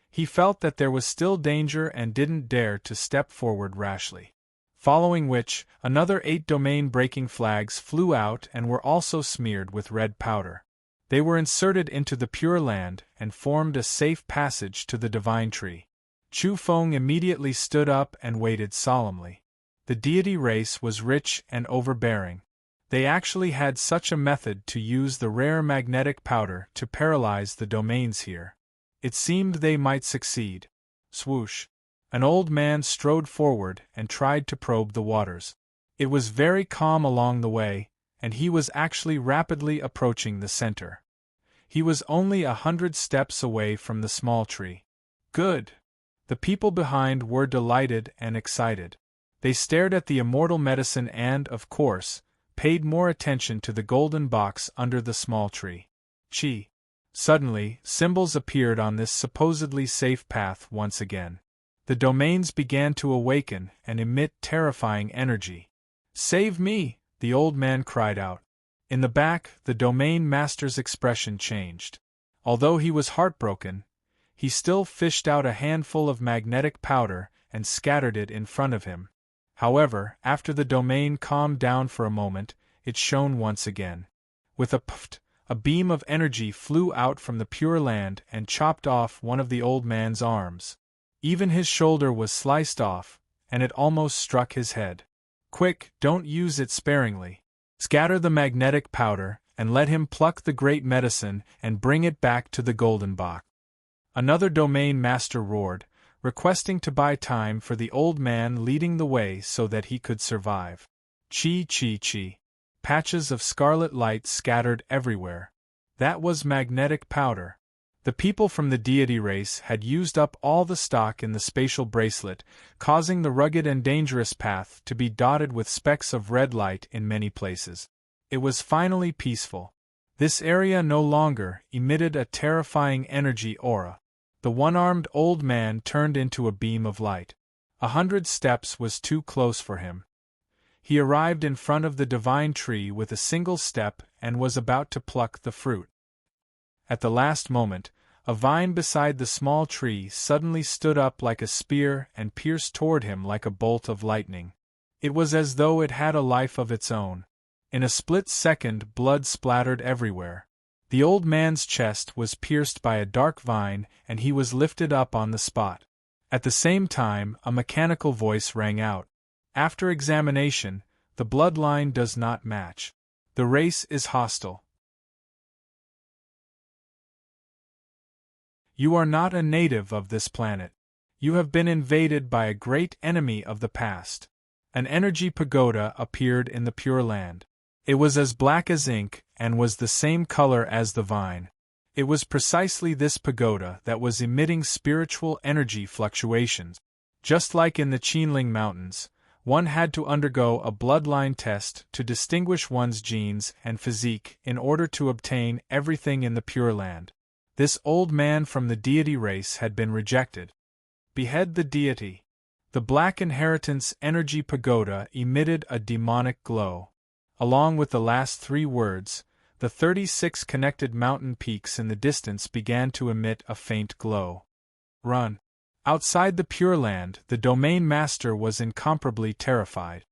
He felt that there was still danger and didn't dare to step forward rashly. Following which, another 8 domain-breaking flags flew out and were also smeared with red powder. They were inserted into the Pure Land and formed a safe passage to the divine tree. Chu Feng immediately stood up and waited solemnly. The deity race was rich and overbearing. They actually had such a method to use the rare magnetic powder to paralyze the domains here. It seemed they might succeed. Swoosh! An old man strode forward and tried to probe the waters. It was very calm along the way, and he was actually rapidly approaching the center. He was only 100 steps away from the small tree. Good. The people behind were delighted and excited. They stared at the immortal medicine and, of course, paid more attention to the golden box under the small tree. Chi. Suddenly, symbols appeared on this supposedly safe path once again. The domains began to awaken and emit terrifying energy. "Save me!" the old man cried out. In the back, the domain master's expression changed. Although he was heartbroken, he still fished out a handful of magnetic powder and scattered it in front of him. However, after the domain calmed down for a moment, it shone once again. With a puff, a beam of energy flew out from the Pure Land and chopped off one of the old man's arms. Even his shoulder was sliced off, and it almost struck his head. "Quick, don't use it sparingly. Scatter the magnetic powder, and let him pluck the great medicine and bring it back to the golden box." Another domain master roared, requesting to buy time for the old man leading the way so that he could survive. Chi chi chi. Patches of scarlet light scattered everywhere. That was magnetic powder. The people from the deity race had used up all the stock in the spatial bracelet, causing the rugged and dangerous path to be dotted with specks of red light in many places. It was finally peaceful. This area no longer emitted a terrifying energy aura. The one-armed old man turned into a beam of light. 100 steps was too close for him. He arrived in front of the divine tree with a single step and was about to pluck the fruit. At the last moment, a vine beside the small tree suddenly stood up like a spear and pierced toward him like a bolt of lightning. It was as though it had a life of its own. In a split second, blood splattered everywhere. The old man's chest was pierced by a dark vine and he was lifted up on the spot. At the same time, a mechanical voice rang out. "After examination, the bloodline does not match. The race is hostile. You are not a native of this planet. You have been invaded by a great enemy of the past." An energy pagoda appeared in the Pure Land. It was as black as ink and was the same color as the vine. It was precisely this pagoda that was emitting spiritual energy fluctuations. Just like in the Qinling Mountains, one had to undergo a bloodline test to distinguish one's genes and physique in order to obtain everything in the Pure Land. This old man from the deity race had been rejected. Behead the deity. The black inheritance energy pagoda emitted a demonic glow. Along with the last 3 words, the 36 connected mountain peaks in the distance began to emit a faint glow. Run. Outside the Pure Land, the domain master was incomparably terrified.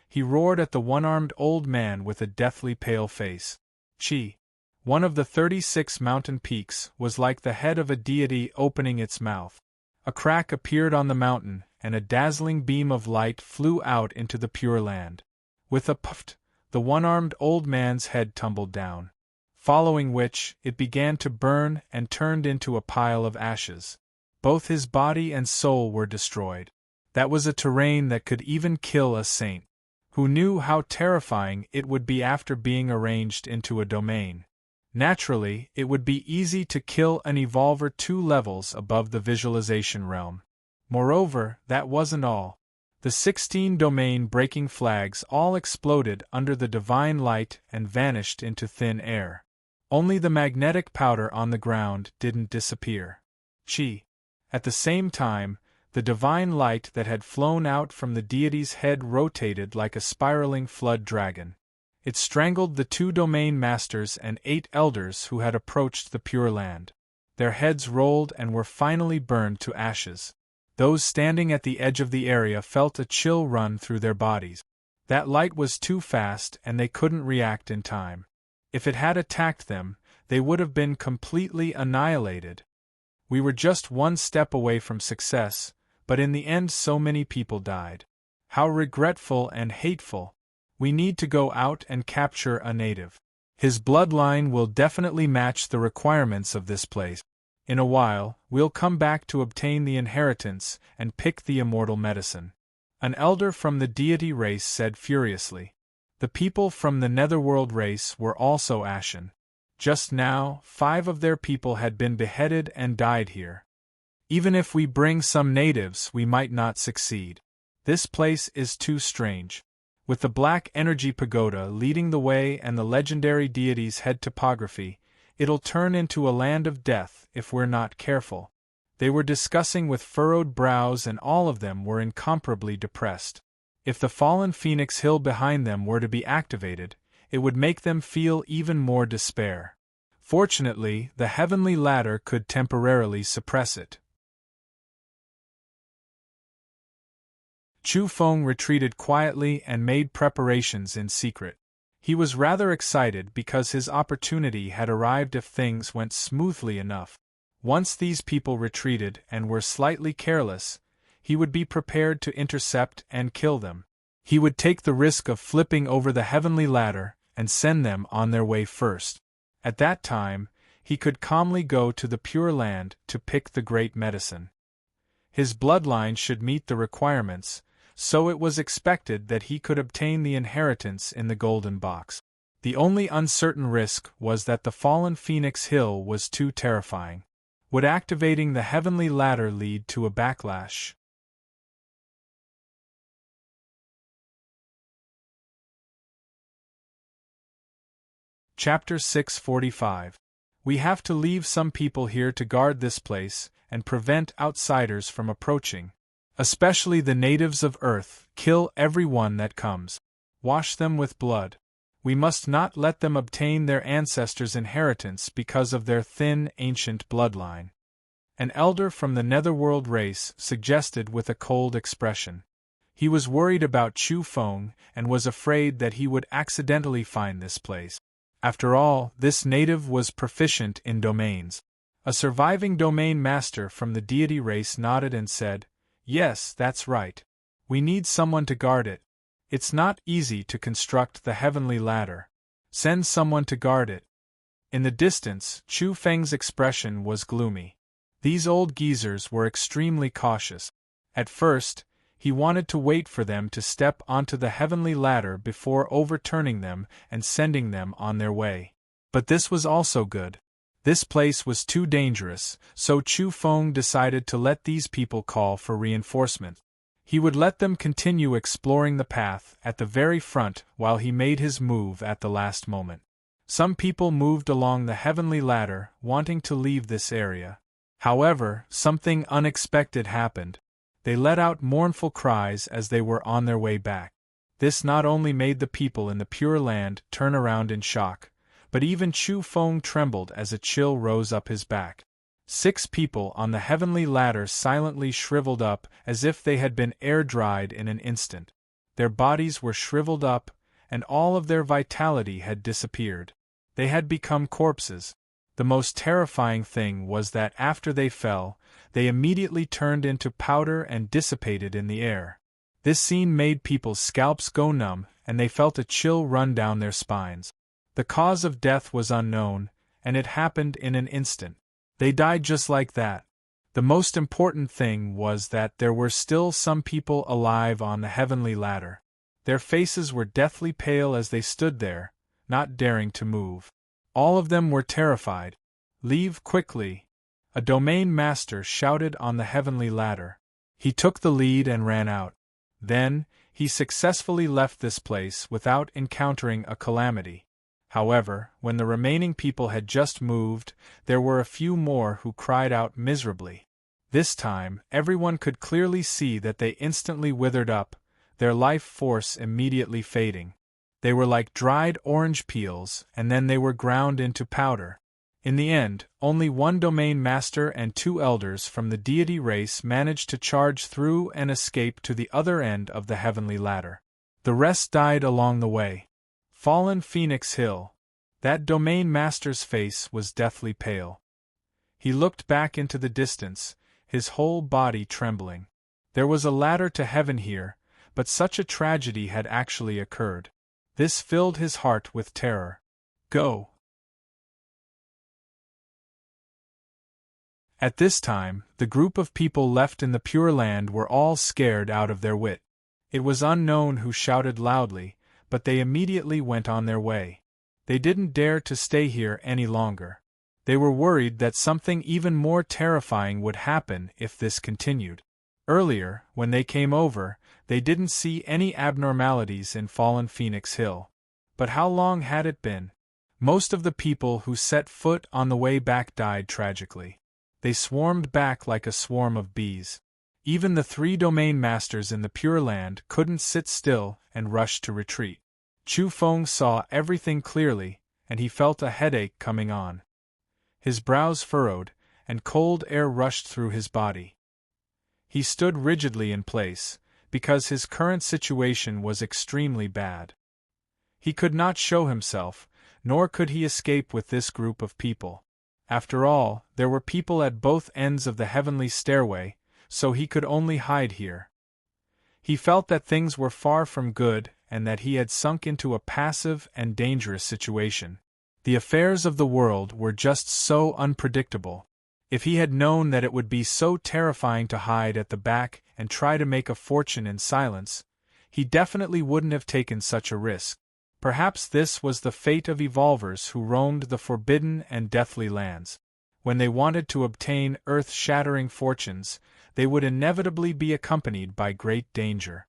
He roared at the one-armed old man with a deathly pale face. Chi. One of the 36 mountain peaks was like the head of a deity opening its mouth. A crack appeared on the mountain, and a dazzling beam of light flew out into the Pure Land. With a puff, the one-armed old man's head tumbled down. Following which, it began to burn and turned into a pile of ashes. Both his body and soul were destroyed. That was a terrain that could even kill a saint. Who knew how terrifying it would be after being arranged into a domain? Naturally, it would be easy to kill an evolver 2 levels above the visualization realm. Moreover, that wasn't all. The 16 domain-breaking flags all exploded under the divine light and vanished into thin air. Only the magnetic powder on the ground didn't disappear. Chi. At the same time, the divine light that had flown out from the deity's head rotated like a spiraling flood dragon. It strangled the 2 domain masters and 8 elders who had approached the Pure Land. Their heads rolled and were finally burned to ashes. Those standing at the edge of the area felt a chill run through their bodies. That light was too fast and they couldn't react in time. If it had attacked them, they would have been completely annihilated. We were just 1 step away from success, but in the end so many people died. How regretful and hateful. We need to go out and capture a native. His bloodline will definitely match the requirements of this place. In a while, we'll come back to obtain the inheritance and pick the immortal medicine. An elder from the deity race said furiously. The people from the netherworld race were also ashen. Just now, 5 of their people had been beheaded and died here. Even if we bring some natives, we might not succeed. This place is too strange. With the black energy pagoda leading the way and the legendary deity's head topography, it'll turn into a land of death if we're not careful. They were discussing with furrowed brows, and all of them were incomparably depressed. If the fallen Phoenix Hill behind them were to be activated, it would make them feel even more despair. Fortunately, the heavenly ladder could temporarily suppress it. Chu Feng retreated quietly and made preparations in secret. He was rather excited because his opportunity had arrived if things went smoothly enough. Once these people retreated and were slightly careless, he would be prepared to intercept and kill them. He would take the risk of flipping over the heavenly ladder and send them on their way first. At that time, he could calmly go to the Pure Land to pick the great medicine. His bloodline should meet the requirements, so it was expected that he could obtain the inheritance in the golden box. The only uncertain risk was that the fallen Phoenix Hill was too terrifying. Would activating the heavenly ladder lead to a backlash? Chapter 645. We have to leave some people here to guard this place and prevent outsiders from approaching. Especially the natives of Earth. Kill everyone that comes. Wash them with blood. We must not let them obtain their ancestors' inheritance because of their thin, ancient bloodline. An elder from the Netherworld race suggested with a cold expression. He was worried about Chu Feng and was afraid that he would accidentally find this place. After all, this native was proficient in domains. A surviving domain master from the deity race nodded and said, "Yes, that's right. We need someone to guard it. It's not easy to construct the heavenly ladder. Send someone to guard it." In the distance, Chu Feng's expression was gloomy. These old geezers were extremely cautious. At first, he wanted to wait for them to step onto the heavenly ladder before overturning them and sending them on their way. But this was also good. This place was too dangerous, so Chu Feng decided to let these people call for reinforcement. He would let them continue exploring the path at the very front while he made his move at the last moment. Some people moved along the heavenly ladder, wanting to leave this area. However, something unexpected happened. They let out mournful cries as they were on their way back. This not only made the people in the Pure Land turn around in shock, but even Chu Feng trembled as a chill rose up his back. 6 people on the heavenly ladder silently shriveled up as if they had been air-dried in an instant. Their bodies were shriveled up, and all of their vitality had disappeared. They had become corpses. The most terrifying thing was that after they fell, they immediately turned into powder and dissipated in the air. This scene made people's scalps go numb, and they felt a chill run down their spines. The cause of death was unknown, and it happened in an instant. They died just like that. The most important thing was that there were still some people alive on the heavenly ladder. Their faces were deathly pale as they stood there, not daring to move. All of them were terrified. "Leave quickly!" a domain master shouted on the heavenly ladder. He took the lead and ran out. Then, he successfully left this place without encountering a calamity. However, when the remaining people had just moved, there were a few more who cried out miserably. This time, everyone could clearly see that they instantly withered up, their life force immediately fading. They were like dried orange peels, and then they were ground into powder. In the end, only one domain master and 2 elders from the deity race managed to charge through and escape to the other end of the heavenly ladder. The rest died along the way. Fallen Phoenix Hill. That domain master's face was deathly pale. He looked back into the distance, his whole body trembling. There was a ladder to heaven here, but such a tragedy had actually occurred. This filled his heart with terror. Go! At this time, the group of people left in the Pure Land were all scared out of their wit. It was unknown who shouted loudly, but they immediately went on their way. They didn't dare to stay here any longer. They were worried that something even more terrifying would happen if this continued. Earlier, when they came over, they didn't see any abnormalities in fallen Phoenix Hill. But how long had it been? Most of the people who set foot on the way back died tragically. They swarmed back like a swarm of bees. Even the 3 domain masters in the Pure Land couldn't sit still and rushed to retreat. Chu Feng saw everything clearly, and he felt a headache coming on. His brows furrowed, and cold air rushed through his body. He stood rigidly in place, because his current situation was extremely bad. He could not show himself, nor could he escape with this group of people. After all, there were people at both ends of the heavenly stairway, so he could only hide here. He felt that things were far from good and that he had sunk into a passive and dangerous situation. The affairs of the world were just so unpredictable. If he had known that it would be so terrifying to hide at the back and try to make a fortune in silence, he definitely wouldn't have taken such a risk. Perhaps this was the fate of evolvers who roamed the forbidden and deathly lands. When they wanted to obtain earth-shattering fortunes, they would inevitably be accompanied by great danger.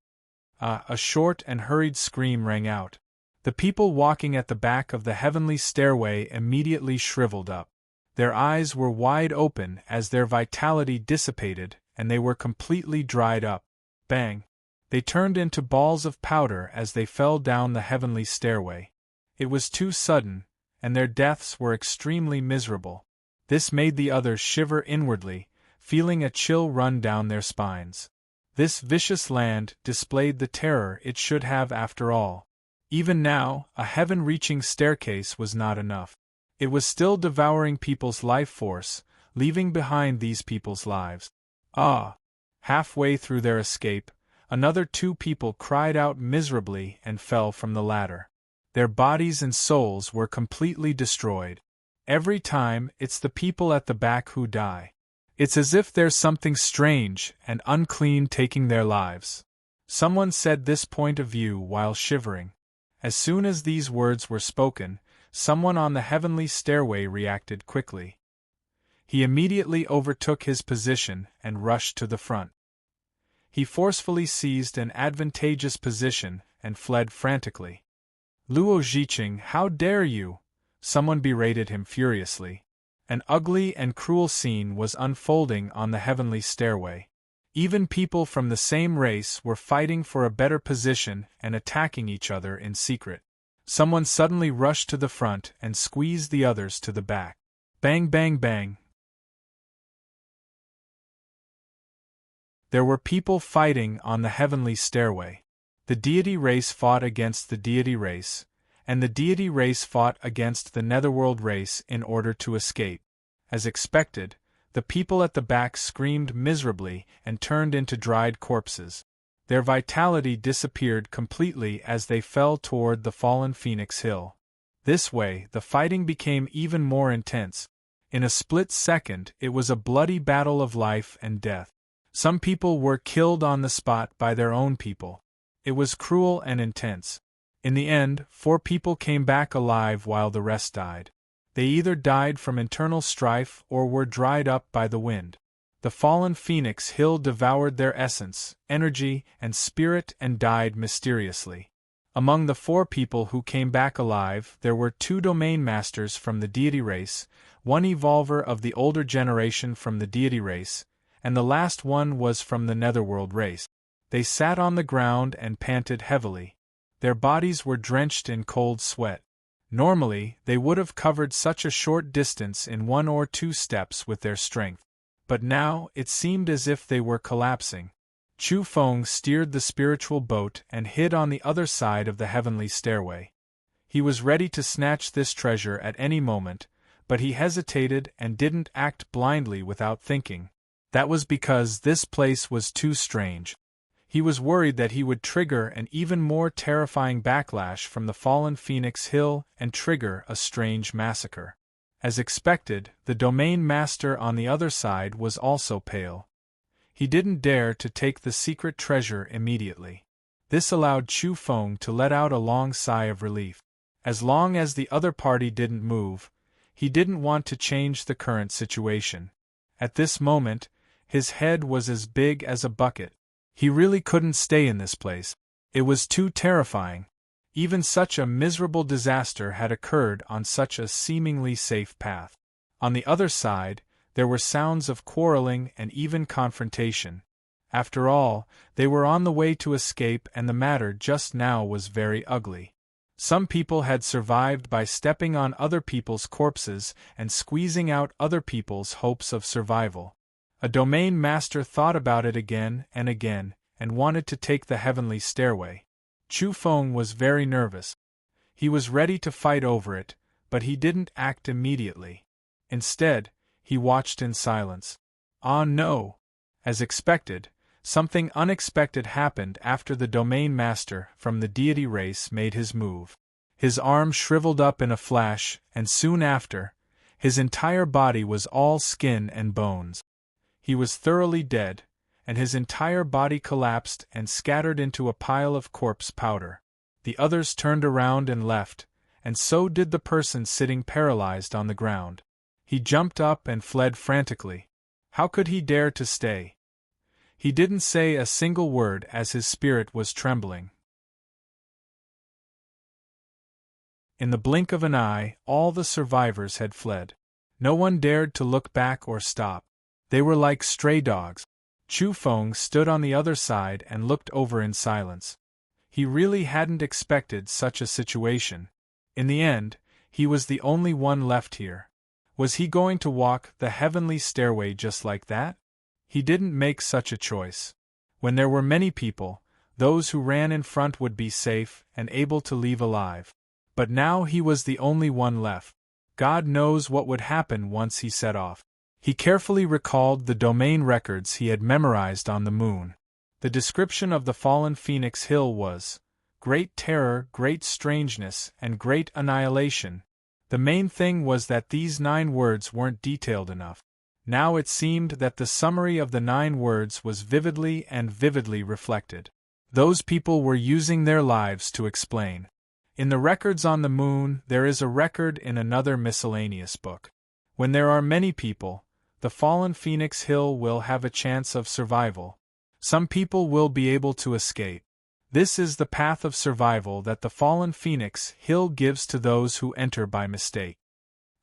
A short and hurried scream rang out. The people walking at the back of the heavenly stairway immediately shriveled up. Their eyes were wide open as their vitality dissipated, and they were completely dried up. Bang! They turned into balls of powder as they fell down the heavenly stairway. It was too sudden, and their deaths were extremely miserable. This made the others shiver inwardly, feeling a chill run down their spines. This vicious land displayed the terror it should have after all. Even now, a heaven-reaching staircase was not enough. It was still devouring people's life force, leaving behind these people's lives. Halfway through their escape, another 2 people cried out miserably and fell from the ladder. Their bodies and souls were completely destroyed. Every time, it's the people at the back who die. It's as if there's something strange and unclean taking their lives. Someone said this point of view while shivering. As soon as these words were spoken, someone on the heavenly stairway reacted quickly. He immediately overtook his position and rushed to the front. He forcefully seized an advantageous position and fled frantically. "Luo Zhiqing, how dare you?" Someone berated him furiously. An ugly and cruel scene was unfolding on the heavenly stairway. Even people from the same race were fighting for a better position and attacking each other in secret. Someone suddenly rushed to the front and squeezed the others to the back. Bang, bang, bang. There were people fighting on the heavenly stairway. The deity race fought against the deity race, and the deity race fought against the netherworld race in order to escape. As expected, the people at the back screamed miserably and turned into dried corpses. Their vitality disappeared completely as they fell toward the fallen Phoenix Hill. This way, the fighting became even more intense. In a split second, it was a bloody battle of life and death. Some people were killed on the spot by their own people. It was cruel and intense. In the end, 4 people came back alive while the rest died. They either died from internal strife or were dried up by the wind. The fallen Phoenix Hill devoured their essence, energy, and spirit and died mysteriously. Among the 4 people who came back alive, there were 2 domain masters from the deity race, 1 evolver of the older generation from the deity race, and the last one was from the netherworld race. They sat on the ground and panted heavily. Their bodies were drenched in cold sweat. Normally, they would have covered such a short distance in 1 or 2 steps with their strength. But now, it seemed as if they were collapsing. Chu Feng steered the spiritual boat and hid on the other side of the heavenly stairway. He was ready to snatch this treasure at any moment, but he hesitated and didn't act blindly without thinking. That was because this place was too strange. He was worried that he would trigger an even more terrifying backlash from the fallen Phoenix Hill and trigger a strange massacre. As expected, the domain master on the other side was also pale. He didn't dare to take the secret treasure immediately. This allowed Chu Feng to let out a long sigh of relief. As long as the other party didn't move, He didn't want to change the current situation. At this moment, his head was as big as a bucket. He really couldn't stay in this place. It was too terrifying. Even such a miserable disaster had occurred on such a seemingly safe path. On the other side, there were sounds of quarreling and even confrontation. After all, they were on the way to escape, and the matter just now was very ugly. Some people had survived by stepping on other people's corpses and squeezing out other people's hopes of survival. A domain master thought about it again and wanted to take the heavenly stairway. Chu Feng was very nervous. He was ready to fight over it, but he didn't act immediately. Instead, he watched in silence. Ah no! As expected, something unexpected happened after the domain master from the deity race made his move. His arm shriveled up in a flash, and soon after, his entire body was all skin and bones. He was thoroughly dead, and his entire body collapsed and scattered into a pile of corpse powder. The others turned around and left, and so did the person sitting paralyzed on the ground. He jumped up and fled frantically. How could he dare to stay? He didn't say a single word as his spirit was trembling. In the blink of an eye, all the survivors had fled. No one dared to look back or stop. They were like stray dogs. Chu Feng stood on the other side and looked over in silence. He really hadn't expected such a situation. In the end, he was the only one left here. Was he going to walk the heavenly stairway just like that? He didn't make such a choice. When there were many people, those who ran in front would be safe and able to leave alive. But now he was the only one left. God knows what would happen once he set off. He carefully recalled the domain records he had memorized on the moon. The description of the fallen Phoenix Hill was great terror, great strangeness, and great annihilation. The main thing was that these 9 words weren't detailed enough. Now it seemed that the summary of the 9 words was vividly reflected. Those people were using their lives to explain. In the records on the moon, there is a record in another miscellaneous book. When there are many people, the fallen Phoenix Hill will have a chance of survival. Some people will be able to escape. This is the path of survival that the fallen Phoenix Hill gives to those who enter by mistake.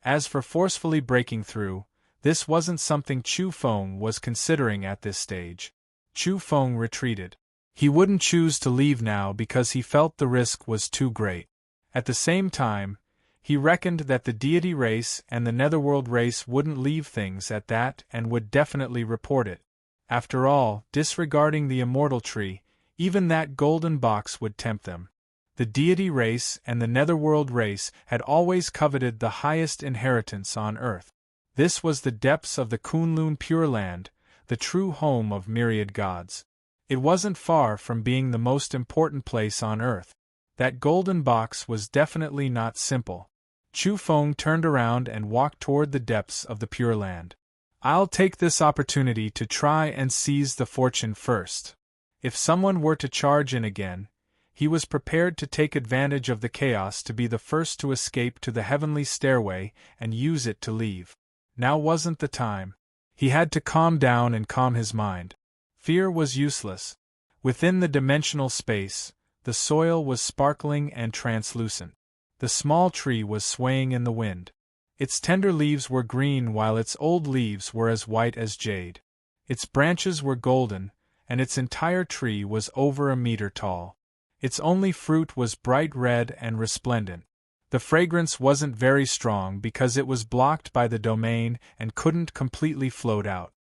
As for forcefully breaking through, this wasn't something Chu Feng was considering at this stage. Chu Feng retreated. He wouldn't choose to leave now because he felt the risk was too great. At the same time, he reckoned that the deity race and the netherworld race wouldn't leave things at that and would definitely report it. After all, disregarding the immortal tree, even that golden box would tempt them. The deity race and the netherworld race had always coveted the highest inheritance on earth. This was the depths of the Kunlun Pure Land, the true home of myriad gods. It wasn't far from being the most important place on earth. That golden box was definitely not simple. Chu Feng turned around and walked toward the depths of the Pure Land. I'll take this opportunity to try and seize the fortune first. If someone were to charge in again, he was prepared to take advantage of the chaos to be the first to escape to the heavenly stairway and use it to leave. Now wasn't the time. He had to calm down and calm his mind. Fear was useless. Within the dimensional space, the soil was sparkling and translucent. The small tree was swaying in the wind. Its tender leaves were green while its old leaves were as white as jade. Its branches were golden, and its entire tree was over a meter tall. Its only fruit was bright red and resplendent. The fragrance wasn't very strong because it was blocked by the domain and couldn't completely float out.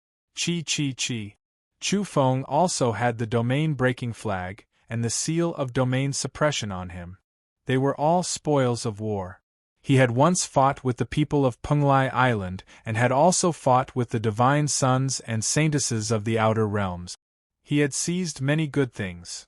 Chi. Chu Feng also had the domain-breaking flag and the seal of domain suppression on him. They were all spoils of war. He had once fought with the people of Penglai Island and had also fought with the divine sons and saintesses of the outer realms. He had seized many good things.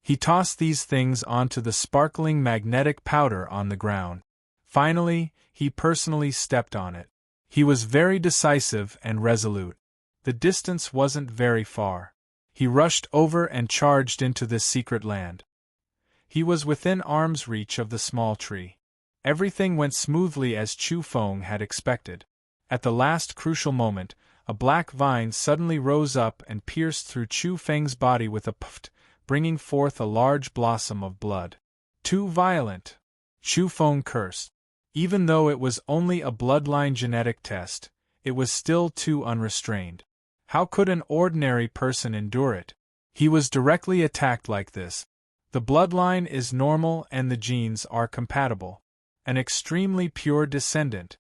He tossed these things onto the sparkling magnetic powder on the ground. Finally, he personally stepped on it. He was very decisive and resolute. The distance wasn't very far. He rushed over and charged into this secret land. He was within arm's reach of the small tree. Everything went smoothly as Chu Feng had expected. At the last crucial moment, a black vine suddenly rose up and pierced through Chu Feng's body with a puff, bringing forth a large blossom of blood. Too violent! Chu Feng cursed. Even though it was only a bloodline genetic test, it was still too unrestrained. How could an ordinary person endure it? He was directly attacked like this. The bloodline is normal and the genes are compatible. An extremely pure descendant.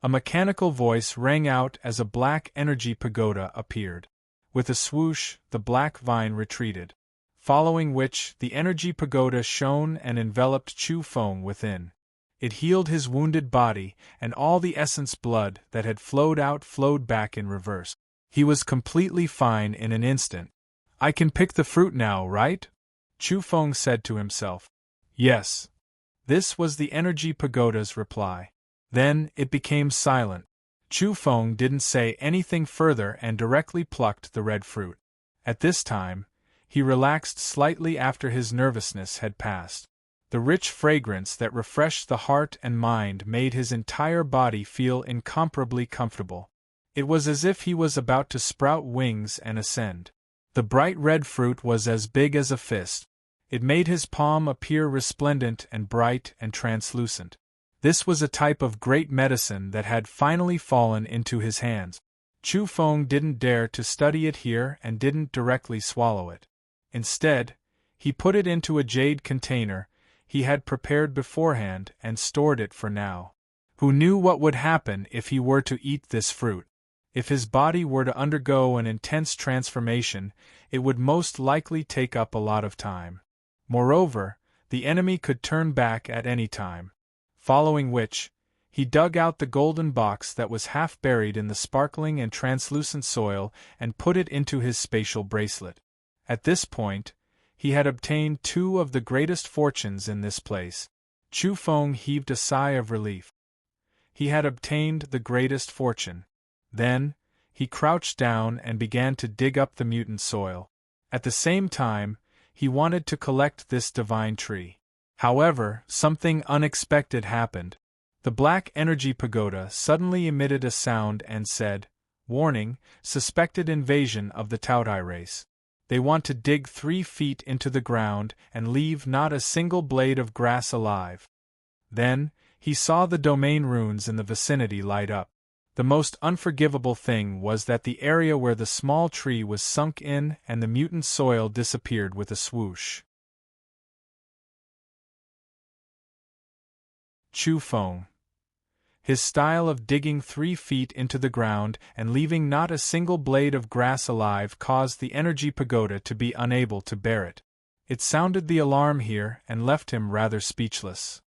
A mechanical voice rang out as a black energy pagoda appeared. With a swoosh, the black vine retreated, following which the energy pagoda shone and enveloped Chu Feng within. It healed his wounded body, and all the essence blood that had flowed out flowed back in reverse. He was completely fine in an instant. I can pick the fruit now, right? Chu Feng said to himself. Yes. This was the energy pagoda's reply. Then it became silent. Chu Feng didn't say anything further and directly plucked the red fruit. At this time, he relaxed slightly after his nervousness had passed. The rich fragrance that refreshed the heart and mind made his entire body feel incomparably comfortable. It was as if he was about to sprout wings and ascend. The bright red fruit was as big as a fist. It made his palm appear resplendent and bright and translucent. This was a type of great medicine that had finally fallen into his hands. Chu Feng didn't dare to study it here and didn't directly swallow it. Instead, he put it into a jade container he had prepared beforehand and stored it for now. Who knew what would happen if he were to eat this fruit? If his body were to undergo an intense transformation, it would most likely take up a lot of time. Moreover, the enemy could turn back at any time. Following which, he dug out the golden box that was half buried in the sparkling and translucent soil and put it into his spatial bracelet. At this point, he had obtained 2 of the greatest fortunes in this place. Chu Feng heaved a sigh of relief. He had obtained the greatest fortune. Then, he crouched down and began to dig up the mutant soil. At the same time, he wanted to collect this divine tree. However, something unexpected happened. The black energy pagoda suddenly emitted a sound and said, "Warning, suspected invasion of the Taotai race. They want to dig 3 feet into the ground and leave not a single blade of grass alive." Then, he saw the domain runes in the vicinity light up. The most unforgivable thing was that the area where the small tree was sunk in and the mutant soil disappeared with a swoosh. Chu Feng. His style of digging 3 feet into the ground and leaving not a single blade of grass alive caused the energy pagoda to be unable to bear it. It sounded the alarm here and left him rather speechless.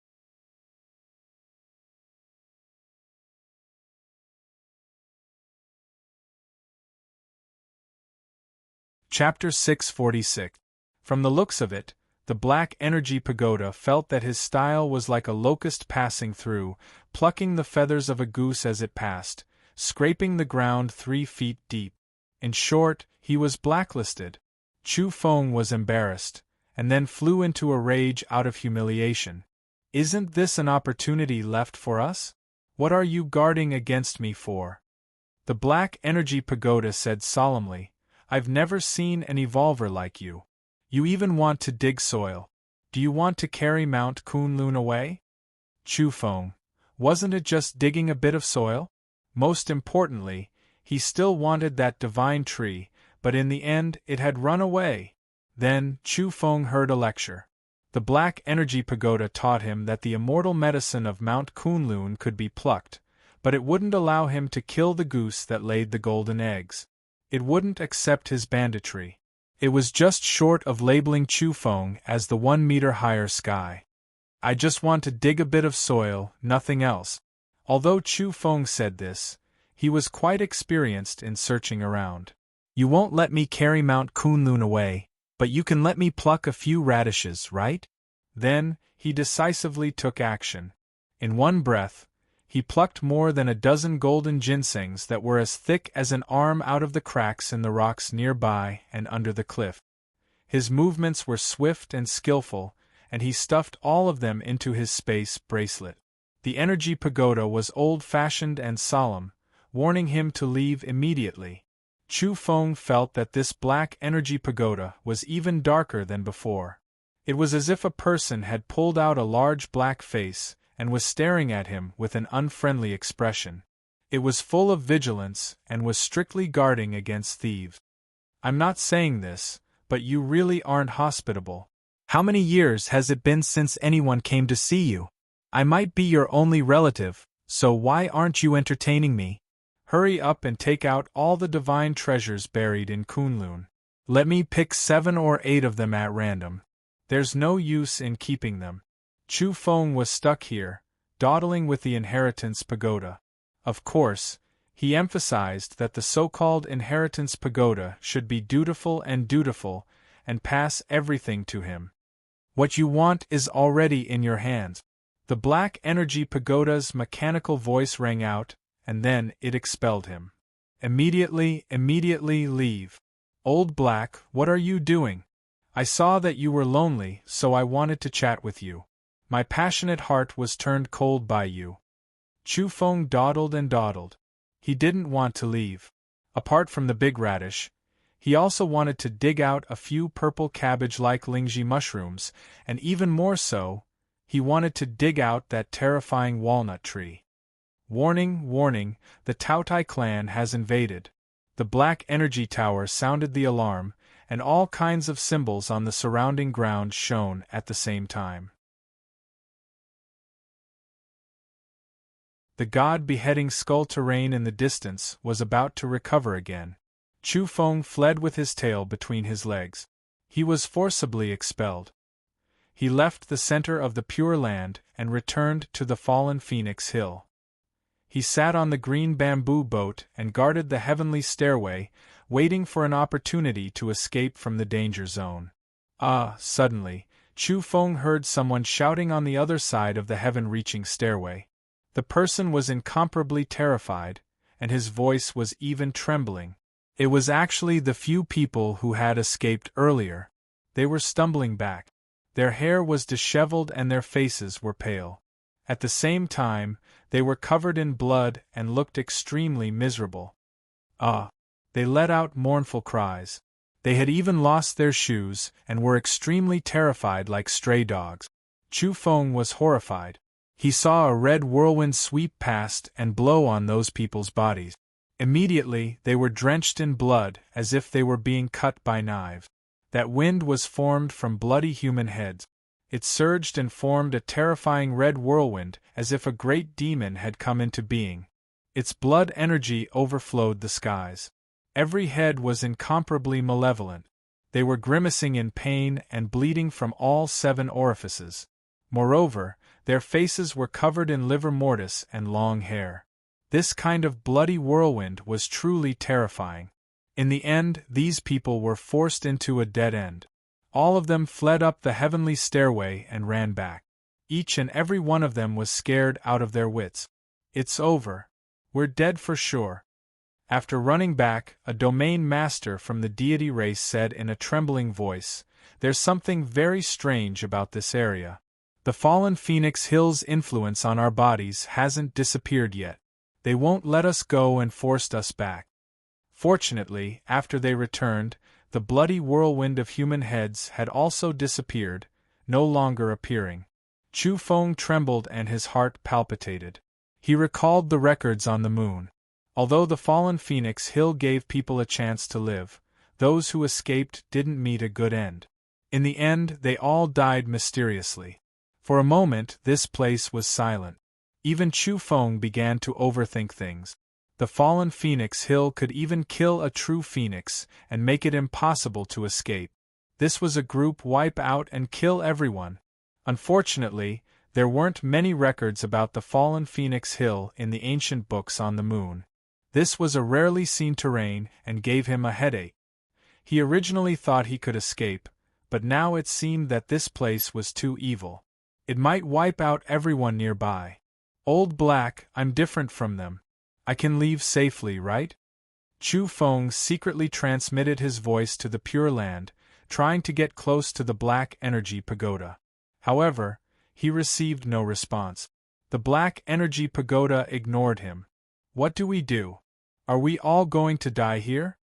Chapter 646. From the looks of it, the black energy pagoda felt that his style was like a locust passing through, plucking the feathers of a goose as it passed, scraping the ground 3 feet deep. In short, he was blacklisted. Chu Feng was embarrassed, and then flew into a rage out of humiliation. Isn't this an opportunity left for us? What are you guarding against me for? The black energy pagoda said solemnly, I've never seen an evolver like you. You even want to dig soil. Do you want to carry Mount Kunlun away? Chu Feng, wasn't it just digging a bit of soil? Most importantly, he still wanted that divine tree, but in the end it had run away. Then Chu Feng heard a lecture. The black energy pagoda taught him that the immortal medicine of Mount Kunlun could be plucked, but it wouldn't allow him to kill the goose that laid the golden eggs. It wouldn't accept his banditry. It was just short of labeling Chu Feng as the 1 meter higher sky. I just want to dig a bit of soil, nothing else. Although Chu Feng said this, he was quite experienced in searching around. You won't let me carry Mount Kunlun away, but you can let me pluck a few radishes, right? Then, he decisively took action. In one breath, he plucked more than a dozen golden ginsengs that were as thick as an arm out of the cracks in the rocks nearby and under the cliff. His movements were swift and skillful, and he stuffed all of them into his space bracelet. The energy pagoda was old-fashioned and solemn, warning him to leave immediately. Chu Feng felt that this black energy pagoda was even darker than before. It was as if a person had pulled out a large black face and was staring at him with an unfriendly expression. It was full of vigilance and was strictly guarding against thieves. I'm not saying this, but you really aren't hospitable. How many years has it been since anyone came to see you? I might be your only relative, so why aren't you entertaining me? Hurry up and take out all the divine treasures buried in Kunlun. Let me pick 7 or 8 of them at random. There's no use in keeping them. Chu Feng was stuck here, dawdling with the inheritance pagoda. Of course, he emphasized that the so-called inheritance pagoda should be dutiful and pass everything to him. What you want is already in your hands. The black energy pagoda's mechanical voice rang out, and then it expelled him. Immediately leave. Old Black, what are you doing? I saw that you were lonely, so I wanted to chat with you. My passionate heart was turned cold by you. Chu Feng dawdled and dawdled. He didn't want to leave. Apart from the big radish, he also wanted to dig out a few purple cabbage-like lingji mushrooms, and even more so, he wanted to dig out that terrifying walnut tree. Warning, warning, the Taotai clan has invaded. The Black Energy Tower sounded the alarm, and all kinds of symbols on the surrounding ground shone at the same time. The god-beheading skull terrain in the distance was about to recover again. Chu Feng fled with his tail between his legs. He was forcibly expelled. He left the center of the Pure Land and returned to the fallen Phoenix Hill. He sat on the green bamboo boat and guarded the heavenly stairway, waiting for an opportunity to escape from the danger zone. Suddenly, Chu Feng heard someone shouting on the other side of the heaven-reaching stairway. The person was incomparably terrified, and his voice was even trembling. It was actually the few people who had escaped earlier. They were stumbling back. Their hair was disheveled and their faces were pale. At the same time, they were covered in blood and looked extremely miserable. They let out mournful cries. They had even lost their shoes and were extremely terrified like stray dogs. Chu Feng was horrified. He saw a red whirlwind sweep past and blow on those people's bodies. Immediately, they were drenched in blood as if they were being cut by knives. That wind was formed from bloody human heads. It surged and formed a terrifying red whirlwind as if a great demon had come into being. Its blood energy overflowed the skies. Every head was incomparably malevolent. They were grimacing in pain and bleeding from all 7 orifices. Moreover, their faces were covered in livor mortis and long hair. This kind of bloody whirlwind was truly terrifying. In the end, these people were forced into a dead end. All of them fled up the heavenly stairway and ran back. Each and every one of them was scared out of their wits. It's over. We're dead for sure. After running back, a domain master from the deity race said in a trembling voice, "There's something very strange about this area. The fallen Phoenix Hill's influence on our bodies hasn't disappeared yet. They won't let us go and forced us back." Fortunately, after they returned, the bloody whirlwind of human heads had also disappeared, no longer appearing. Chu Feng trembled and his heart palpitated. He recalled the records on the moon. Although the fallen Phoenix Hill gave people a chance to live, those who escaped didn't meet a good end. In the end, they all died mysteriously. For a moment, this place was silent. Even Chu Feng began to overthink things. The fallen Phoenix Hill could even kill a true phoenix and make it impossible to escape. This was a group wipe out and kill everyone. Unfortunately, there weren't many records about the fallen Phoenix Hill in the ancient books on the moon. This was a rarely seen terrain and gave him a headache. He originally thought he could escape, but now it seemed that this place was too evil. It might wipe out everyone nearby. Old Black, I'm different from them. I can leave safely, right? Chu Feng secretly transmitted his voice to the Pure Land, trying to get close to the Black Energy Pagoda. However, he received no response. The Black Energy Pagoda ignored him. What do we do? Are we all going to die here?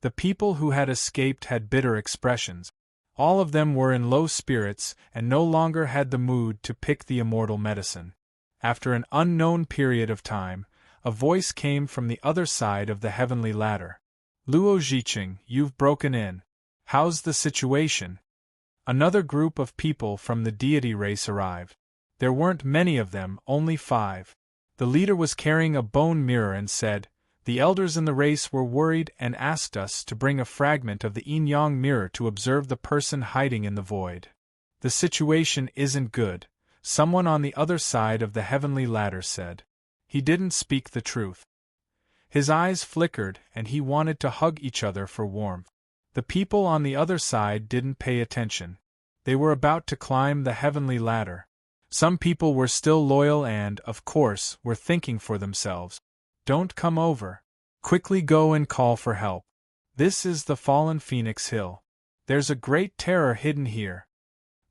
The people who had escaped had bitter expressions. All of them were in low spirits and no longer had the mood to pick the immortal medicine. After an unknown period of time, a voice came from the other side of the heavenly ladder. Luo Jiqing, you've broken in. How's the situation? Another group of people from the deity race arrived. There weren't many of them, only 5. The leader was carrying a bone mirror and said, "The elders in the race were worried and asked us to bring a fragment of the yin-yang mirror to observe the person hiding in the void. The situation isn't good," someone on the other side of the heavenly ladder said. He didn't speak the truth. His eyes flickered and he wanted to hug each other for warmth. The people on the other side didn't pay attention. They were about to climb the heavenly ladder. Some people were still loyal and, of course, were thinking for themselves. Don't come over. Quickly go and call for help. This is the fallen Phoenix Hill. There's a great terror hidden here.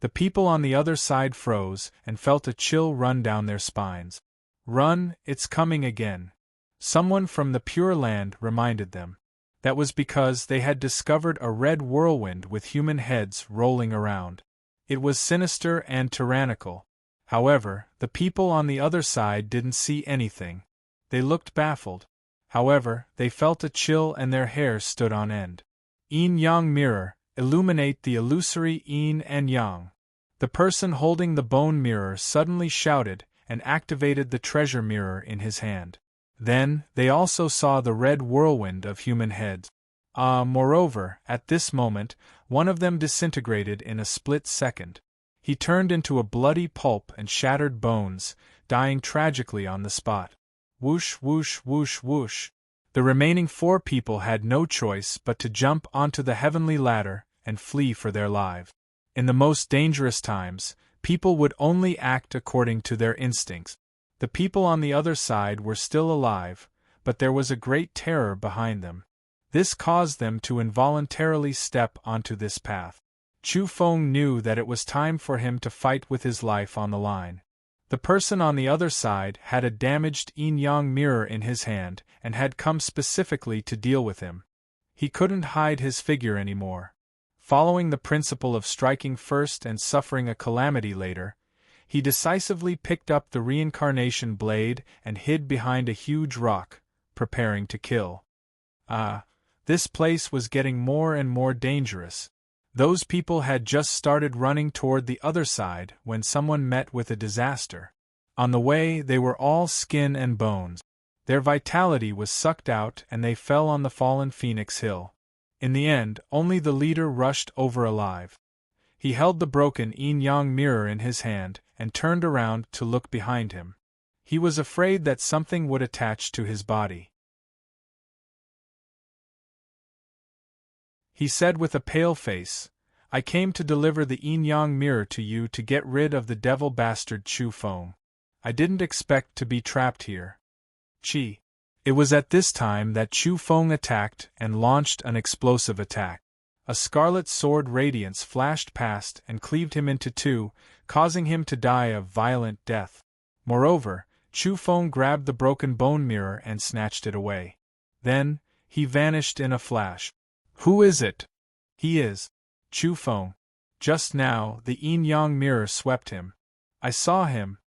The people on the other side froze and felt a chill run down their spines. Run, it's coming again. Someone from the Pure Land reminded them. That was because they had discovered a red whirlwind with human heads rolling around. It was sinister and tyrannical. However, the people on the other side didn't see anything. They looked baffled. However, they felt a chill and their hair stood on end. Yin-yang mirror, illuminate the illusory yin and yang. The person holding the bone mirror suddenly shouted and activated the treasure mirror in his hand. Then, they also saw the red whirlwind of human heads. Moreover, at this moment, one of them disintegrated in a split second. He turned into a bloody pulp and shattered bones, dying tragically on the spot. Whoosh, whoosh, whoosh, whoosh. The remaining 4 people had no choice but to jump onto the heavenly ladder and flee for their lives. In the most dangerous times, people would only act according to their instincts. The people on the other side were still alive, but there was a great terror behind them. This caused them to involuntarily step onto this path. Chu Feng knew that it was time for him to fight with his life on the line. The person on the other side had a damaged yin-yang mirror in his hand and had come specifically to deal with him. He couldn't hide his figure anymore. Following the principle of striking first and suffering a calamity later, he decisively picked up the reincarnation blade and hid behind a huge rock, preparing to kill. This place was getting more and more dangerous. Those people had just started running toward the other side when someone met with a disaster. On the way, they were all skin and bones. Their vitality was sucked out and they fell on the fallen Phoenix Hill. In the end, only the leader rushed over alive. He held the broken yin-yang mirror in his hand and turned around to look behind him. He was afraid that something would attach to his body. He said with a pale face, "I came to deliver the yin-yang mirror to you to get rid of the devil bastard Chu Feng. I didn't expect to be trapped here." Chi. It was at this time that Chu Feng attacked and launched an explosive attack. A scarlet sword radiance flashed past and cleaved him into 2, causing him to die a violent death. Moreover, Chu Feng grabbed the broken bone mirror and snatched it away. Then, he vanished in a flash. "Who is it?" "He is Chu Feng. Just now, the yin-yang mirror swept him. I saw him."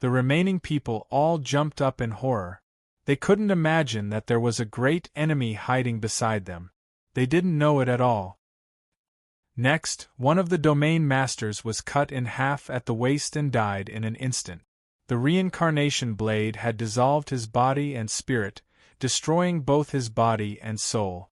The remaining people all jumped up in horror. They couldn't imagine that there was a great enemy hiding beside them. They didn't know it at all. Next, one of the domain masters was cut in half at the waist and died in an instant. The reincarnation blade had dissolved his body and spirit, destroying both his body and soul.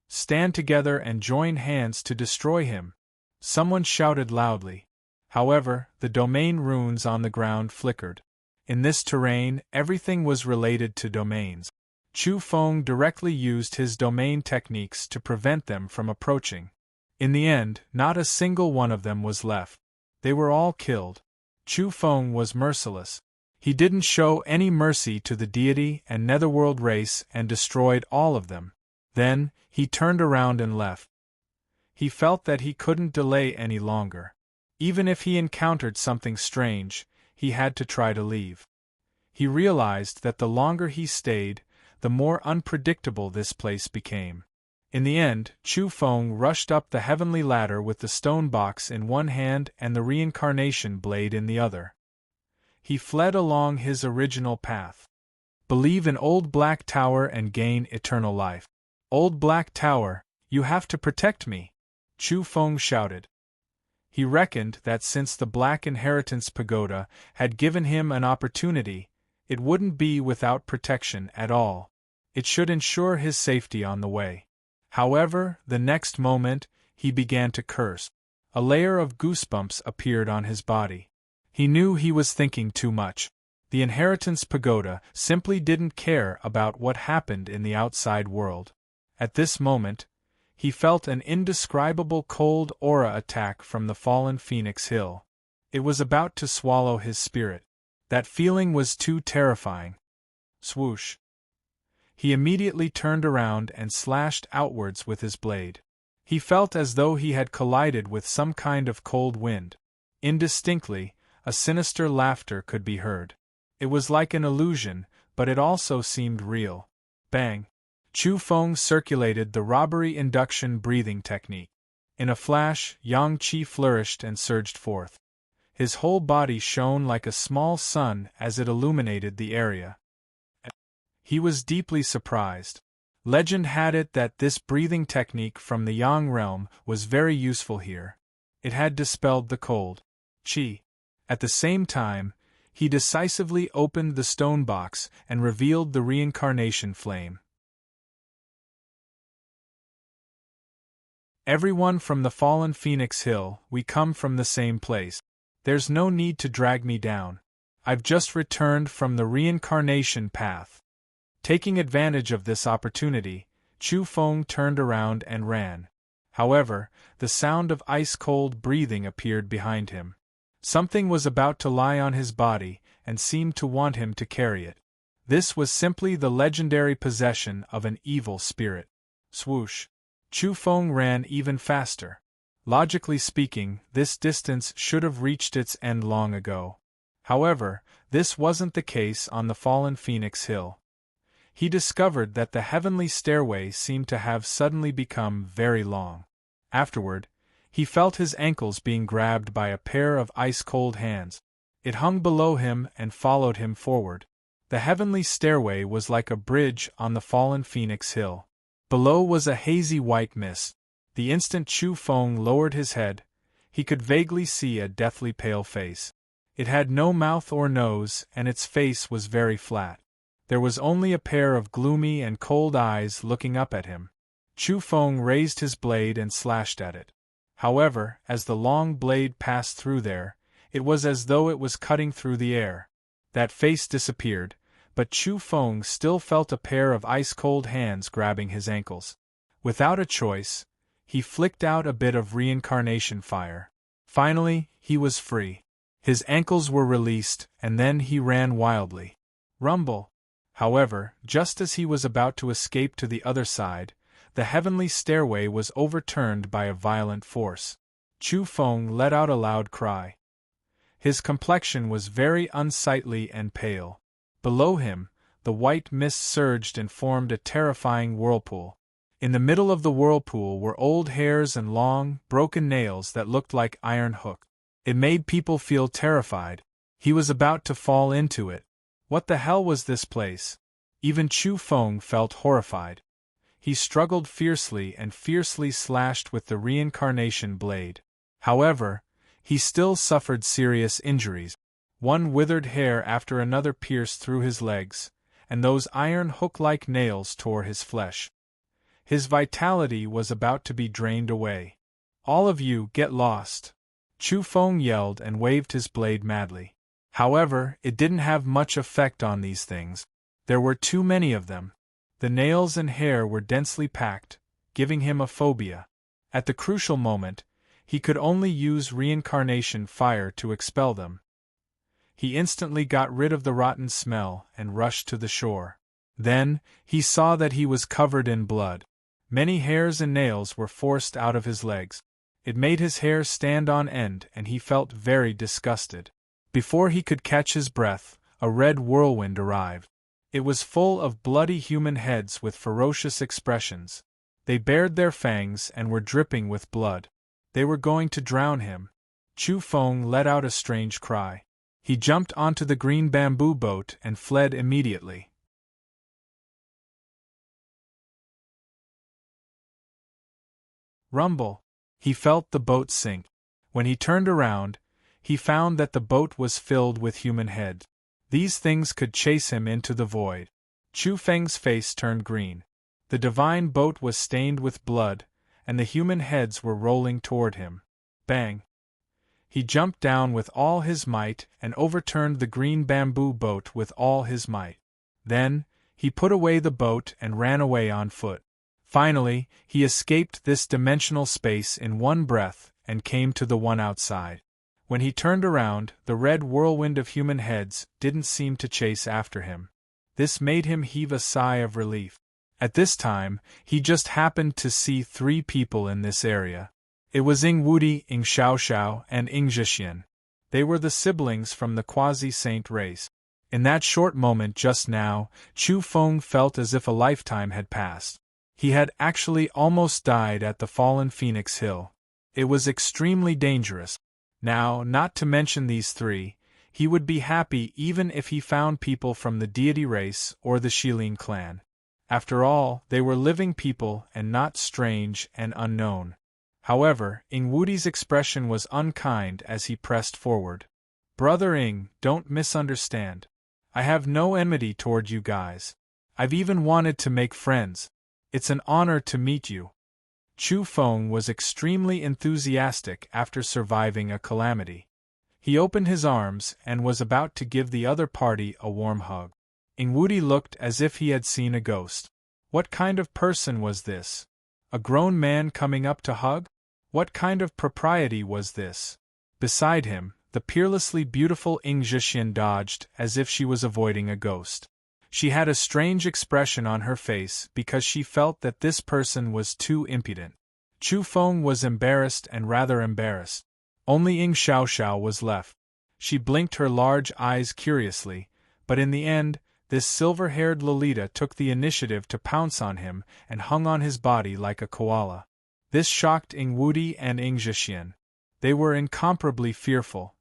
"Stand together and join hands to destroy him," someone shouted loudly. However, the domain runes on the ground flickered. In this terrain, everything was related to domains. Chu Feng directly used his domain techniques to prevent them from approaching. In the end, not a single one of them was left. They were all killed. Chu Feng was merciless. He didn't show any mercy to the deity and netherworld race and destroyed all of them. Then, he turned around and left. He felt that he couldn't delay any longer. Even if he encountered something strange, he had to try to leave. He realized that the longer he stayed, the more unpredictable this place became. In the end, Chu Feng rushed up the heavenly ladder with the stone box in one hand and the reincarnation blade in the other. He fled along his original path. Believe in Old Black Tower and gain eternal life. Old Black Tower, you have to protect me, Chu Feng shouted. He reckoned that since the Black Inheritance Pagoda had given him an opportunity, it wouldn't be without protection at all. It should ensure his safety on the way. However, the next moment, he began to curse. A layer of goosebumps appeared on his body. He knew he was thinking too much. The Inheritance Pagoda simply didn't care about what happened in the outside world. At this moment, he felt an indescribable cold aura attack from the fallen Phoenix Hill. It was about to swallow his spirit. That feeling was too terrifying. Swoosh. He immediately turned around and slashed outwards with his blade. He felt as though he had collided with some kind of cold wind. Indistinctly, a sinister laughter could be heard. It was like an illusion, but it also seemed real. Bang! Chu Feng circulated the robbery induction breathing technique. In a flash, Yang Qi flourished and surged forth. His whole body shone like a small sun as it illuminated the area. He was deeply surprised. Legend had it that this breathing technique from the Yang realm was very useful here. It had dispelled the cold qi. At the same time, he decisively opened the stone box and revealed the reincarnation flame. Everyone from the fallen Phoenix Hill, we come from the same place. There's no need to drag me down. I've just returned from the reincarnation path. Taking advantage of this opportunity, Chu Feng turned around and ran. However, the sound of ice-cold breathing appeared behind him. Something was about to lie on his body and seemed to want him to carry it. This was simply the legendary possession of an evil spirit. Swoosh! Chu Feng ran even faster. Logically speaking, this distance should have reached its end long ago. However, this wasn't the case on the fallen Phoenix Hill. He discovered that the heavenly stairway seemed to have suddenly become very long. Afterward, he felt his ankles being grabbed by a pair of ice-cold hands. It hung below him and followed him forward. The heavenly stairway was like a bridge on the fallen Phoenix Hill. Below was a hazy white mist. The instant Chu Feng lowered his head, he could vaguely see a deathly pale face. It had no mouth or nose, and its face was very flat. There was only a pair of gloomy and cold eyes looking up at him. Chu Feng raised his blade and slashed at it. However, as the long blade passed through there, it was as though it was cutting through the air. That face disappeared, but Chu Feng still felt a pair of ice-cold hands grabbing his ankles. Without a choice, he flicked out a bit of reincarnation fire. Finally, he was free. His ankles were released, and then he ran wildly. Rumble! However, just as he was about to escape to the other side, the heavenly stairway was overturned by a violent force. Chu Feng let out a loud cry. His complexion was very unsightly and pale. Below him, the white mist surged and formed a terrifying whirlpool. In the middle of the whirlpool were old hairs and long, broken nails that looked like iron hooks. It made people feel terrified. He was about to fall into it. What the hell was this place? Even Chu Feng felt horrified. He struggled fiercely and fiercely slashed with the reincarnation blade. However, he still suffered serious injuries. One withered hair after another pierced through his legs, and those iron hook-like nails tore his flesh. His vitality was about to be drained away. All of you get lost! Chu Feng yelled and waved his blade madly. However, it didn't have much effect on these things. There were too many of them. The nails and hair were densely packed, giving him a phobia. At the crucial moment, he could only use reincarnation fire to expel them. He instantly got rid of the rotten smell and rushed to the shore. Then, he saw that he was covered in blood. Many hairs and nails were forced out of his legs. It made his hair stand on end and he felt very disgusted. Before he could catch his breath, a red whirlwind arrived. It was full of bloody human heads with ferocious expressions. They bared their fangs and were dripping with blood. They were going to drown him. Chu Feng let out a strange cry. He jumped onto the green bamboo boat and fled immediately. Rumble. He felt the boat sink. When he turned around, he found that the boat was filled with human heads. These things could chase him into the void. Chu Feng's face turned green. The divine boat was stained with blood, and the human heads were rolling toward him. Bang! He jumped down with all his might and overturned the green bamboo boat with all his might. Then, he put away the boat and ran away on foot. Finally, he escaped this dimensional space in one breath and came to the one outside. When he turned around, the red whirlwind of human heads didn't seem to chase after him. This made him heave a sigh of relief. At this time, he just happened to see 3 people in this area. It was Ing Wudi, Ing Xiaoxiao, and Ing Zhixian. They were the siblings from the quasi-saint race. In that short moment just now, Chu Feng felt as if a lifetime had passed. He had actually almost died at the fallen Phoenix Hill. It was extremely dangerous. Now, not to mention these 3, he would be happy even if he found people from the deity race or the Shilin clan. After all, they were living people and not strange and unknown. However, Ing Wudi's expression was unkind as he pressed forward. Brother Ing, don't misunderstand. I have no enmity toward you guys. I've even wanted to make friends. It's an honor to meet you. Chu Feng was extremely enthusiastic after surviving a calamity. He opened his arms and was about to give the other party a warm hug. Ing Wudi looked as if he had seen a ghost. What kind of person was this? A grown man coming up to hug? What kind of propriety was this? Beside him, the peerlessly beautiful Ing Zhixian dodged as if she was avoiding a ghost. She had a strange expression on her face because she felt that this person was too impudent. Chu Feng was embarrassed and rather embarrassed. Only Ing Xiaoxiao was left. She blinked her large eyes curiously, but in the end, this silver-haired Lolita took the initiative to pounce on him and hung on his body like a koala. This shocked Ing Wudi and Ing Zhixian. They were incomparably fearful.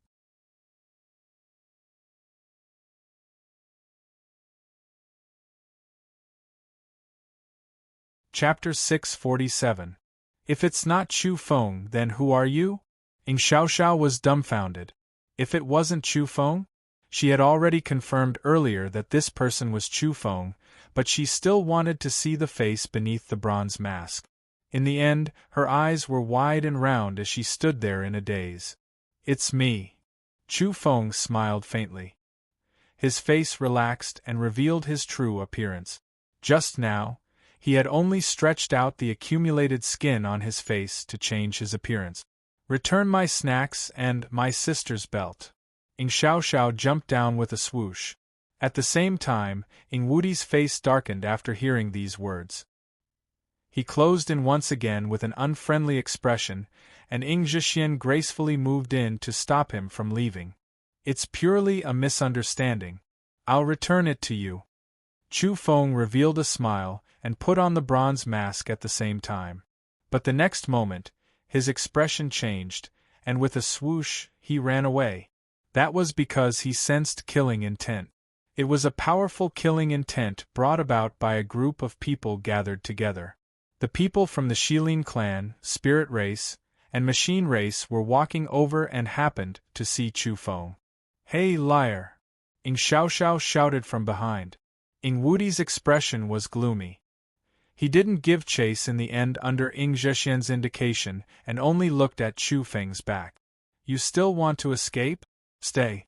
Chapter 647. If it's not Chu Feng, then who are you? Ing Xiaoxiao was dumbfounded. If it wasn't Chu Feng? She had already confirmed earlier that this person was Chu Feng, but she still wanted to see the face beneath the bronze mask. In the end, her eyes were wide and round as she stood there in a daze. It's me. Chu Feng smiled faintly. His face relaxed and revealed his true appearance. Just now, he had only stretched out the accumulated skin on his face to change his appearance. Return my snacks and my sister's belt. Ing Xiaoxiao jumped down with a swoosh. At the same time, Ing Wudi's face darkened after hearing these words. He closed in once again with an unfriendly expression, and Ing Zhixian gracefully moved in to stop him from leaving. It's purely a misunderstanding. I'll return it to you. Chu Feng revealed a smile and put on the bronze mask at the same time. But the next moment, his expression changed, and with a swoosh, he ran away. That was because he sensed killing intent. It was a powerful killing intent brought about by a group of people gathered together. The people from the Shilin clan, spirit race, and machine race were walking over and happened to see Chu Feng. Hey, liar! Ing Xiaoxiao shouted from behind. Ing Wudi's expression was gloomy. He didn't give chase in the end under Ing Zhixian's indication and only looked at Chu Feng's back. You still want to escape? Stay.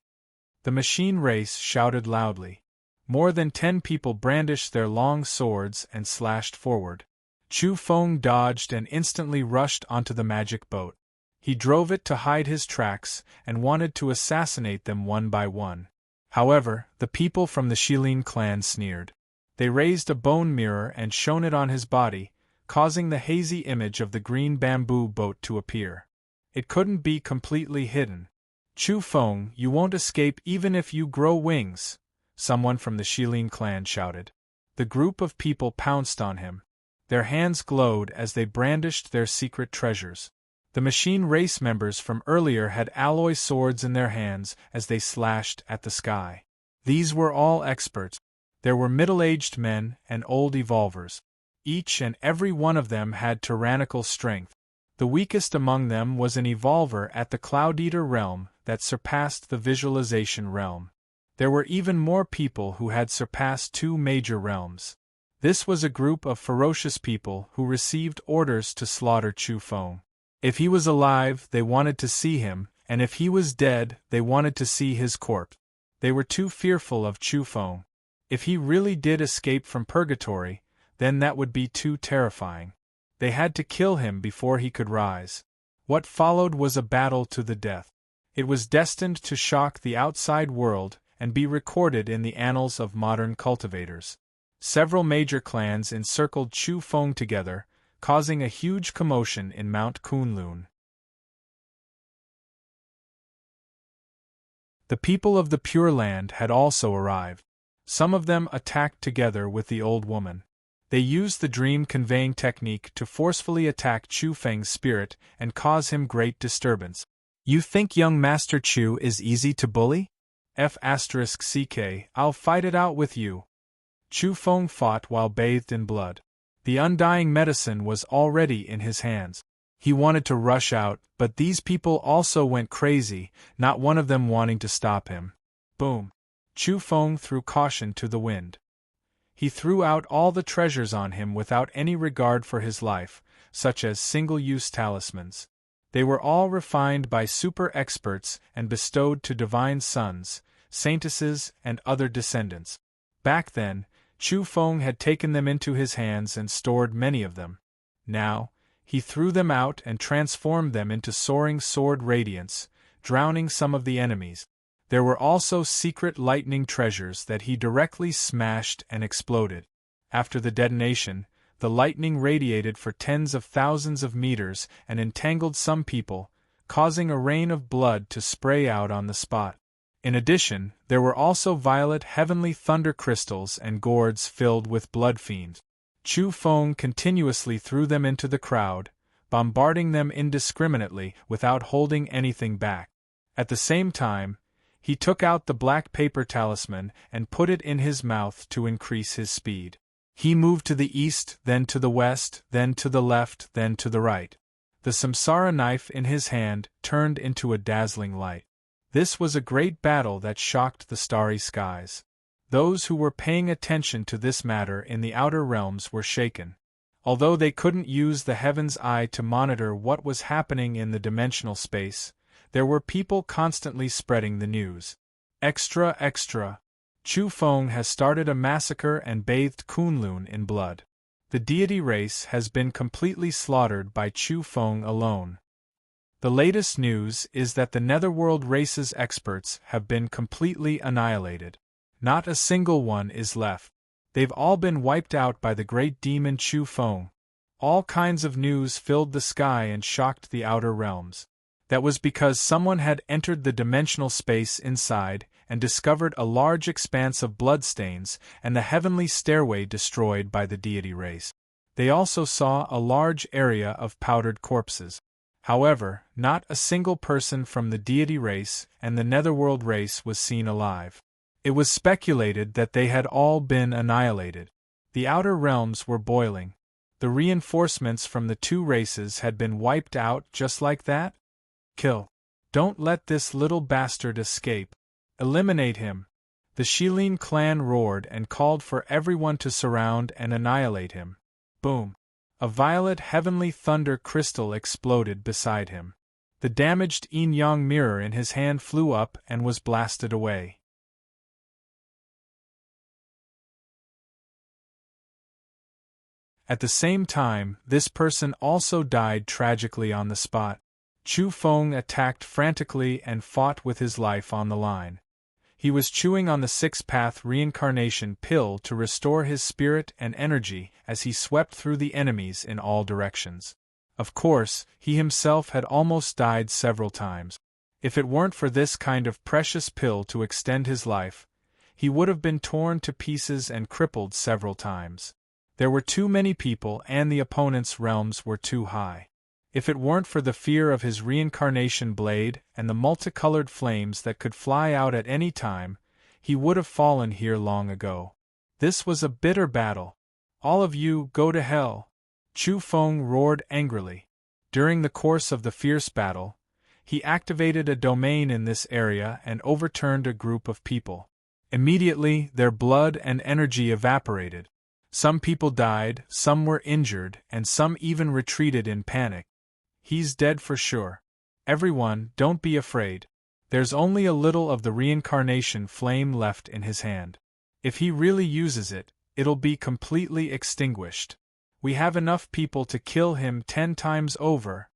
The machine race shouted loudly. More than 10 people brandished their long swords and slashed forward. Chu Feng dodged and instantly rushed onto the magic boat. He drove it to hide his tracks and wanted to assassinate them one by one. However, the people from the Shilin clan sneered. They raised a bone mirror and shone it on his body, causing the hazy image of the green bamboo boat to appear. It couldn't be completely hidden. "Chu Feng, you won't escape even if you grow wings," someone from the Shilin clan shouted. The group of people pounced on him. Their hands glowed as they brandished their secret treasures. The machine race members from earlier had alloy swords in their hands as they slashed at the sky. These were all experts. There were middle-aged men and old evolvers. Each and every one of them had tyrannical strength. The weakest among them was an evolver at the Cloud Eater realm that surpassed the visualization realm. There were even more people who had surpassed 2 major realms. This was a group of ferocious people who received orders to slaughter Chu Feng. If he was alive, they wanted to see him, and if he was dead, they wanted to see his corpse. They were too fearful of Chu Feng. If he really did escape from purgatory, then that would be too terrifying. They had to kill him before he could rise. What followed was a battle to the death. It was destined to shock the outside world and be recorded in the annals of modern cultivators. Several major clans encircled Chu Feng together, causing a huge commotion in Mount Kunlun. The people of the Pure Land had also arrived. Some of them attacked together with the old woman. They used the dream-conveying technique to forcefully attack Chu Feng's spirit and cause him great disturbance. "You think young Master Chu is easy to bully? F***ck, I'll fight it out with you." Chu Feng fought while bathed in blood. The undying medicine was already in his hands. He wanted to rush out, but these people also went crazy, not one of them wanting to stop him. Boom! Chu Feng threw caution to the wind. He threw out all the treasures on him without any regard for his life, such as single-use talismans. They were all refined by super-experts and bestowed to divine sons, saintesses, and other descendants. Back then, Chu Feng had taken them into his hands and stored many of them. Now, he threw them out and transformed them into soaring sword radiance, drowning some of the enemies. There were also secret lightning treasures that he directly smashed and exploded. After the detonation, the lightning radiated for tens of thousands of meters and entangled some people, causing a rain of blood to spray out on the spot. In addition, there were also violet heavenly thunder crystals and gourds filled with blood fiends. Chu Feng continuously threw them into the crowd, bombarding them indiscriminately without holding anything back. At the same time, he took out the black paper talisman and put it in his mouth to increase his speed. He moved to the east, then to the west, then to the left, then to the right. The samsara knife in his hand turned into a dazzling light. This was a great battle that shocked the starry skies. Those who were paying attention to this matter in the outer realms were shaken. Although they couldn't use the heaven's eye to monitor what was happening in the dimensional space, there were people constantly spreading the news. Extra, extra! Chu Feng has started a massacre and bathed Kunlun in blood. The deity race has been completely slaughtered by Chu Feng alone. The latest news is that the Netherworld race's experts have been completely annihilated. Not a single one is left. They've all been wiped out by the great demon Chu Feng. All kinds of news filled the sky and shocked the outer realms. That was because someone had entered the dimensional space inside and discovered a large expanse of bloodstains and the heavenly stairway destroyed by the deity race. They also saw a large area of powdered corpses. However, not a single person from the deity race and the Netherworld race was seen alive. It was speculated that they had all been annihilated. The outer realms were boiling. The reinforcements from the 2 races had been wiped out just like that? Kill. Don't let this little bastard escape. Eliminate him. The Shilin clan roared and called for everyone to surround and annihilate him. Boom. A violet heavenly thunder crystal exploded beside him. The damaged yin-yang mirror in his hand flew up and was blasted away. At the same time, this person also died tragically on the spot. Chu Feng attacked frantically and fought with his life on the line. He was chewing on the six-path reincarnation pill to restore his spirit and energy as he swept through the enemies in all directions. Of course, he himself had almost died several times. If it weren't for this kind of precious pill to extend his life, he would have been torn to pieces and crippled several times. There were too many people and the opponent's realms were too high. If it weren't for the fear of his reincarnation blade and the multicolored flames that could fly out at any time, he would have fallen here long ago. This was a bitter battle. All of you go to hell! Chu Feng roared angrily. During the course of the fierce battle, he activated a domain in this area and overturned a group of people. Immediately, their blood and energy evaporated. Some people died, some were injured, and some even retreated in panic. He's dead for sure. Everyone, don't be afraid. There's only a little of the reincarnation flame left in his hand. If he really uses it, it'll be completely extinguished. We have enough people to kill him 10 times over.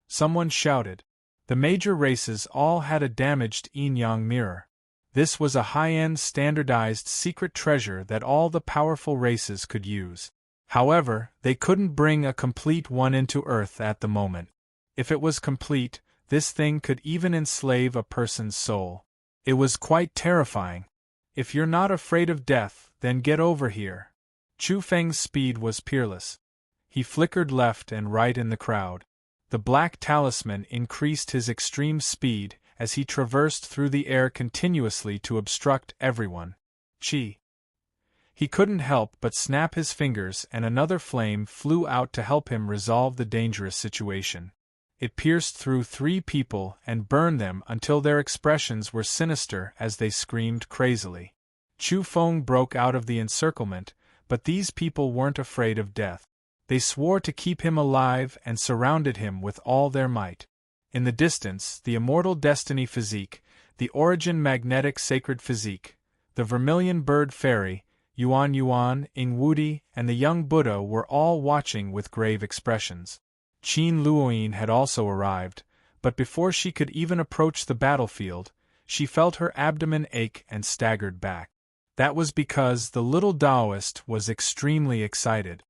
Someone shouted. The major races all had a damaged yin-yang mirror. This was a high-end standardized secret treasure that all the powerful races could use. However, they couldn't bring a complete one into Earth at the moment. If it was complete, this thing could even enslave a person's soul. It was quite terrifying. If you're not afraid of death, then get over here. Chu Feng's speed was peerless. He flickered left and right in the crowd. The black talisman increased his extreme speed as he traversed through the air continuously to obstruct everyone. Chi. He couldn't help but snap his fingers and another flame flew out to help him resolve the dangerous situation. It pierced through 3 people and burned them until their expressions were sinister as they screamed crazily. Chu Feng broke out of the encirclement, but these people weren't afraid of death. They swore to keep him alive and surrounded him with all their might. In the distance, the immortal destiny physique, the origin magnetic sacred physique, the vermilion bird fairy, Yuan Yuan, Ing Wudi, and the young Buddha were all watching with grave expressions. Qin Luoyin had also arrived, but before she could even approach the battlefield, she felt her abdomen ache and staggered back. That was because the little Taoist was extremely excited.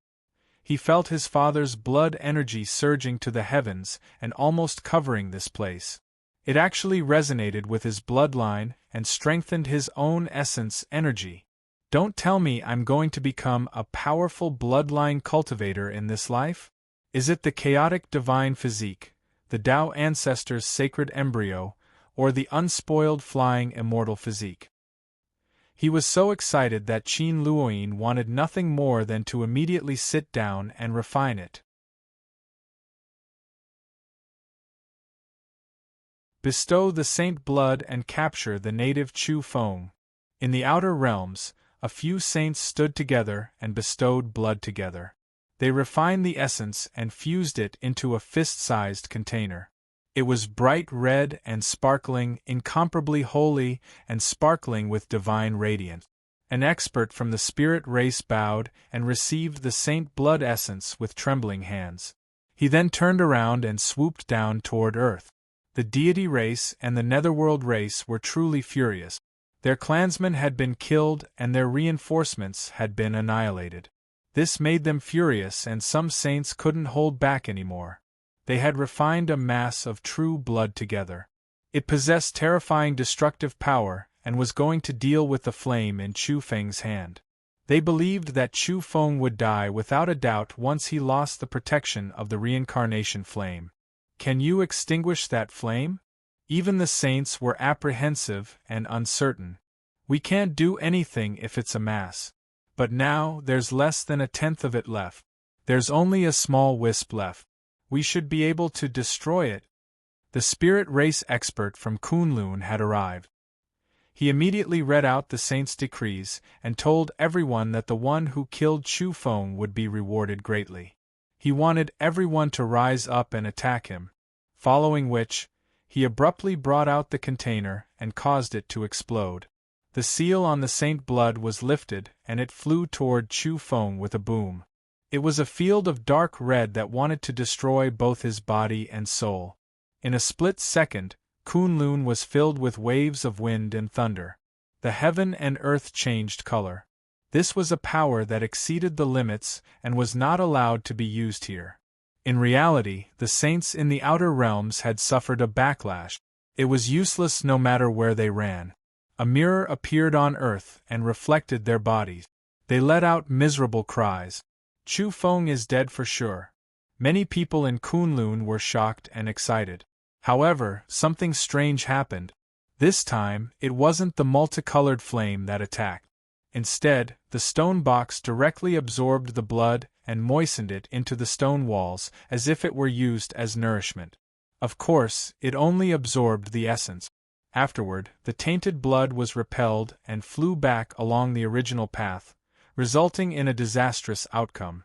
He felt his father's blood energy surging to the heavens and almost covering this place. It actually resonated with his bloodline and strengthened his own essence energy. Don't tell me I'm going to become a powerful bloodline cultivator in this life? Is it the chaotic divine physique, the Tao ancestor's sacred embryo, or the unspoiled flying immortal physique? He was so excited that Qin Luoyin wanted nothing more than to immediately sit down and refine it. Bestow the saint blood and capture the native Chu Feng. In the outer realms, a few saints stood together and bestowed blood together. They refined the essence and fused it into a fist-sized container. It was bright red and sparkling, incomparably holy and sparkling with divine radiance. An expert from the spirit race bowed and received the saint blood essence with trembling hands. He then turned around and swooped down toward Earth. The deity race and the netherworld race were truly furious. Their clansmen had been killed and their reinforcements had been annihilated. This made them furious and some saints couldn't hold back anymore. They had refined a mass of true blood together. It possessed terrifying destructive power and was going to deal with the flame in Chu Feng's hand. They believed that Chu Feng would die without a doubt once he lost the protection of the reincarnation flame. Can you extinguish that flame? Even the saints were apprehensive and uncertain. We can't do anything if it's a mass. But now there's less than 1/10 of it left. There's only a small wisp left. We should be able to destroy it. The spirit race expert from Kunlun had arrived. He immediately read out the saints' decrees and told everyone that the one who killed Chu Feng would be rewarded greatly. He wanted everyone to rise up and attack him, following which, he abruptly brought out the container and caused it to explode. The seal on the saint blood was lifted and it flew toward Chu Feng with a boom. It was a field of dark red that wanted to destroy both his body and soul. In a split second, Kunlun was filled with waves of wind and thunder. The heaven and earth changed color. This was a power that exceeded the limits and was not allowed to be used here. In reality, the saints in the outer realms had suffered a backlash. It was useless no matter where they ran. A mirror appeared on earth and reflected their bodies. They let out miserable cries. Chu Feng is dead for sure. Many people in Kunlun were shocked and excited. However, something strange happened. This time, it wasn't the multicolored flame that attacked. Instead, the stone box directly absorbed the blood and moistened it into the stone walls as if it were used as nourishment. Of course, it only absorbed the essence. Afterward, the tainted blood was repelled and flew back along the original path, resulting in a disastrous outcome.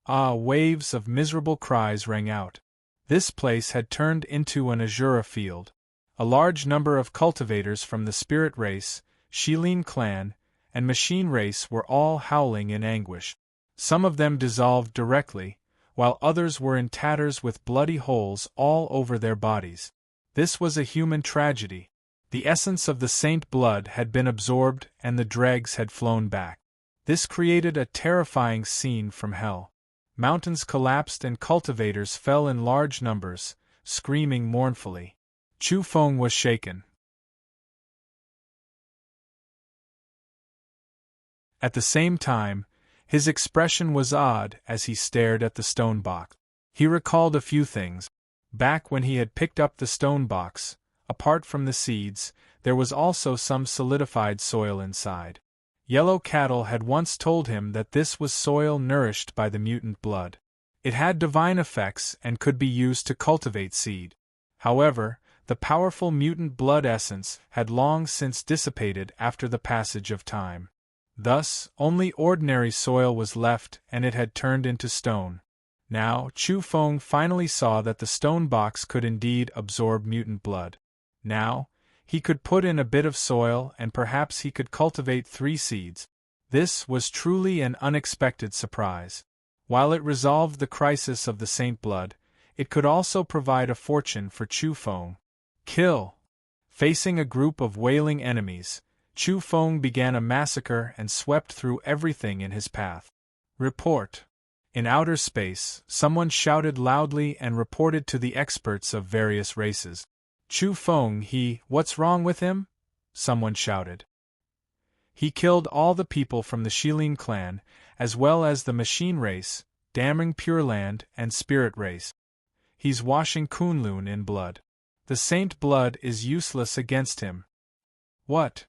Waves of miserable cries rang out. This place had turned into an Azura field. A large number of cultivators from the spirit race, Shilin clan, and machine race were all howling in anguish. Some of them dissolved directly, while others were in tatters with bloody holes all over their bodies. This was a human tragedy. The essence of the saint blood had been absorbed and the dregs had flown back. This created a terrifying scene from hell. Mountains collapsed and cultivators fell in large numbers, screaming mournfully. Chu Feng was shaken. At the same time, his expression was odd as he stared at the stone box. He recalled a few things. Back when he had picked up the stone box, apart from the seeds, there was also some solidified soil inside. Yellow Cattle had once told him that this was soil nourished by the mutant blood. It had divine effects and could be used to cultivate seed. However, the powerful mutant blood essence had long since dissipated after the passage of time. Thus, only ordinary soil was left and it had turned into stone. Now, Chu Feng finally saw that the stone box could indeed absorb mutant blood. Now, he could put in a bit of soil and perhaps he could cultivate 3 seeds. This was truly an unexpected surprise. While it resolved the crisis of the saint blood, it could also provide a fortune for Chu Feng. Kill! Facing a group of wailing enemies, Chu Feng began a massacre and swept through everything in his path. Report! In outer space, someone shouted loudly and reported to the experts of various races. Chu Feng, what's wrong with him? Someone shouted. He killed all the people from the Shilin clan, as well as the machine race, Damring Pure Land, and spirit race. He's washing Kunlun in blood. The saint blood is useless against him. What?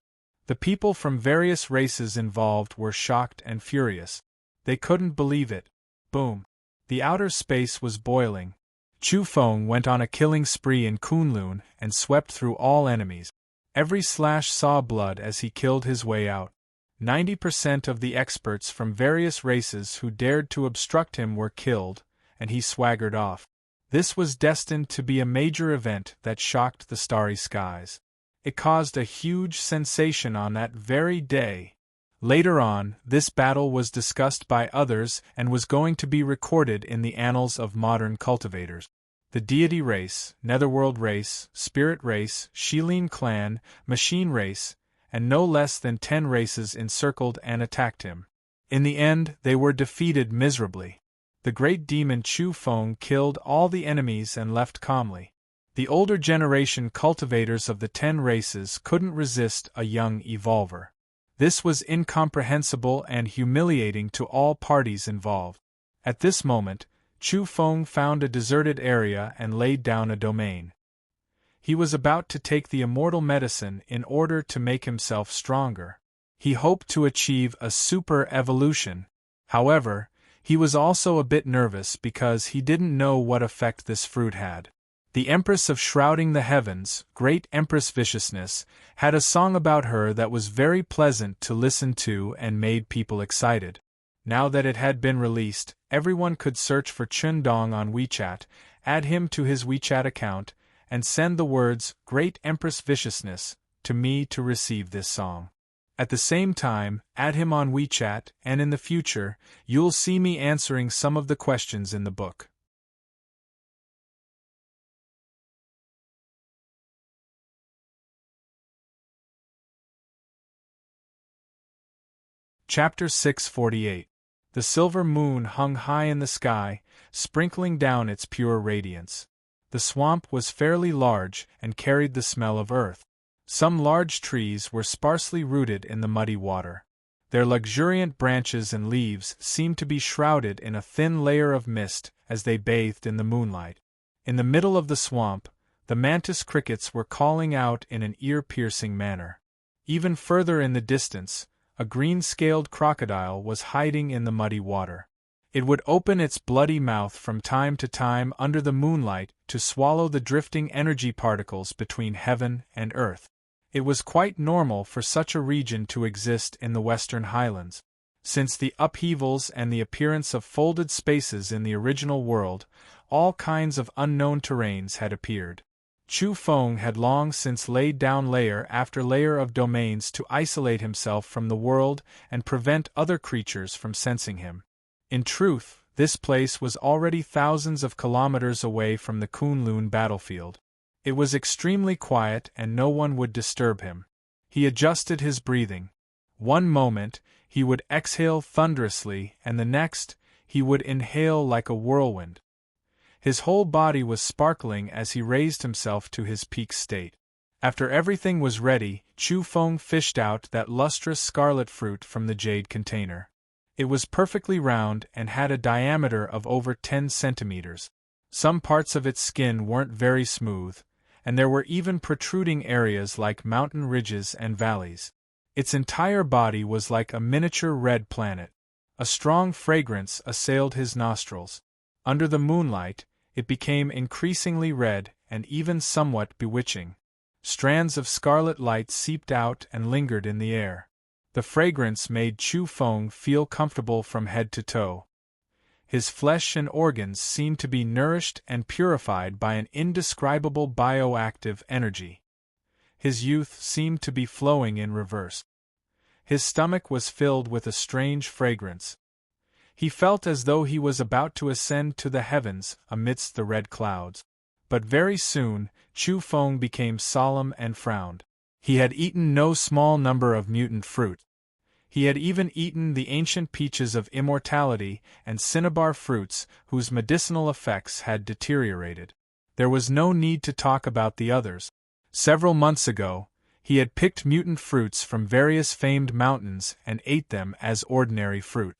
The people from various races involved were shocked and furious. They couldn't believe it. Boom. The outer space was boiling. Chu Feng went on a killing spree in Kunlun and swept through all enemies. Every slash saw blood as he killed his way out. 90% of the experts from various races who dared to obstruct him were killed, and he swaggered off. This was destined to be a major event that shocked the starry skies. It caused a huge sensation on that very day. Later on, this battle was discussed by others and was going to be recorded in the annals of modern cultivators. The deity race, netherworld race, spirit race, Shilin clan, machine race, and no less than 10 races encircled and attacked him. In the end, they were defeated miserably. The great demon Chu Feng killed all the enemies and left calmly. The older generation cultivators of the 10 races couldn't resist a young evolver. This was incomprehensible and humiliating to all parties involved. At this moment, Chu Feng found a deserted area and laid down a domain. He was about to take the immortal medicine in order to make himself stronger. He hoped to achieve a super evolution. However, he was also a bit nervous because he didn't know what effect this fruit had. The Empress of Shrouding the Heavens, Great Empress Viciousness, had a song about her that was very pleasant to listen to and made people excited. Now that it had been released, everyone could search for Chundong on WeChat, add him to his WeChat account, and send the words, Great Empress Viciousness, to me to receive this song. At the same time, add him on WeChat, and in the future, you'll see me answering some of the questions in the book. Chapter 648. The silver moon hung high in the sky, sprinkling down its pure radiance. The swamp was fairly large and carried the smell of earth. Some large trees were sparsely rooted in the muddy water. Their luxuriant branches and leaves seemed to be shrouded in a thin layer of mist as they bathed in the moonlight. In the middle of the swamp, the mantis crickets were calling out in an ear-piercing manner. Even further in the distance, a green-scaled crocodile was hiding in the muddy water. It would open its bloody mouth from time to time under the moonlight to swallow the drifting energy particles between heaven and earth. It was quite normal for such a region to exist in the Western Highlands. Since the upheavals and the appearance of folded spaces in the original world, all kinds of unknown terrains had appeared. Chu Feng had long since laid down layer after layer of domains to isolate himself from the world and prevent other creatures from sensing him. In truth, this place was already thousands of kilometers away from the Kunlun battlefield. It was extremely quiet and no one would disturb him. He adjusted his breathing. One moment, he would exhale thunderously, and the next, he would inhale like a whirlwind. His whole body was sparkling as he raised himself to his peak state. After everything was ready, Chu Feng fished out that lustrous scarlet fruit from the jade container. It was perfectly round and had a diameter of over 10 centimeters. Some parts of its skin weren't very smooth, and there were even protruding areas like mountain ridges and valleys. Its entire body was like a miniature red planet. A strong fragrance assailed his nostrils. Under the moonlight, it became increasingly red and even somewhat bewitching. Strands of scarlet light seeped out and lingered in the air. The fragrance made Chu Feng feel comfortable from head to toe. His flesh and organs seemed to be nourished and purified by an indescribable bioactive energy. His youth seemed to be flowing in reverse. His stomach was filled with a strange fragrance. He felt as though he was about to ascend to the heavens amidst the red clouds. But very soon, Chu Feng became solemn and frowned. He had eaten no small number of mutant fruit. He had even eaten the ancient peaches of immortality and cinnabar fruits whose medicinal effects had deteriorated. There was no need to talk about the others. Several months ago, he had picked mutant fruits from various famed mountains and ate them as ordinary fruit.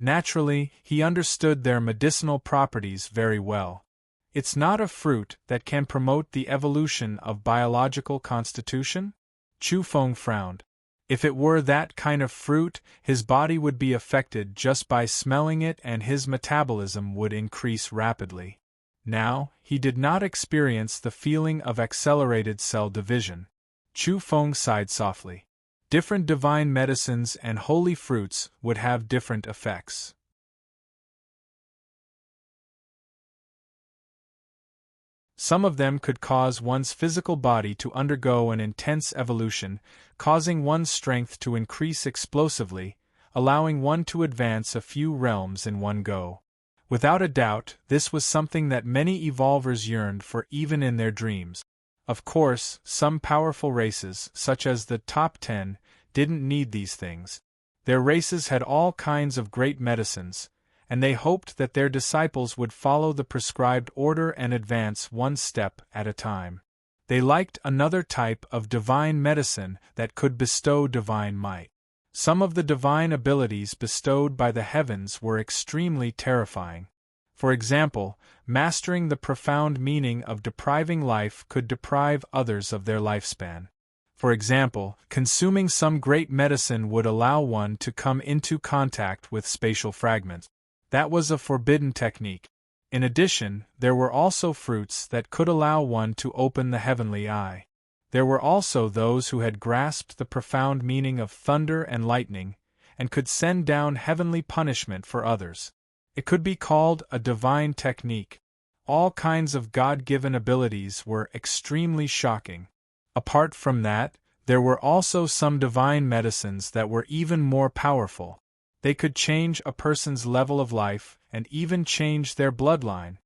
Naturally, he understood their medicinal properties very well. It's not a fruit that can promote the evolution of biological constitution? Chu Feng frowned. If it were that kind of fruit, his body would be affected just by smelling it and his metabolism would increase rapidly. Now, he did not experience the feeling of accelerated cell division. Chu Feng sighed softly. Different divine medicines and holy fruits would have different effects. Some of them could cause one's physical body to undergo an intense evolution, causing one's strength to increase explosively, allowing one to advance a few realms in one go. Without a doubt, this was something that many evolvers yearned for even in their dreams. Of course, some powerful races, such as the top 10, didn't need these things. Their races had all kinds of great medicines, and they hoped that their disciples would follow the prescribed order and advance one step at a time. They liked another type of divine medicine that could bestow divine might. Some of the divine abilities bestowed by the heavens were extremely terrifying. For example, mastering the profound meaning of depriving life could deprive others of their lifespan. For example, consuming some great medicine would allow one to come into contact with spatial fragments. That was a forbidden technique. In addition, there were also fruits that could allow one to open the heavenly eye. There were also those who had grasped the profound meaning of thunder and lightning, and could send down heavenly punishment for others. It could be called a divine technique. All kinds of God-given abilities were extremely shocking. Apart from that, there were also some divine medicines that were even more powerful. They could change a person's level of life and even change their bloodline.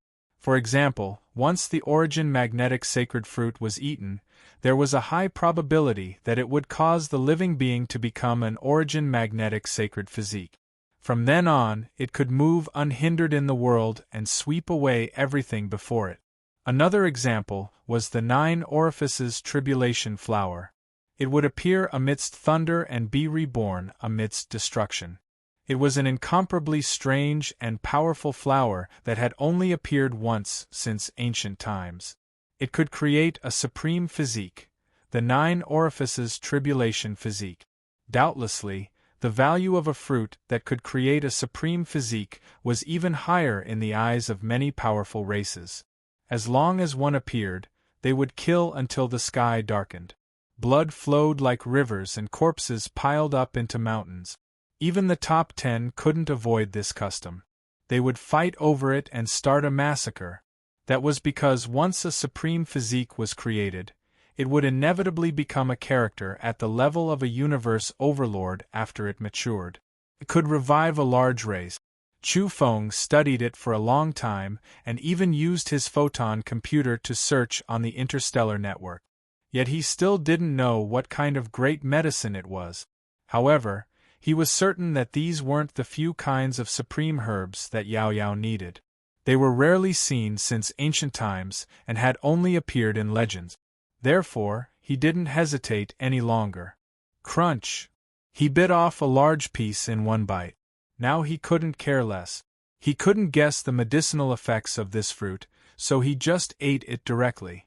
For example, once the origin magnetic sacred fruit was eaten, there was a high probability that it would cause the living being to become an origin magnetic sacred physique. From then on, it could move unhindered in the world and sweep away everything before it. Another example was the 9 orifices tribulation flower. It would appear amidst thunder and be reborn amidst destruction. It was an incomparably strange and powerful flower that had only appeared once since ancient times. It could create a supreme physique, the 9 orifices tribulation physique. Doubtlessly, the value of a fruit that could create a supreme physique was even higher in the eyes of many powerful races. As long as one appeared, they would kill until the sky darkened. Blood flowed like rivers and corpses piled up into mountains. Even the top 10 couldn't avoid this custom. They would fight over it and start a massacre. That was because once a supreme physique was created, it would inevitably become a character at the level of a universe overlord after it matured. It could revive a large race. Chu Feng studied it for a long time and even used his photon computer to search on the interstellar network. Yet he still didn't know what kind of great medicine it was. However, he was certain that these weren't the few kinds of supreme herbs that Yao Yao needed. They were rarely seen since ancient times and had only appeared in legends. Therefore, he didn't hesitate any longer. Crunch! He bit off a large piece in one bite. Now he couldn't care less. He couldn't guess the medicinal effects of this fruit, so he just ate it directly.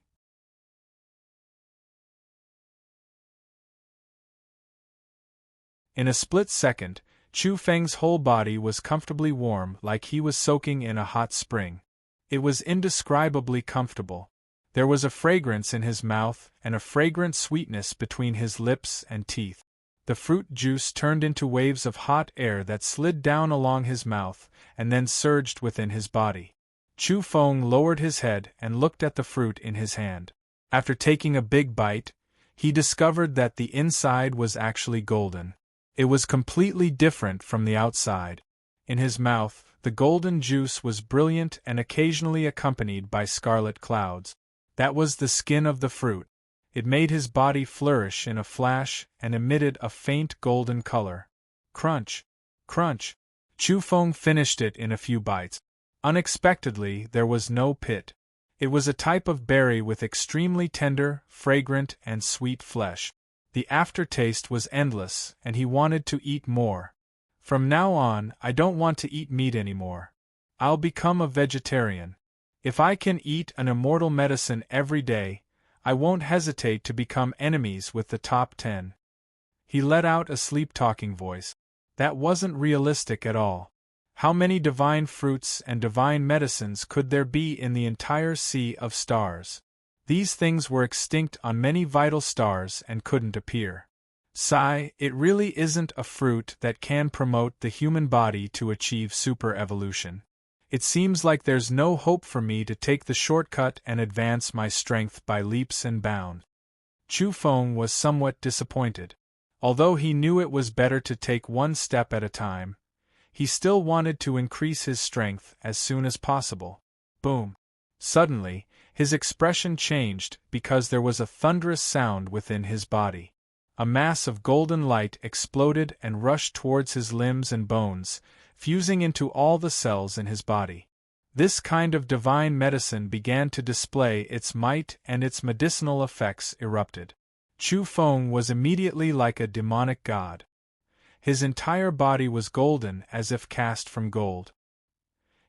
In a split second, Chu Feng's whole body was comfortably warm, like he was soaking in a hot spring. It was indescribably comfortable. There was a fragrance in his mouth and a fragrant sweetness between his lips and teeth. The fruit juice turned into waves of hot air that slid down along his mouth and then surged within his body. Chu Feng lowered his head and looked at the fruit in his hand. After taking a big bite, he discovered that the inside was actually golden. It was completely different from the outside. In his mouth, the golden juice was brilliant and occasionally accompanied by scarlet clouds. That was the skin of the fruit. It made his body flourish in a flash and emitted a faint golden color. Crunch! Crunch! Chu Feng finished it in a few bites. Unexpectedly, there was no pit. It was a type of berry with extremely tender, fragrant, and sweet flesh. The aftertaste was endless, and he wanted to eat more. From now on, I don't want to eat meat anymore. I'll become a vegetarian. If I can eat an immortal medicine every day, I won't hesitate to become enemies with the top 10. He let out a sleep-talking voice. That wasn't realistic at all. How many divine fruits and divine medicines could there be in the entire sea of stars? These things were extinct on many vital stars and couldn't appear. Sigh, it really isn't a fruit that can promote the human body to achieve super-evolution. It seems like there's no hope for me to take the shortcut and advance my strength by leaps and bounds. Chu Feng was somewhat disappointed. Although he knew it was better to take one step at a time, he still wanted to increase his strength as soon as possible. Boom! Suddenly, his expression changed because there was a thunderous sound within his body. A mass of golden light exploded and rushed towards his limbs and bones, fusing into all the cells in his body. This kind of divine medicine began to display its might and its medicinal effects erupted. Chu Feng was immediately like a demonic god. His entire body was golden as if cast from gold.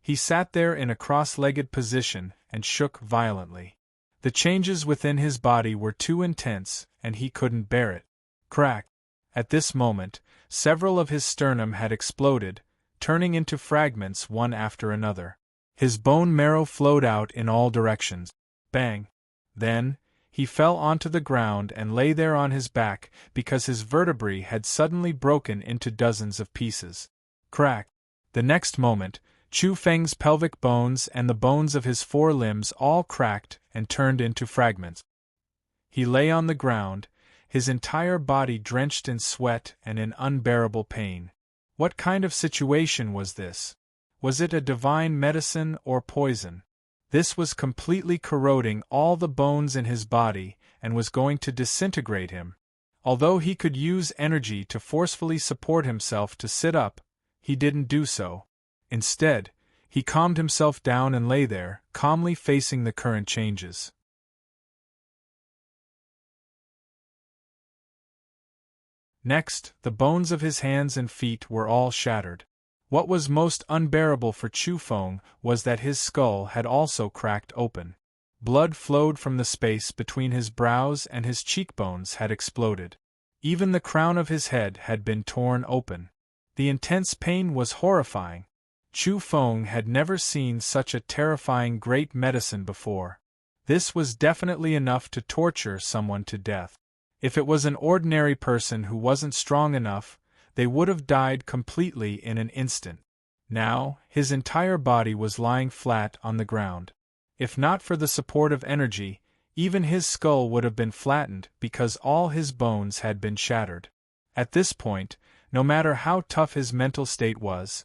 He sat there in a cross-legged position and shook violently. The changes within his body were too intense, and he couldn't bear it. Crack! At this moment, several of his sternum had exploded, turning into fragments one after another. His bone marrow flowed out in all directions. Bang! Then, he fell onto the ground and lay there on his back because his vertebrae had suddenly broken into dozens of pieces. Crack! The next moment, Chu Feng's pelvic bones and the bones of his 4 limbs all cracked and turned into fragments. He lay on the ground, his entire body drenched in sweat and in unbearable pain. What kind of situation was this? Was it a divine medicine or poison? This was completely corroding all the bones in his body and was going to disintegrate him. Although he could use energy to forcefully support himself to sit up, he didn't do so. Instead, he calmed himself down and lay there, calmly facing the current changes. Next, the bones of his hands and feet were all shattered. What was most unbearable for Chu Feng was that his skull had also cracked open. Blood flowed from the space between his brows and his cheekbones had exploded. Even the crown of his head had been torn open. The intense pain was horrifying. Chu Feng had never seen such a terrifying great medicine before. This was definitely enough to torture someone to death. If it was an ordinary person who wasn't strong enough, they would have died completely in an instant. Now, his entire body was lying flat on the ground. If not for the support of energy, even his skull would have been flattened because all his bones had been shattered. At this point, no matter how tough his mental state was,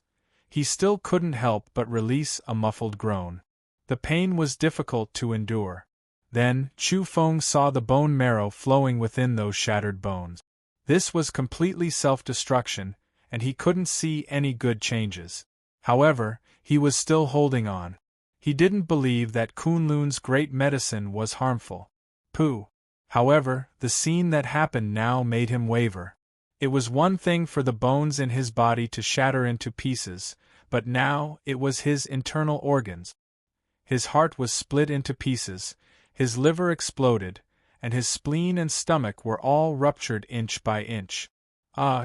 he still couldn't help but release a muffled groan. The pain was difficult to endure. Then, Chu Feng saw the bone marrow flowing within those shattered bones. This was completely self-destruction, and he couldn't see any good changes. However, he was still holding on. He didn't believe that Kunlun's great medicine was harmful. Pooh! However, the scene that happened now made him waver. It was one thing for the bones in his body to shatter into pieces, but now it was his internal organs. His heart was split into pieces, his liver exploded, and his spleen and stomach were all ruptured inch by inch.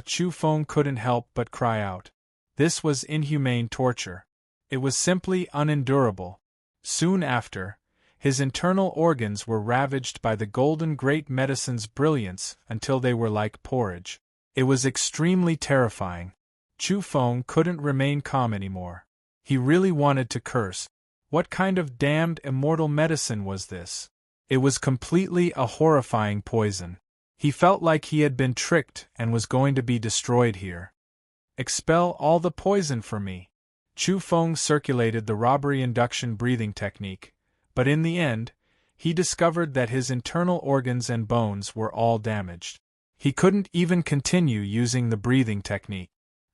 Chu Feng couldn't help but cry out. This was inhumane torture. It was simply unendurable. Soon after, his internal organs were ravaged by the golden great medicine's brilliance until they were like porridge. It was extremely terrifying. Chu Feng couldn't remain calm anymore. He really wanted to curse. What kind of damned immortal medicine was this? It was completely a horrifying poison. He felt like he had been tricked and was going to be destroyed here. Expel all the poison for me. Chu Feng circulated the robbery induction breathing technique, but in the end, he discovered that his internal organs and bones were all damaged. He couldn't even continue using the breathing technique.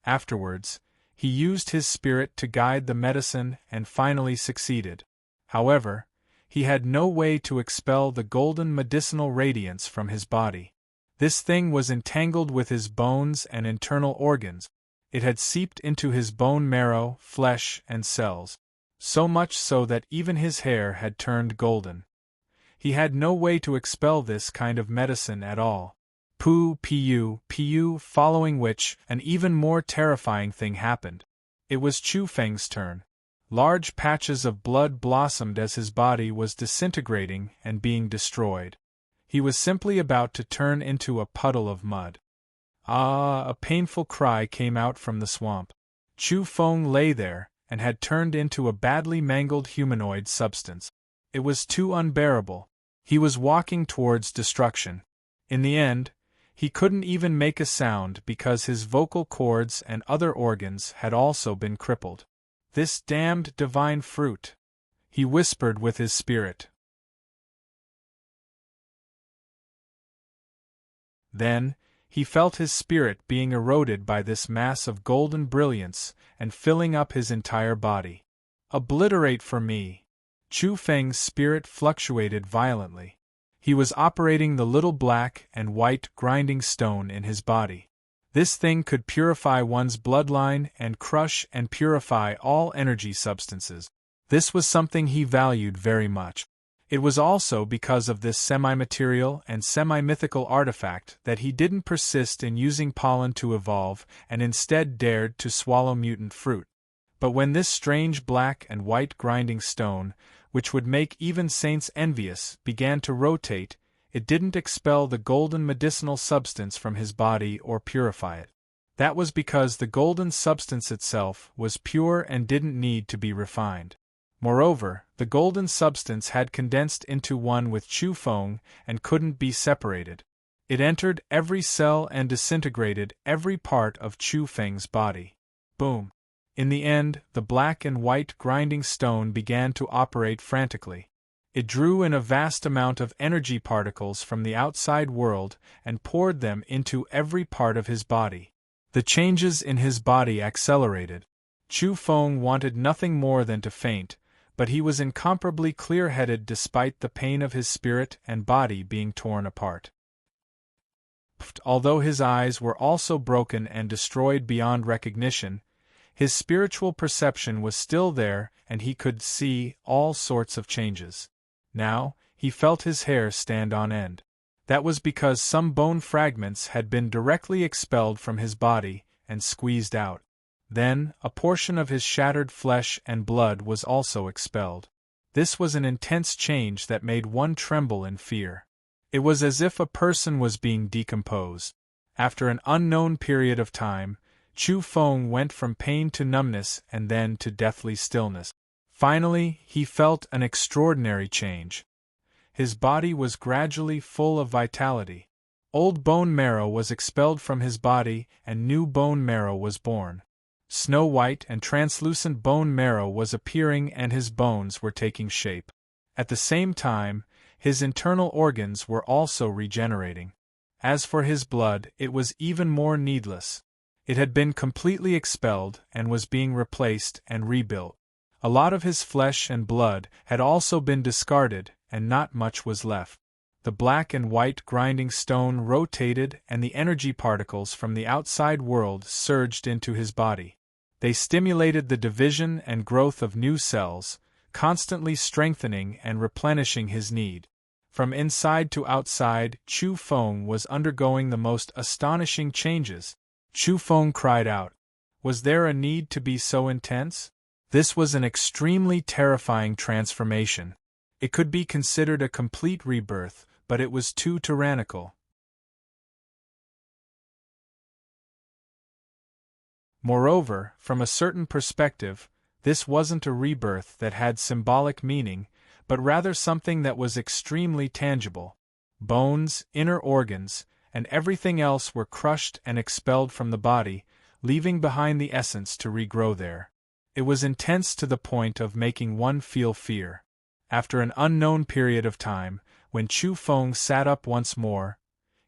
Afterwards, he used his spirit to guide the medicine and finally succeeded. However, he had no way to expel the golden medicinal radiance from his body. This thing was entangled with his bones and internal organs. It had seeped into his bone marrow, flesh, and cells. So much so that even his hair had turned golden. He had no way to expel this kind of medicine at all. Pu, following which, an even more terrifying thing happened. It was Chu Feng's turn. Large patches of blood blossomed as his body was disintegrating and being destroyed. He was simply about to turn into a puddle of mud. A painful cry came out from the swamp. Chu Feng lay there, and had turned into a badly mangled humanoid substance. It was too unbearable. He was walking towards destruction. In the end, he couldn't even make a sound because his vocal cords and other organs had also been crippled. This damned divine fruit, he whispered with his spirit. Then, he felt his spirit being eroded by this mass of golden brilliance and filling up his entire body. Obliterate for me. Chu Feng's spirit fluctuated violently. He was operating the little black and white grinding stone in his body. This thing could purify one's bloodline and crush and purify all energy substances. This was something he valued very much. It was also because of this semi-material and semi-mythical artifact that he didn't persist in using pollen to evolve and instead dared to swallow mutant fruit. But when this strange black and white grinding stone, which would make even saints envious, began to rotate, it didn't expel the golden medicinal substance from his body or purify it. That was because the golden substance itself was pure and didn't need to be refined. Moreover, the golden substance had condensed into one with Chu Feng and couldn't be separated. It entered every cell and disintegrated every part of Chu Feng's body. Boom! In the end, the black and white grinding stone began to operate frantically. It drew in a vast amount of energy particles from the outside world and poured them into every part of his body. The changes in his body accelerated. Chu Feng wanted nothing more than to faint, but he was incomparably clear-headed despite the pain of his spirit and body being torn apart. Although his eyes were also broken and destroyed beyond recognition, his spiritual perception was still there and he could see all sorts of changes. Now, he felt his hair stand on end. That was because some bone fragments had been directly expelled from his body and squeezed out. Then, a portion of his shattered flesh and blood was also expelled. This was an intense change that made one tremble in fear. It was as if a person was being decomposed. After an unknown period of time, Chu Feng went from pain to numbness and then to deathly stillness. Finally, he felt an extraordinary change. His body was gradually full of vitality. Old bone marrow was expelled from his body and new bone marrow was born. Snow-white and translucent bone marrow was appearing and his bones were taking shape. At the same time, his internal organs were also regenerating. As for his blood, it was even more needless. It had been completely expelled and was being replaced and rebuilt. A lot of his flesh and blood had also been discarded, and not much was left. The black and white grinding stone rotated and the energy particles from the outside world surged into his body. They stimulated the division and growth of new cells, constantly strengthening and replenishing his need. From inside to outside, Chu Feng was undergoing the most astonishing changes. Chu Feng cried out. Was there a need to be so intense? This was an extremely terrifying transformation. It could be considered a complete rebirth, but it was too tyrannical. Moreover, from a certain perspective, this wasn't a rebirth that had symbolic meaning, but rather something that was extremely tangible. Bones, inner organs, and everything else were crushed and expelled from the body, leaving behind the essence to regrow there. It was intense to the point of making one feel fear. After an unknown period of time, when Chu Feng sat up once more,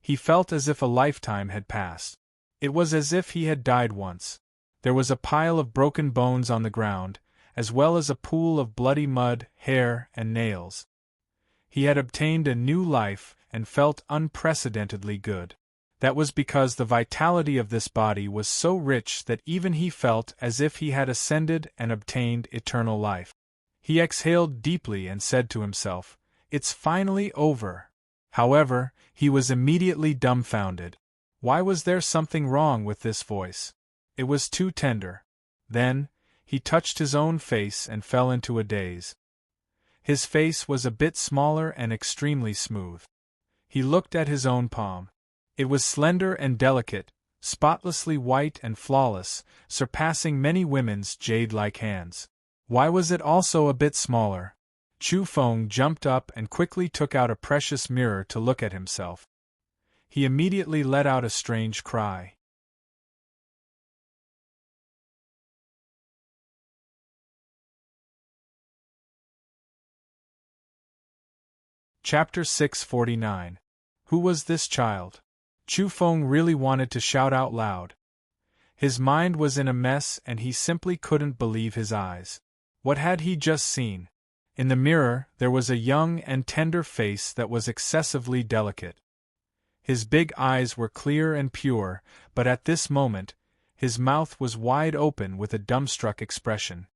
he felt as if a lifetime had passed. It was as if he had died once. There was a pile of broken bones on the ground, as well as a pool of bloody mud, hair, and nails. He had obtained a new life and felt unprecedentedly good. That was because the vitality of this body was so rich that even he felt as if he had ascended and obtained eternal life. He exhaled deeply and said to himself, "It's finally over." However, he was immediately dumbfounded. Why was there something wrong with this voice? It was too tender. Then, he touched his own face and fell into a daze. His face was a bit smaller and extremely smooth. He looked at his own palm. It was slender and delicate, spotlessly white and flawless, surpassing many women's jade-like hands. Why was it also a bit smaller? Chu Feng jumped up and quickly took out a precious mirror to look at himself. He immediately let out a strange cry. Chapter 649. Who was this child? Chu Feng really wanted to shout out loud. His mind was in a mess and he simply couldn't believe his eyes. What had he just seen? In the mirror, there was a young and tender face that was excessively delicate. His big eyes were clear and pure, but at this moment, his mouth was wide open with a dumbstruck expression.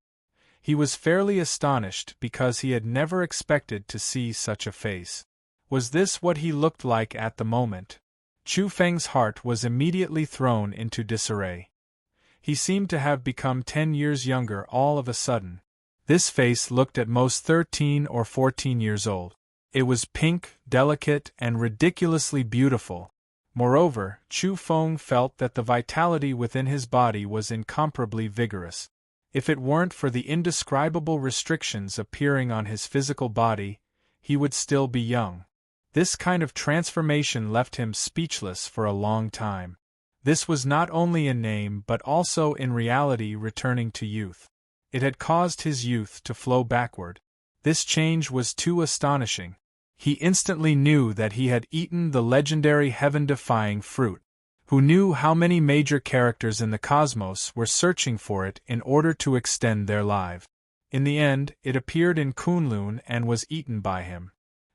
He was fairly astonished because he had never expected to see such a face. Was this what he looked like at the moment? Chu Feng's heart was immediately thrown into disarray. He seemed to have become 10 years younger all of a sudden. This face looked at most 13 or 14 years old. It was pink, delicate, and ridiculously beautiful. Moreover, Chu Feng felt that the vitality within his body was incomparably vigorous. If it weren't for the indescribable restrictions appearing on his physical body, he would still be young. This kind of transformation left him speechless for a long time. This was not only in name but also in reality returning to youth. It had caused his youth to flow backward. This change was too astonishing. He instantly knew that he had eaten the legendary heaven-defying fruit. Who knew how many major characters in the cosmos were searching for it in order to extend their lives? In the end, it appeared in Kunlun and was eaten by him.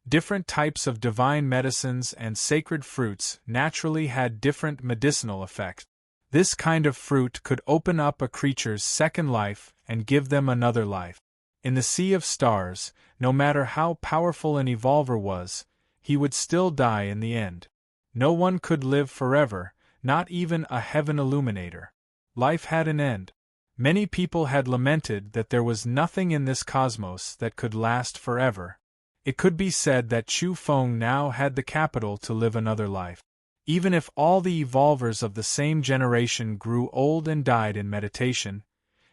Different types of divine medicines and sacred fruits naturally had different medicinal effects. This kind of fruit could open up a creature's second life and give them another life. In the sea of stars, no matter how powerful an evolver was, he would still die in the end. No one could live forever, not even a heaven illuminator. Life had an end. Many people had lamented that there was nothing in this cosmos that could last forever. It could be said that Chu Feng now had the capital to live another life. Even if all the evolvers of the same generation grew old and died in meditation,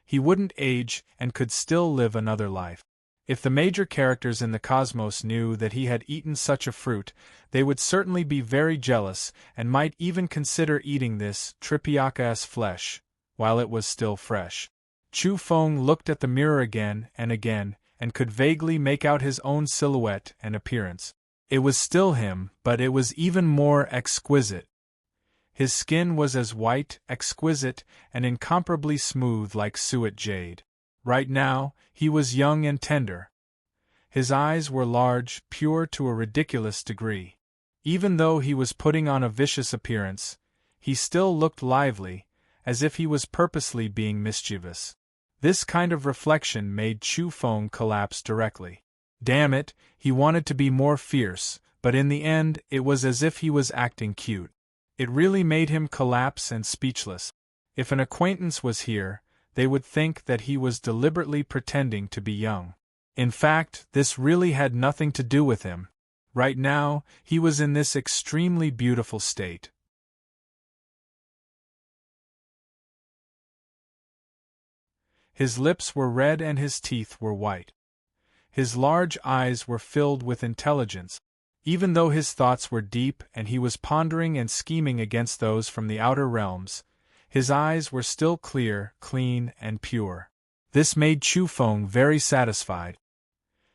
he wouldn't age and could still live another life. If the major characters in the cosmos knew that he had eaten such a fruit, they would certainly be very jealous and might even consider eating this Triphyaka's flesh, while it was still fresh. Chu Feng looked at the mirror again, and could vaguely make out his own silhouette and appearance. It was still him, but it was even more exquisite. His skin was as white, exquisite, and incomparably smooth like suet jade. Right now, he was young and tender. His eyes were large, pure to a ridiculous degree. Even though he was putting on a vicious appearance, he still looked lively, as if he was purposely being mischievous. This kind of reflection made Chu Feng collapse directly. Damn it, he wanted to be more fierce, but in the end it was as if he was acting cute. It really made him collapse and speechless. If an acquaintance was here, they would think that he was deliberately pretending to be young. In fact, this really had nothing to do with him. Right now, he was in this extremely beautiful state. His lips were red and his teeth were white. His large eyes were filled with intelligence. Even though his thoughts were deep and he was pondering and scheming against those from the outer realms, his eyes were still clear, clean, and pure. This made Chu Feng very satisfied.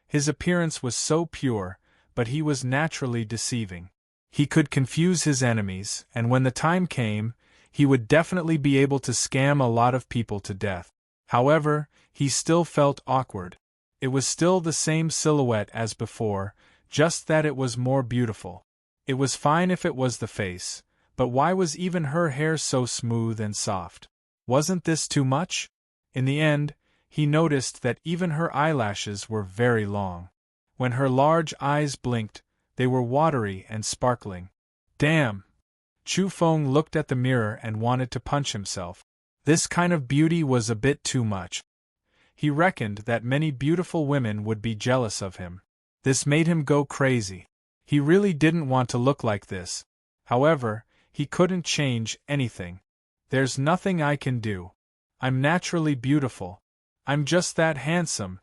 His appearance was so pure, but he was naturally deceiving. He could confuse his enemies, and when the time came, he would definitely be able to scam a lot of people to death. However, he still felt awkward. It was still the same silhouette as before, just that it was more beautiful. It was fine if it was the face, but why was even her hair so smooth and soft? Wasn't this too much? In the end, he noticed that even her eyelashes were very long. When her large eyes blinked, they were watery and sparkling. Damn! Chu Feng looked at the mirror and wanted to punch himself. This kind of beauty was a bit too much. He reckoned that many beautiful women would be jealous of him. This made him go crazy. He really didn't want to look like this. However, he couldn't change anything. There's nothing I can do. I'm naturally beautiful. I'm just that handsome.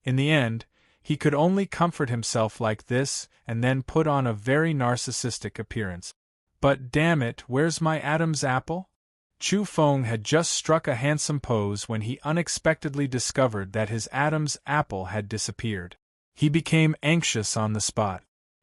In the end, he could only comfort himself like this and then put on a very narcissistic appearance. But damn it, where's my Adam's apple? Chu Feng had just struck a handsome pose when he unexpectedly discovered that his Adam's apple had disappeared. He became anxious on the spot.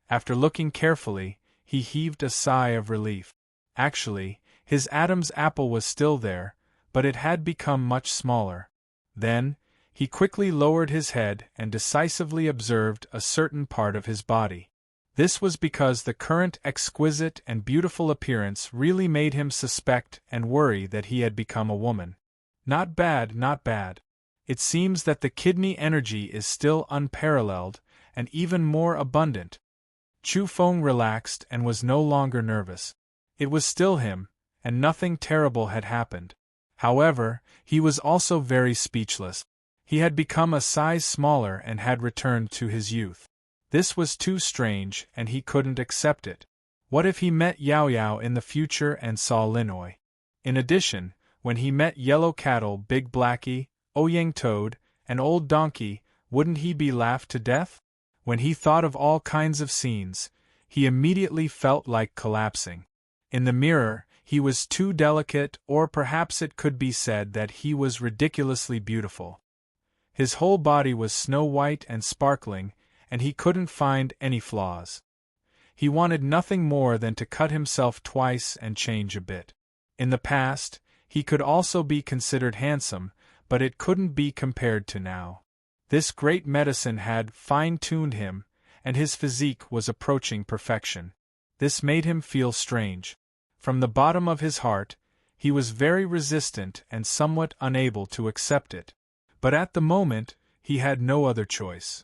After looking carefully, he heaved a sigh of relief. Actually, his Adam's apple was still there, but it had become much smaller. Then, he quickly lowered his head and decisively observed a certain part of his body. This was because the current exquisite and beautiful appearance really made him suspect and worry that he had become a woman. Not bad, not bad. It seems that the kidney energy is still unparalleled, and even more abundant. Chu Feng relaxed and was no longer nervous. It was still him, and nothing terrible had happened. However, he was also very speechless. He had become a size smaller and had returned to his youth. This was too strange, and he couldn't accept it. What if he met Yao Yao in the future and saw Linoi? In addition, when he met Yellow Cattle, Big Blackie, Ouyang Toad, and Old Donkey, wouldn't he be laughed to death? When he thought of all kinds of scenes, he immediately felt like collapsing. In the mirror, He was too delicate, or perhaps it could be said that he was ridiculously beautiful. His whole body was snow-white and sparkling, and he couldn't find any flaws. He wanted nothing more than to cut himself twice and change a bit. In the past, he could also be considered handsome, but it couldn't be compared to now. This great medicine had fine-tuned him, and his physique was approaching perfection. This made him feel strange. From the bottom of his heart, he was very resistant and somewhat unable to accept it. But at the moment, he had no other choice.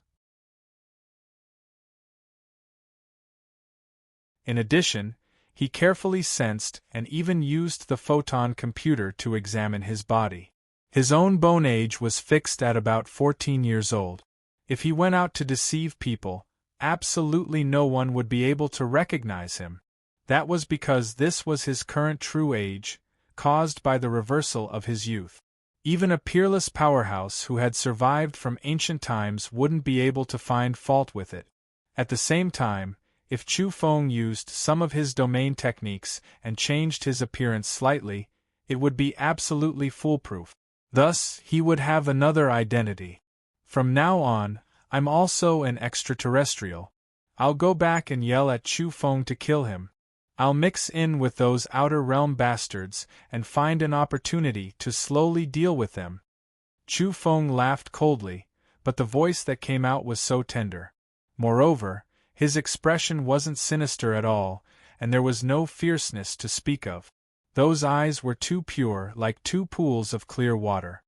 In addition, he carefully sensed and even used the photon computer to examine his body. His own bone age was fixed at about 14 years old. If he went out to deceive people, absolutely no one would be able to recognize him. That was because this was his current true age, caused by the reversal of his youth. Even a peerless powerhouse who had survived from ancient times wouldn't be able to find fault with it. At the same time, if Chu Feng used some of his domain techniques and changed his appearance slightly, it would be absolutely foolproof. Thus, he would have another identity. From now on, I'm also an extraterrestrial. I'll go back and yell at Chu Feng to kill him. I'll mix in with those outer realm bastards and find an opportunity to slowly deal with them. Chu Feng laughed coldly, but the voice that came out was so tender. Moreover, his expression wasn't sinister at all, and there was no fierceness to speak of. Those eyes were too pure, like two pools of clear water.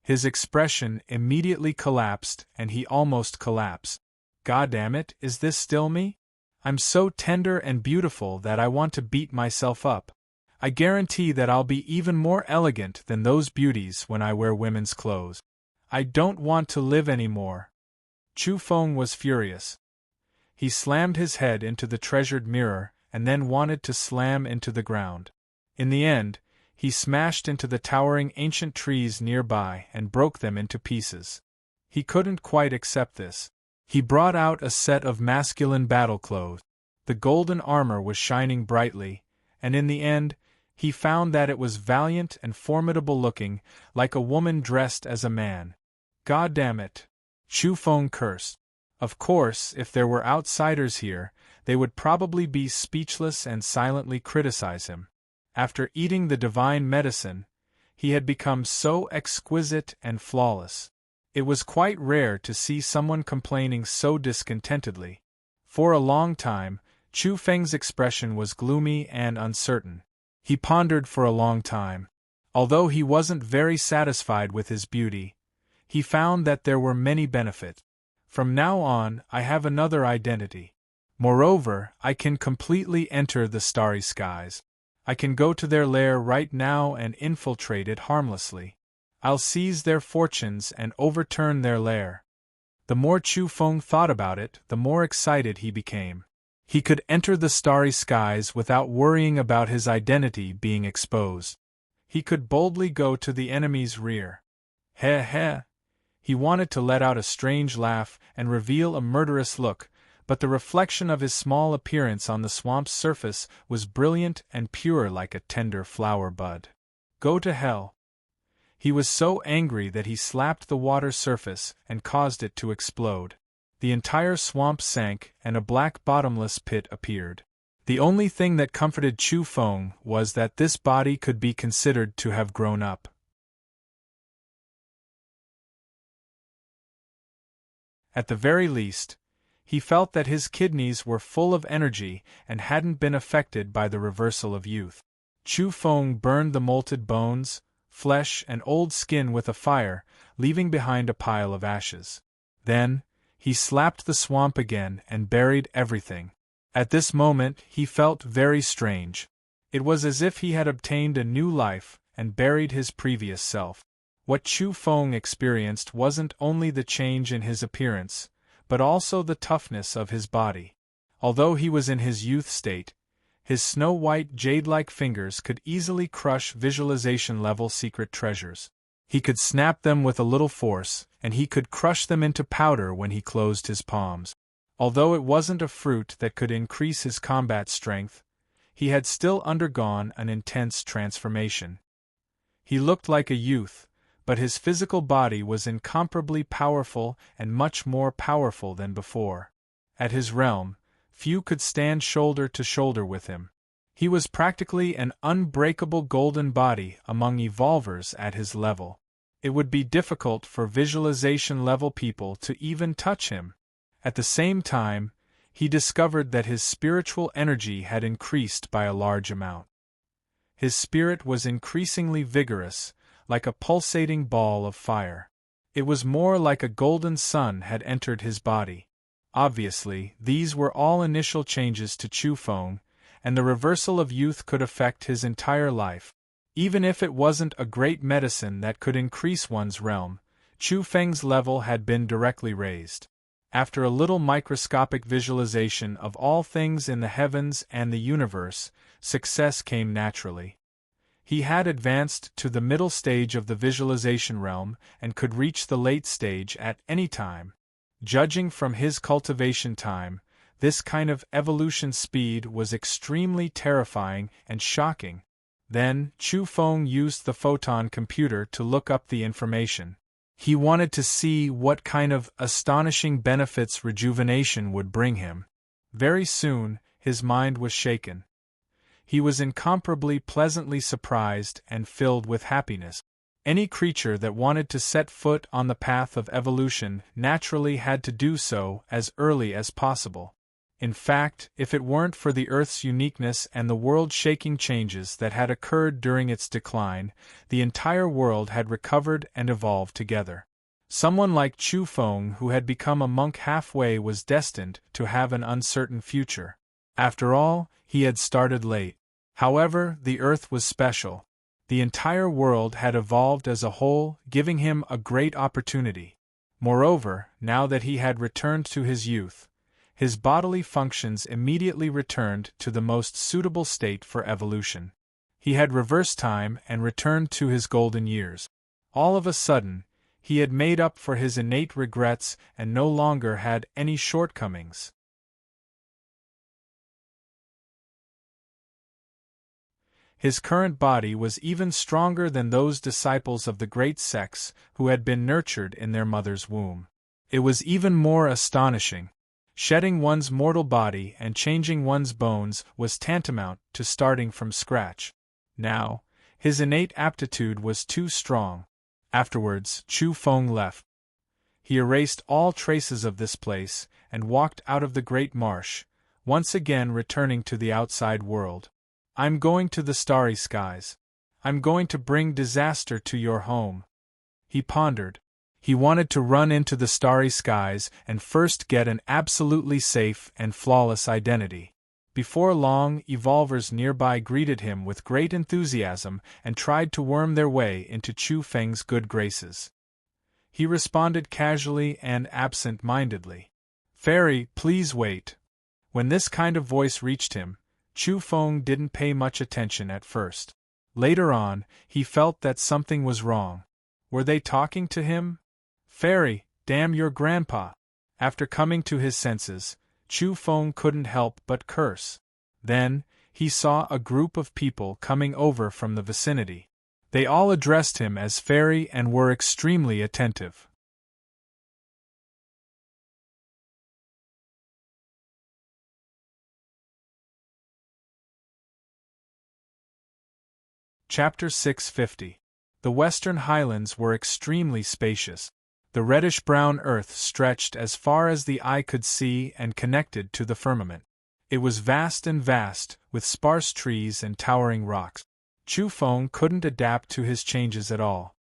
His expression immediately collapsed, and he almost collapsed. "Goddamn it, is this still me? I'm so tender and beautiful that I want to beat myself up. I guarantee that I'll be even more elegant than those beauties when I wear women's clothes. I don't want to live anymore." Chu Feng was furious. He slammed his head into the treasured mirror and then wanted to slam into the ground. In the end, he smashed into the towering ancient trees nearby and broke them into pieces. He couldn't quite accept this. He brought out a set of masculine battle clothes. The golden armor was shining brightly, and in the end, he found that it was valiant and formidable looking, like a woman dressed as a man. "God damn it!" Chu Feng cursed. Of course, if there were outsiders here, they would probably be speechless and silently criticize him. After eating the divine medicine, he had become so exquisite and flawless. It was quite rare to see someone complaining so discontentedly. For a long time, Chu Feng's expression was gloomy and uncertain. He pondered for a long time. Although he wasn't very satisfied with his beauty, he found that there were many benefits. From now on, I have another identity. Moreover, I can completely enter the starry skies. I can go to their lair right now and infiltrate it harmlessly. I'll seize their fortunes and overturn their lair. The more Chu Feng thought about it, the more excited he became. He could enter the starry skies without worrying about his identity being exposed. He could boldly go to the enemy's rear. Heh heh. He wanted to let out a strange laugh and reveal a murderous look, but the reflection of his small appearance on the swamp's surface was brilliant and pure like a tender flower bud. Go to hell. He was so angry that he slapped the water surface and caused it to explode. The entire swamp sank and a black bottomless pit appeared. The only thing that comforted Chu Feng was that this body could be considered to have grown up. At the very least, he felt that his kidneys were full of energy and hadn't been affected by the reversal of youth. Chu Feng burned the molted bones, flesh, and old skin with a fire, leaving behind a pile of ashes. Then, he slapped the swamp again and buried everything. At this moment, he felt very strange. It was as if he had obtained a new life and buried his previous self. What Chu Feng experienced wasn't only the change in his appearance, but also the toughness of his body. Although he was in his youth state, his snow-white jade-like fingers could easily crush visualization-level secret treasures. He could snap them with a little force, and he could crush them into powder when he closed his palms. Although it wasn't a fruit that could increase his combat strength, he had still undergone an intense transformation. He looked like a youth, but his physical body was incomparably powerful and much more powerful than before. At his realm, few could stand shoulder to shoulder with him. He was practically an unbreakable golden body among evolvers at his level. It would be difficult for visualization-level people to even touch him. At the same time, he discovered that his spiritual energy had increased by a large amount. His spirit was increasingly vigorous, like a pulsating ball of fire. It was more like a golden sun had entered his body. Obviously, these were all initial changes to Chu Feng, and the reversal of youth could affect his entire life. Even if it wasn't a great medicine that could increase one's realm, Chu Feng's level had been directly raised. After a little microscopic visualization of all things in the heavens and the universe, success came naturally. He had advanced to the middle stage of the visualization realm and could reach the late stage at any time. Judging from his cultivation time, this kind of evolution speed was extremely terrifying and shocking. Then, Chu Feng used the photon computer to look up the information. He wanted to see what kind of astonishing benefits rejuvenation would bring him. Very soon, his mind was shaken. He was incomparably pleasantly surprised and filled with happiness. Any creature that wanted to set foot on the path of evolution naturally had to do so as early as possible. In fact, if it weren't for the Earth's uniqueness and the world-shaking changes that had occurred during its decline, the entire world had recovered and evolved together. Someone like Chu Feng, who had become a monk halfway, was destined to have an uncertain future. After all, he had started late. However, the Earth was special. The entire world had evolved as a whole, giving him a great opportunity. Moreover, now that he had returned to his youth, his bodily functions immediately returned to the most suitable state for evolution. He had reversed time and returned to his golden years. All of a sudden, he had made up for his innate regrets and no longer had any shortcomings. His current body was even stronger than those disciples of the great sects who had been nurtured in their mother's womb. It was even more astonishing. Shedding one's mortal body and changing one's bones was tantamount to starting from scratch. Now, his innate aptitude was too strong. Afterwards, Chu Feng left. He erased all traces of this place and walked out of the great marsh, once again returning to the outside world. "I'm going to the starry skies. I'm going to bring disaster to your home," he pondered. He wanted to run into the starry skies and first get an absolutely safe and flawless identity. Before long, evolvers nearby greeted him with great enthusiasm and tried to worm their way into Chu Feng's good graces. He responded casually and absent-mindedly. "Fairy, please wait." When this kind of voice reached him, Chu Feng didn't pay much attention at first. Later on, he felt that something was wrong. Were they talking to him? "Fairy, damn your grandpa!" After coming to his senses, Chu Feng couldn't help but curse. Then, he saw a group of people coming over from the vicinity. They all addressed him as Fairy and were extremely attentive. Chapter 650. The Western Highlands were extremely spacious. The reddish-brown earth stretched as far as the eye could see and connected to the firmament. It was vast and vast, with sparse trees and towering rocks. Chu Feng couldn't adapt to his changes at all.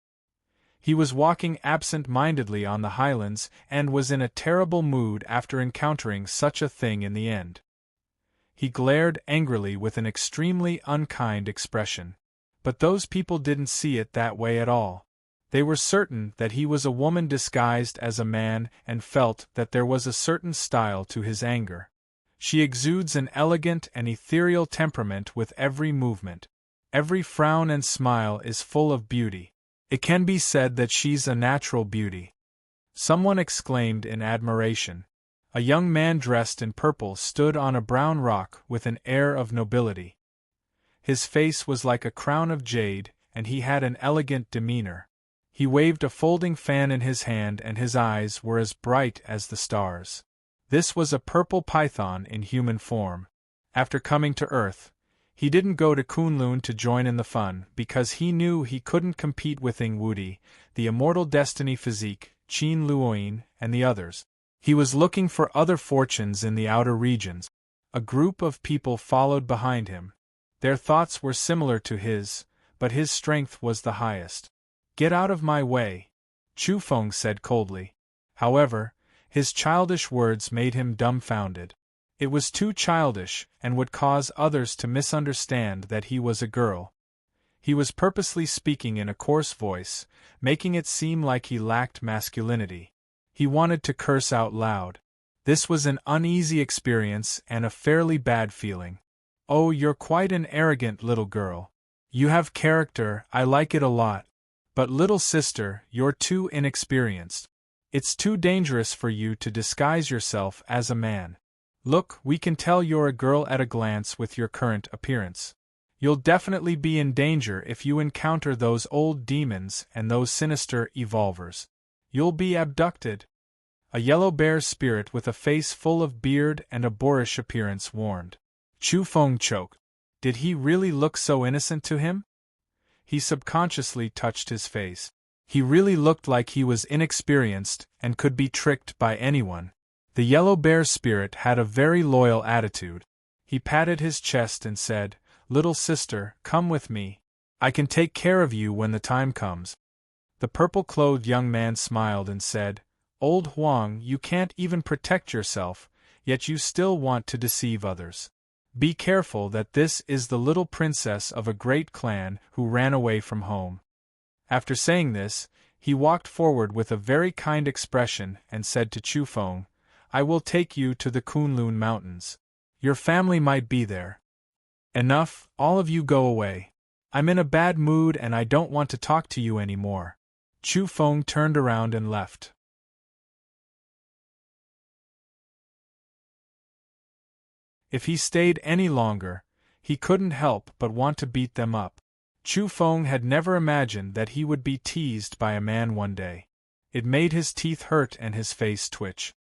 He was walking absent-mindedly on the highlands and was in a terrible mood after encountering such a thing in the end. He glared angrily with an extremely unkind expression. But those people didn't see it that way at all. They were certain that he was a woman disguised as a man and felt that there was a certain style to his anger. She exudes an elegant and ethereal temperament with every movement. Every frown and smile is full of beauty. It can be said that she's a natural beauty. Someone exclaimed in admiration. A young man dressed in purple stood on a brown rock with an air of nobility. His face was like a crown of jade, and he had an elegant demeanor. He waved a folding fan in his hand and his eyes were as bright as the stars. This was a purple python in human form. After coming to Earth, he didn't go to Kunlun to join in the fun because he knew he couldn't compete with Ing Wudi, the immortal destiny physique, Qin Luoyin, and the others. He was looking for other fortunes in the outer regions. A group of people followed behind him. Their thoughts were similar to his, but his strength was the highest. "Get out of my way," Chu Feng said coldly. However, his childish words made him dumbfounded. It was too childish and would cause others to misunderstand that he was a girl. He was purposely speaking in a coarse voice, making it seem like he lacked masculinity. He wanted to curse out loud. This was an uneasy experience and a fairly bad feeling. "Oh, you're quite an arrogant little girl. You have character, I like it a lot. But little sister, you're too inexperienced. It's too dangerous for you to disguise yourself as a man. Look, we can tell you're a girl at a glance with your current appearance. You'll definitely be in danger if you encounter those old demons and those sinister evolvers. You'll be abducted." A yellow bear spirit with a face full of beard and a boorish appearance warned. Chu Feng choked. Did he really look so innocent to him? He subconsciously touched his face. He really looked like he was inexperienced and could be tricked by anyone. The yellow bear spirit had a very loyal attitude. He patted his chest and said, "Little sister, come with me. I can take care of you when the time comes." The purple-clothed young man smiled and said, "Old Huang, you can't even protect yourself, yet you still want to deceive others. Be careful that this is the little princess of a great clan who ran away from home." After saying this, he walked forward with a very kind expression and said to Chu Feng, "I will take you to the Kunlun Mountains. Your family might be there. Enough, all of you go away. I'm in a bad mood and I don't want to talk to you anymore." Chu Feng turned around and left. If he stayed any longer, he couldn't help but want to beat them up. Chu Feng had never imagined that he would be teased by a man one day. It made his teeth hurt and his face twitch.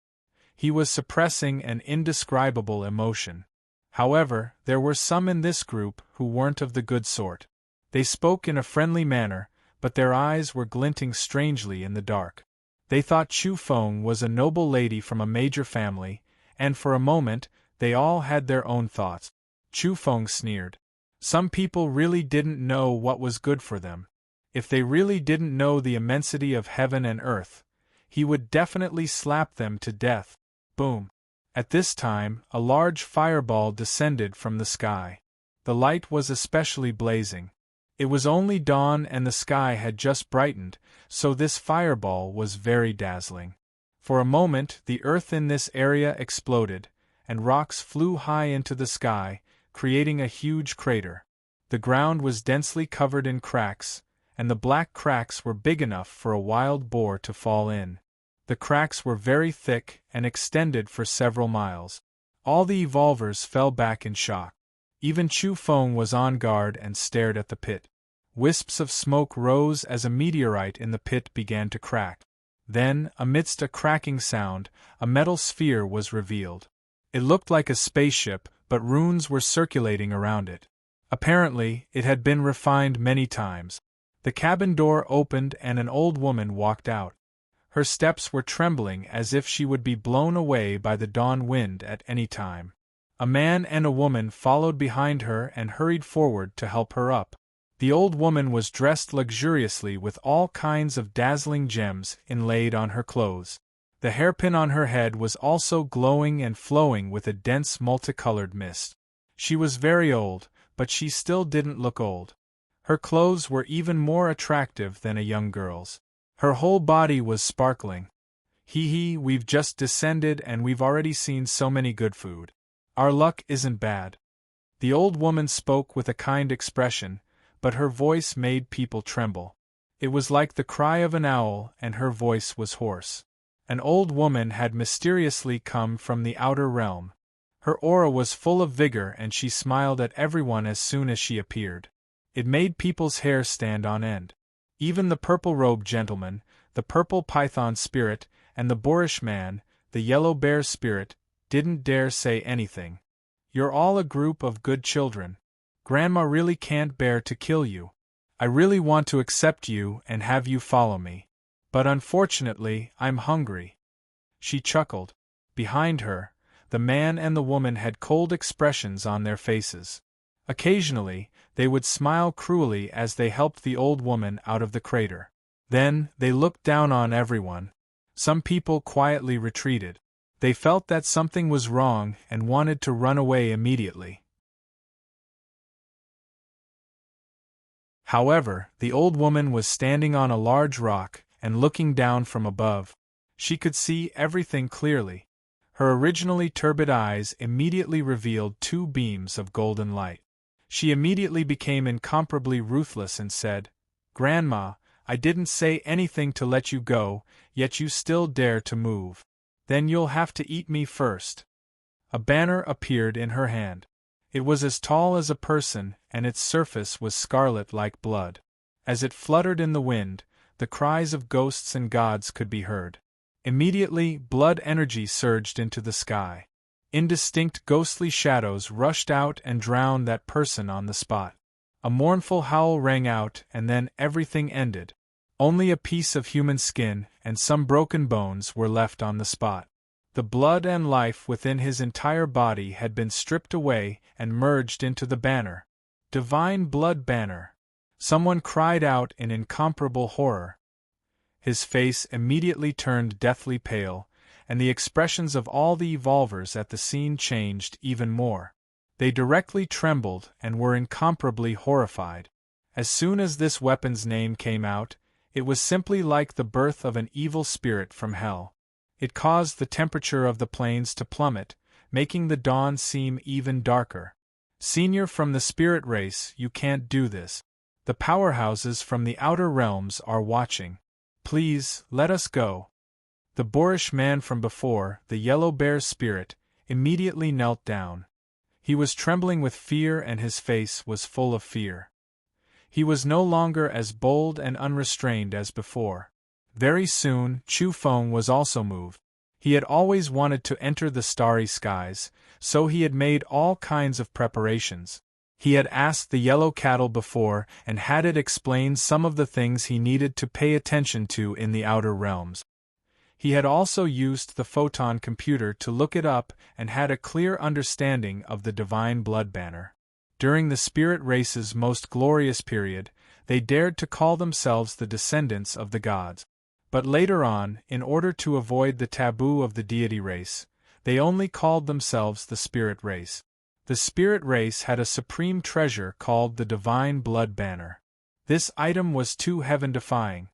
He was suppressing an indescribable emotion. However, there were some in this group who weren't of the good sort. They spoke in a friendly manner, but their eyes were glinting strangely in the dark. They thought Chu Feng was a noble lady from a major family, and for a moment, they all had their own thoughts. Chu Feng sneered. Some people really didn't know what was good for them. If they really didn't know the immensity of heaven and earth, he would definitely slap them to death. Boom. At this time, a large fireball descended from the sky. The light was especially blazing. It was only dawn and the sky had just brightened, so this fireball was very dazzling. For a moment, the earth in this area exploded, and rocks flew high into the sky, creating a huge crater. The ground was densely covered in cracks, and the black cracks were big enough for a wild boar to fall in. The cracks were very thick and extended for several miles. All the evolvers fell back in shock. Even Chu Feng was on guard and stared at the pit. Wisps of smoke rose as a meteorite in the pit began to crack. Then, amidst a cracking sound, a metal sphere was revealed. It looked like a spaceship, but runes were circulating around it. Apparently, it had been refined many times. The cabin door opened and an old woman walked out. Her steps were trembling as if she would be blown away by the dawn wind at any time. A man and a woman followed behind her and hurried forward to help her up. The old woman was dressed luxuriously with all kinds of dazzling gems inlaid on her clothes. The hairpin on her head was also glowing and flowing with a dense multicolored mist. She was very old, but she still didn't look old. Her clothes were even more attractive than a young girl's. Her whole body was sparkling. "Hee, we've just descended and we've already seen so many good food. Our luck isn't bad." The old woman spoke with a kind expression, but her voice made people tremble. It was like the cry of an owl and her voice was hoarse. An old woman had mysteriously come from the outer realm. Her aura was full of vigor and she smiled at everyone as soon as she appeared. It made people's hair stand on end. Even the purple-robed gentleman, the purple python spirit, and the boorish man, the yellow bear spirit, didn't dare say anything. You're all a group of good children. Grandma really can't bear to kill you. I really want to accept you and have you follow me. But unfortunately, I'm hungry. She chuckled. Behind her, the man and the woman had cold expressions on their faces. Occasionally, they would smile cruelly as they helped the old woman out of the crater. Then, they looked down on everyone. Some people quietly retreated. They felt that something was wrong and wanted to run away immediately. However, the old woman was standing on a large rock and looking down from above. She could see everything clearly. Her originally turbid eyes immediately revealed two beams of golden light. She immediately became incomparably ruthless and said, "Grandma, I didn't say anything to let you go, yet you still dare to move. Then you'll have to eat me first." A banner appeared in her hand. It was as tall as a person, and its surface was scarlet like blood. As it fluttered in the wind, the cries of ghosts and gods could be heard. Immediately, blood energy surged into the sky. Indistinct ghostly shadows rushed out and drowned that person on the spot. A mournful howl rang out, and then everything ended. Only a piece of human skin and some broken bones were left on the spot. The blood and life within his entire body had been stripped away and merged into the banner. Divine blood banner! Someone cried out in incomparable horror. His face immediately turned deathly pale, and the expressions of all the evolvers at the scene changed even more. They directly trembled and were incomparably horrified. As soon as this weapon's name came out, it was simply like the birth of an evil spirit from hell. It caused the temperature of the plains to plummet, making the dawn seem even darker. Senior from the spirit race, you can't do this. The powerhouses from the outer realms are watching. Please, let us go. The boorish man from before, the yellow bear spirit, immediately knelt down. He was trembling with fear and his face was full of fear. He was no longer as bold and unrestrained as before. Very soon, Chu Feng was also moved. He had always wanted to enter the starry skies, so he had made all kinds of preparations. He had asked the yellow cattle before and had it explain some of the things he needed to pay attention to in the outer realms. He had also used the photon computer to look it up and had a clear understanding of the divine blood banner. During the spirit race's most glorious period, they dared to call themselves the descendants of the gods. But later on, in order to avoid the taboo of the deity race, they only called themselves the spirit race. The spirit race had a supreme treasure called the divine blood banner. This item was too heaven-defying.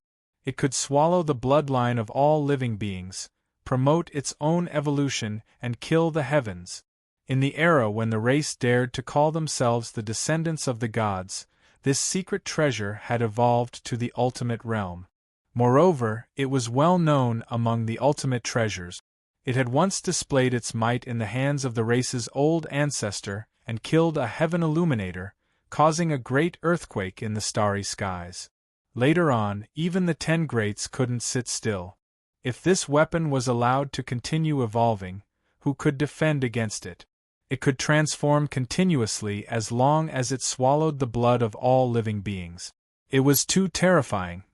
It could swallow the bloodline of all living beings, promote its own evolution, and kill the heavens. In the era when the race dared to call themselves the descendants of the gods, this secret treasure had evolved to the ultimate realm. Moreover, it was well known among the ultimate treasures. It had once displayed its might in the hands of the race's old ancestor and killed a heaven illuminator, causing a great earthquake in the starry skies. Later on, even the 10 greats couldn't sit still. If this weapon was allowed to continue evolving, who could defend against it? It could transform continuously as long as it swallowed the blood of all living beings. It was too terrifying.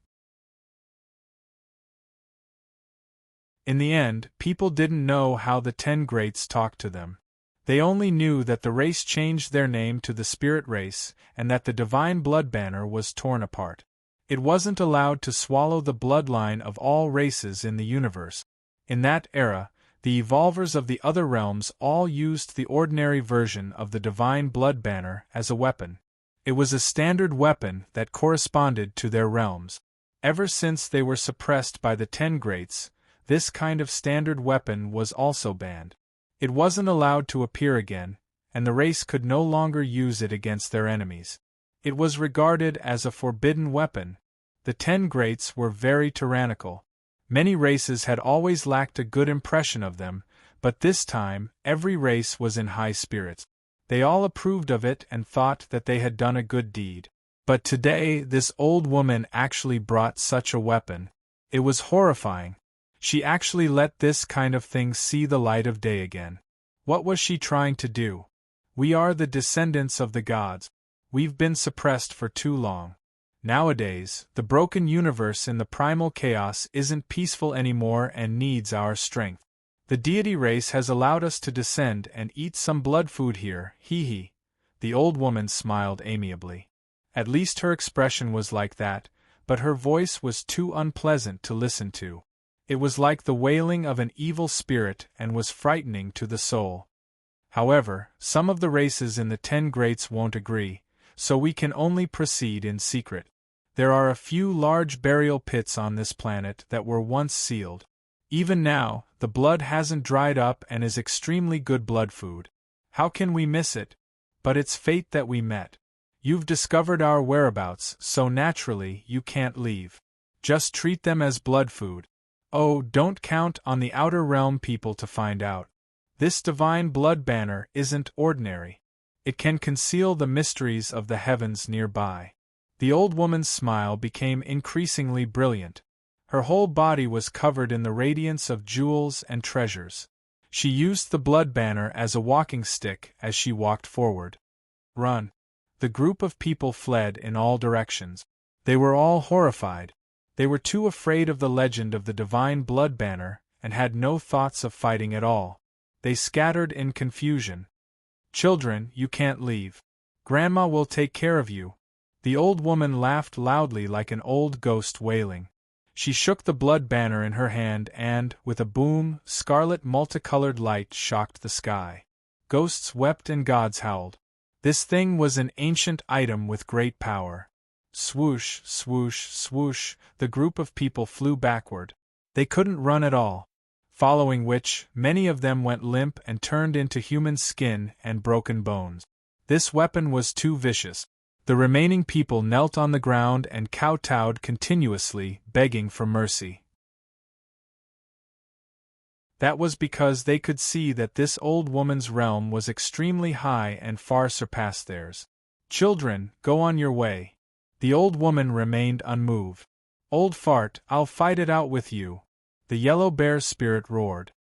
In the end, people didn't know how the 10 greats talked to them. They only knew that the race changed their name to the spirit race and that the divine blood banner was torn apart. It wasn't allowed to swallow the bloodline of all races in the universe. In that era, the evolvers of the other realms all used the ordinary version of the divine blood banner as a weapon. It was a standard weapon that corresponded to their realms. Ever since they were suppressed by the 10 greats, this kind of standard weapon was also banned. It wasn't allowed to appear again, and the race could no longer use it against their enemies. It was regarded as a forbidden weapon. The 10 greats were very tyrannical. Many races had always lacked a good impression of them, But this time, every race was in high spirits. They all approved of it and thought that they had done a good deed. But today, this old woman actually brought such a weapon. It was horrifying. She actually let this kind of thing see the light of day again. What was she trying to do? We are the descendants of the gods. We've been suppressed for too long. Nowadays, the broken universe in the primal chaos isn't peaceful anymore and needs our strength. The deity race has allowed us to descend and eat some blood food here, hee. The old woman smiled amiably. At least her expression was like that, but her voice was too unpleasant to listen to. It was like the wailing of an evil spirit and was frightening to the soul. However, some of the races in the 10 Greats won't agree, so we can only proceed in secret. There are a few large burial pits on this planet that were once sealed. Even now, the blood hasn't dried up and is extremely good blood food. How can we miss it? But it's fate that we met. You've discovered our whereabouts, so naturally you can't leave. Just treat them as blood food. Oh, don't count on the outer realm people to find out. This divine blood banner isn't ordinary. It can conceal the mysteries of the heavens nearby. The old woman's smile became increasingly brilliant. Her whole body was covered in the radiance of jewels and treasures. She used the blood banner as a walking stick as she walked forward. Run! The group of people fled in all directions. They were all horrified. They were too afraid of the legend of the divine blood banner and had no thoughts of fighting at all. They scattered in confusion. Children, you can't leave. Grandma will take care of you. The old woman laughed loudly like an old ghost wailing. She shook the blood banner in her hand and, with a boom, scarlet multicolored light shocked the sky. Ghosts wept and gods howled. This thing was an ancient item with great power. Swoosh, swoosh, swoosh, the group of people flew backward. They couldn't run at all. Following which, many of them went limp and turned into human skin and broken bones. This weapon was too vicious. The remaining people knelt on the ground and kowtowed continuously, begging for mercy. That was because they could see that this old woman's realm was extremely high and far surpassed theirs. Children, go on your way. The old woman remained unmoved. Old fart, I'll fight it out with you. The yellow bear's spirit roared.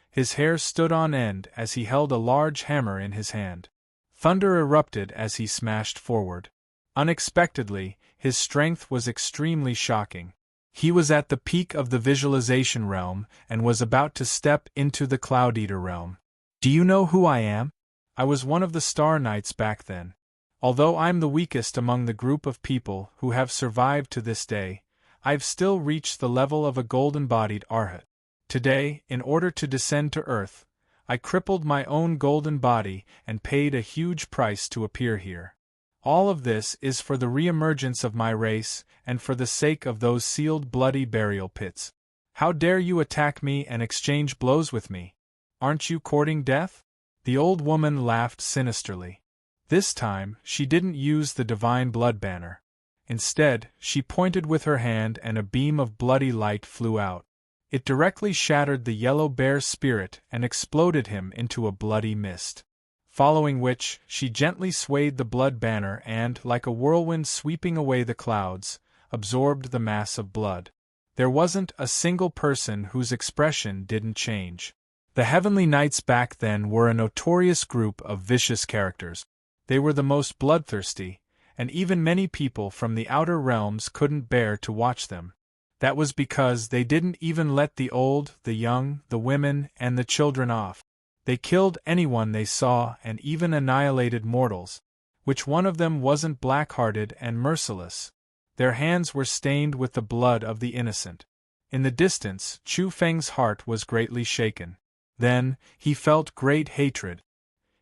His hair stood on end as he held a large hammer in his hand. Thunder erupted as he smashed forward. Unexpectedly, his strength was extremely shocking. He was at the peak of the visualization realm and was about to step into the Cloud Eater realm. Do you know who I am? I was one of the Star Knights back then. Although I'm the weakest among the group of people who have survived to this day, I've still reached the level of a golden-bodied Arhat. Today, in order to descend to Earth, I crippled my own golden body and paid a huge price to appear here. All of this is for the re-emergence of my race and for the sake of those sealed bloody burial pits. How dare you attack me and exchange blows with me? Aren't you courting death? The old woman laughed sinisterly. This time, she didn't use the divine blood banner. Instead, she pointed with her hand and a beam of bloody light flew out. It directly shattered the yellow bear's spirit and exploded him into a bloody mist. Following which, she gently swayed the blood banner and, like a whirlwind sweeping away the clouds, absorbed the mass of blood. There wasn't a single person whose expression didn't change. The Heavenly Knights back then were a notorious group of vicious characters. They were the most bloodthirsty, and even many people from the outer realms couldn't bear to watch them. That was because they didn't even let the old, the young, the women, and the children off. They killed anyone they saw and even annihilated mortals. Which one of them wasn't black-hearted and merciless? Their hands were stained with the blood of the innocent. In the distance, Chu Feng's heart was greatly shaken. Then, he felt great hatred.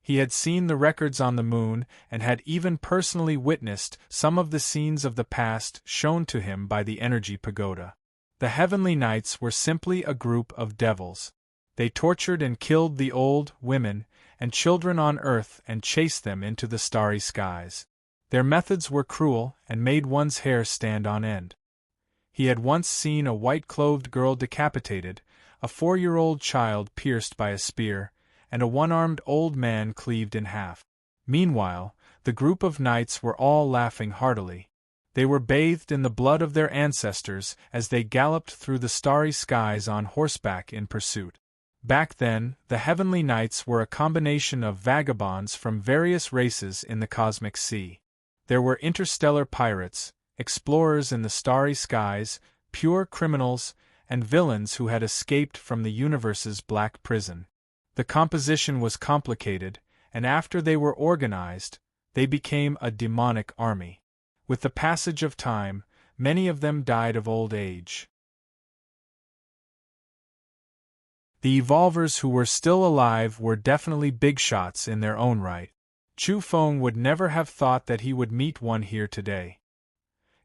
He had seen the records on the moon and had even personally witnessed some of the scenes of the past shown to him by the Energy Pagoda. The Heavenly Knights were simply a group of devils. They tortured and killed the old, women, and children on Earth and chased them into the starry skies. Their methods were cruel and made one's hair stand on end. He had once seen a white-clothed girl decapitated, a 4-year-old child pierced by a spear, and a one-armed old man cleaved in half. Meanwhile, the group of knights were all laughing heartily. They were bathed in the blood of their ancestors as they galloped through the starry skies on horseback in pursuit. Back then, the heavenly knights were a combination of vagabonds from various races in the cosmic sea. There were interstellar pirates, explorers in the starry skies, pure criminals, and villains who had escaped from the universe's black prison. The composition was complicated, and after they were organized, they became a demonic army. With the passage of time, many of them died of old age. The evolvers who were still alive were definitely big shots in their own right. Chu Feng would never have thought that he would meet one here today.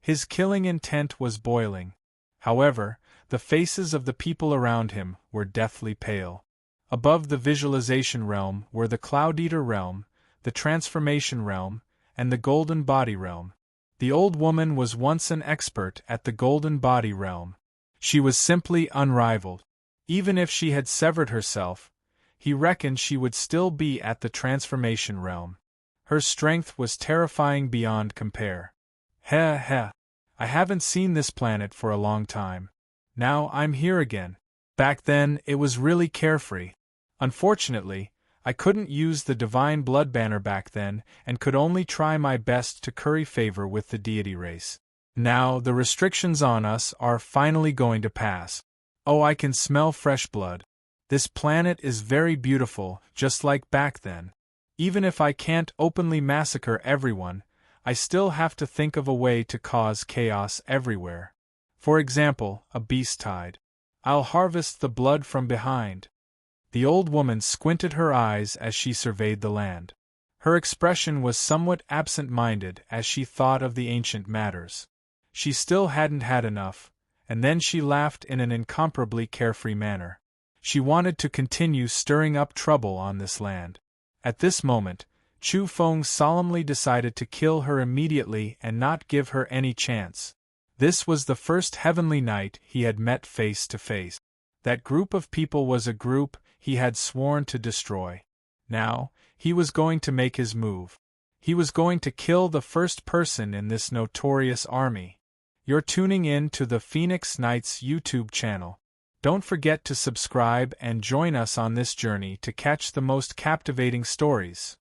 His killing intent was boiling. However, the faces of the people around him were deathly pale. Above the visualization realm were the Cloud Eater realm, the Transformation realm, and the Golden Body realm. The old woman was once an expert at the Golden Body realm. She was simply unrivaled. Even if she had severed herself, he reckoned she would still be at the Transformation realm. Her strength was terrifying beyond compare. Heh heh. I haven't seen this planet for a long time. Now I'm here again. Back then, it was really carefree. Unfortunately, I couldn't use the Divine Blood Banner back then and could only try my best to curry favor with the deity race. Now, the restrictions on us are finally going to pass. Oh, I can smell fresh blood. This planet is very beautiful, just like back then. Even if I can't openly massacre everyone, I still have to think of a way to cause chaos everywhere. For example, a beast tide. I'll harvest the blood from behind. The old woman squinted her eyes as she surveyed the land. Her expression was somewhat absent-minded as she thought of the ancient matters. She still hadn't had enough, and then she laughed in an incomparably carefree manner. She wanted to continue stirring up trouble on this land. At this moment, Chu Feng solemnly decided to kill her immediately and not give her any chance. This was the first heavenly knight he had met face to face. That group of people was a group he had sworn to destroy. Now, he was going to make his move. He was going to kill the first person in this notorious army. You're tuning in to the Phoenix Knights YouTube channel. Don't forget to subscribe and join us on this journey to catch the most captivating stories.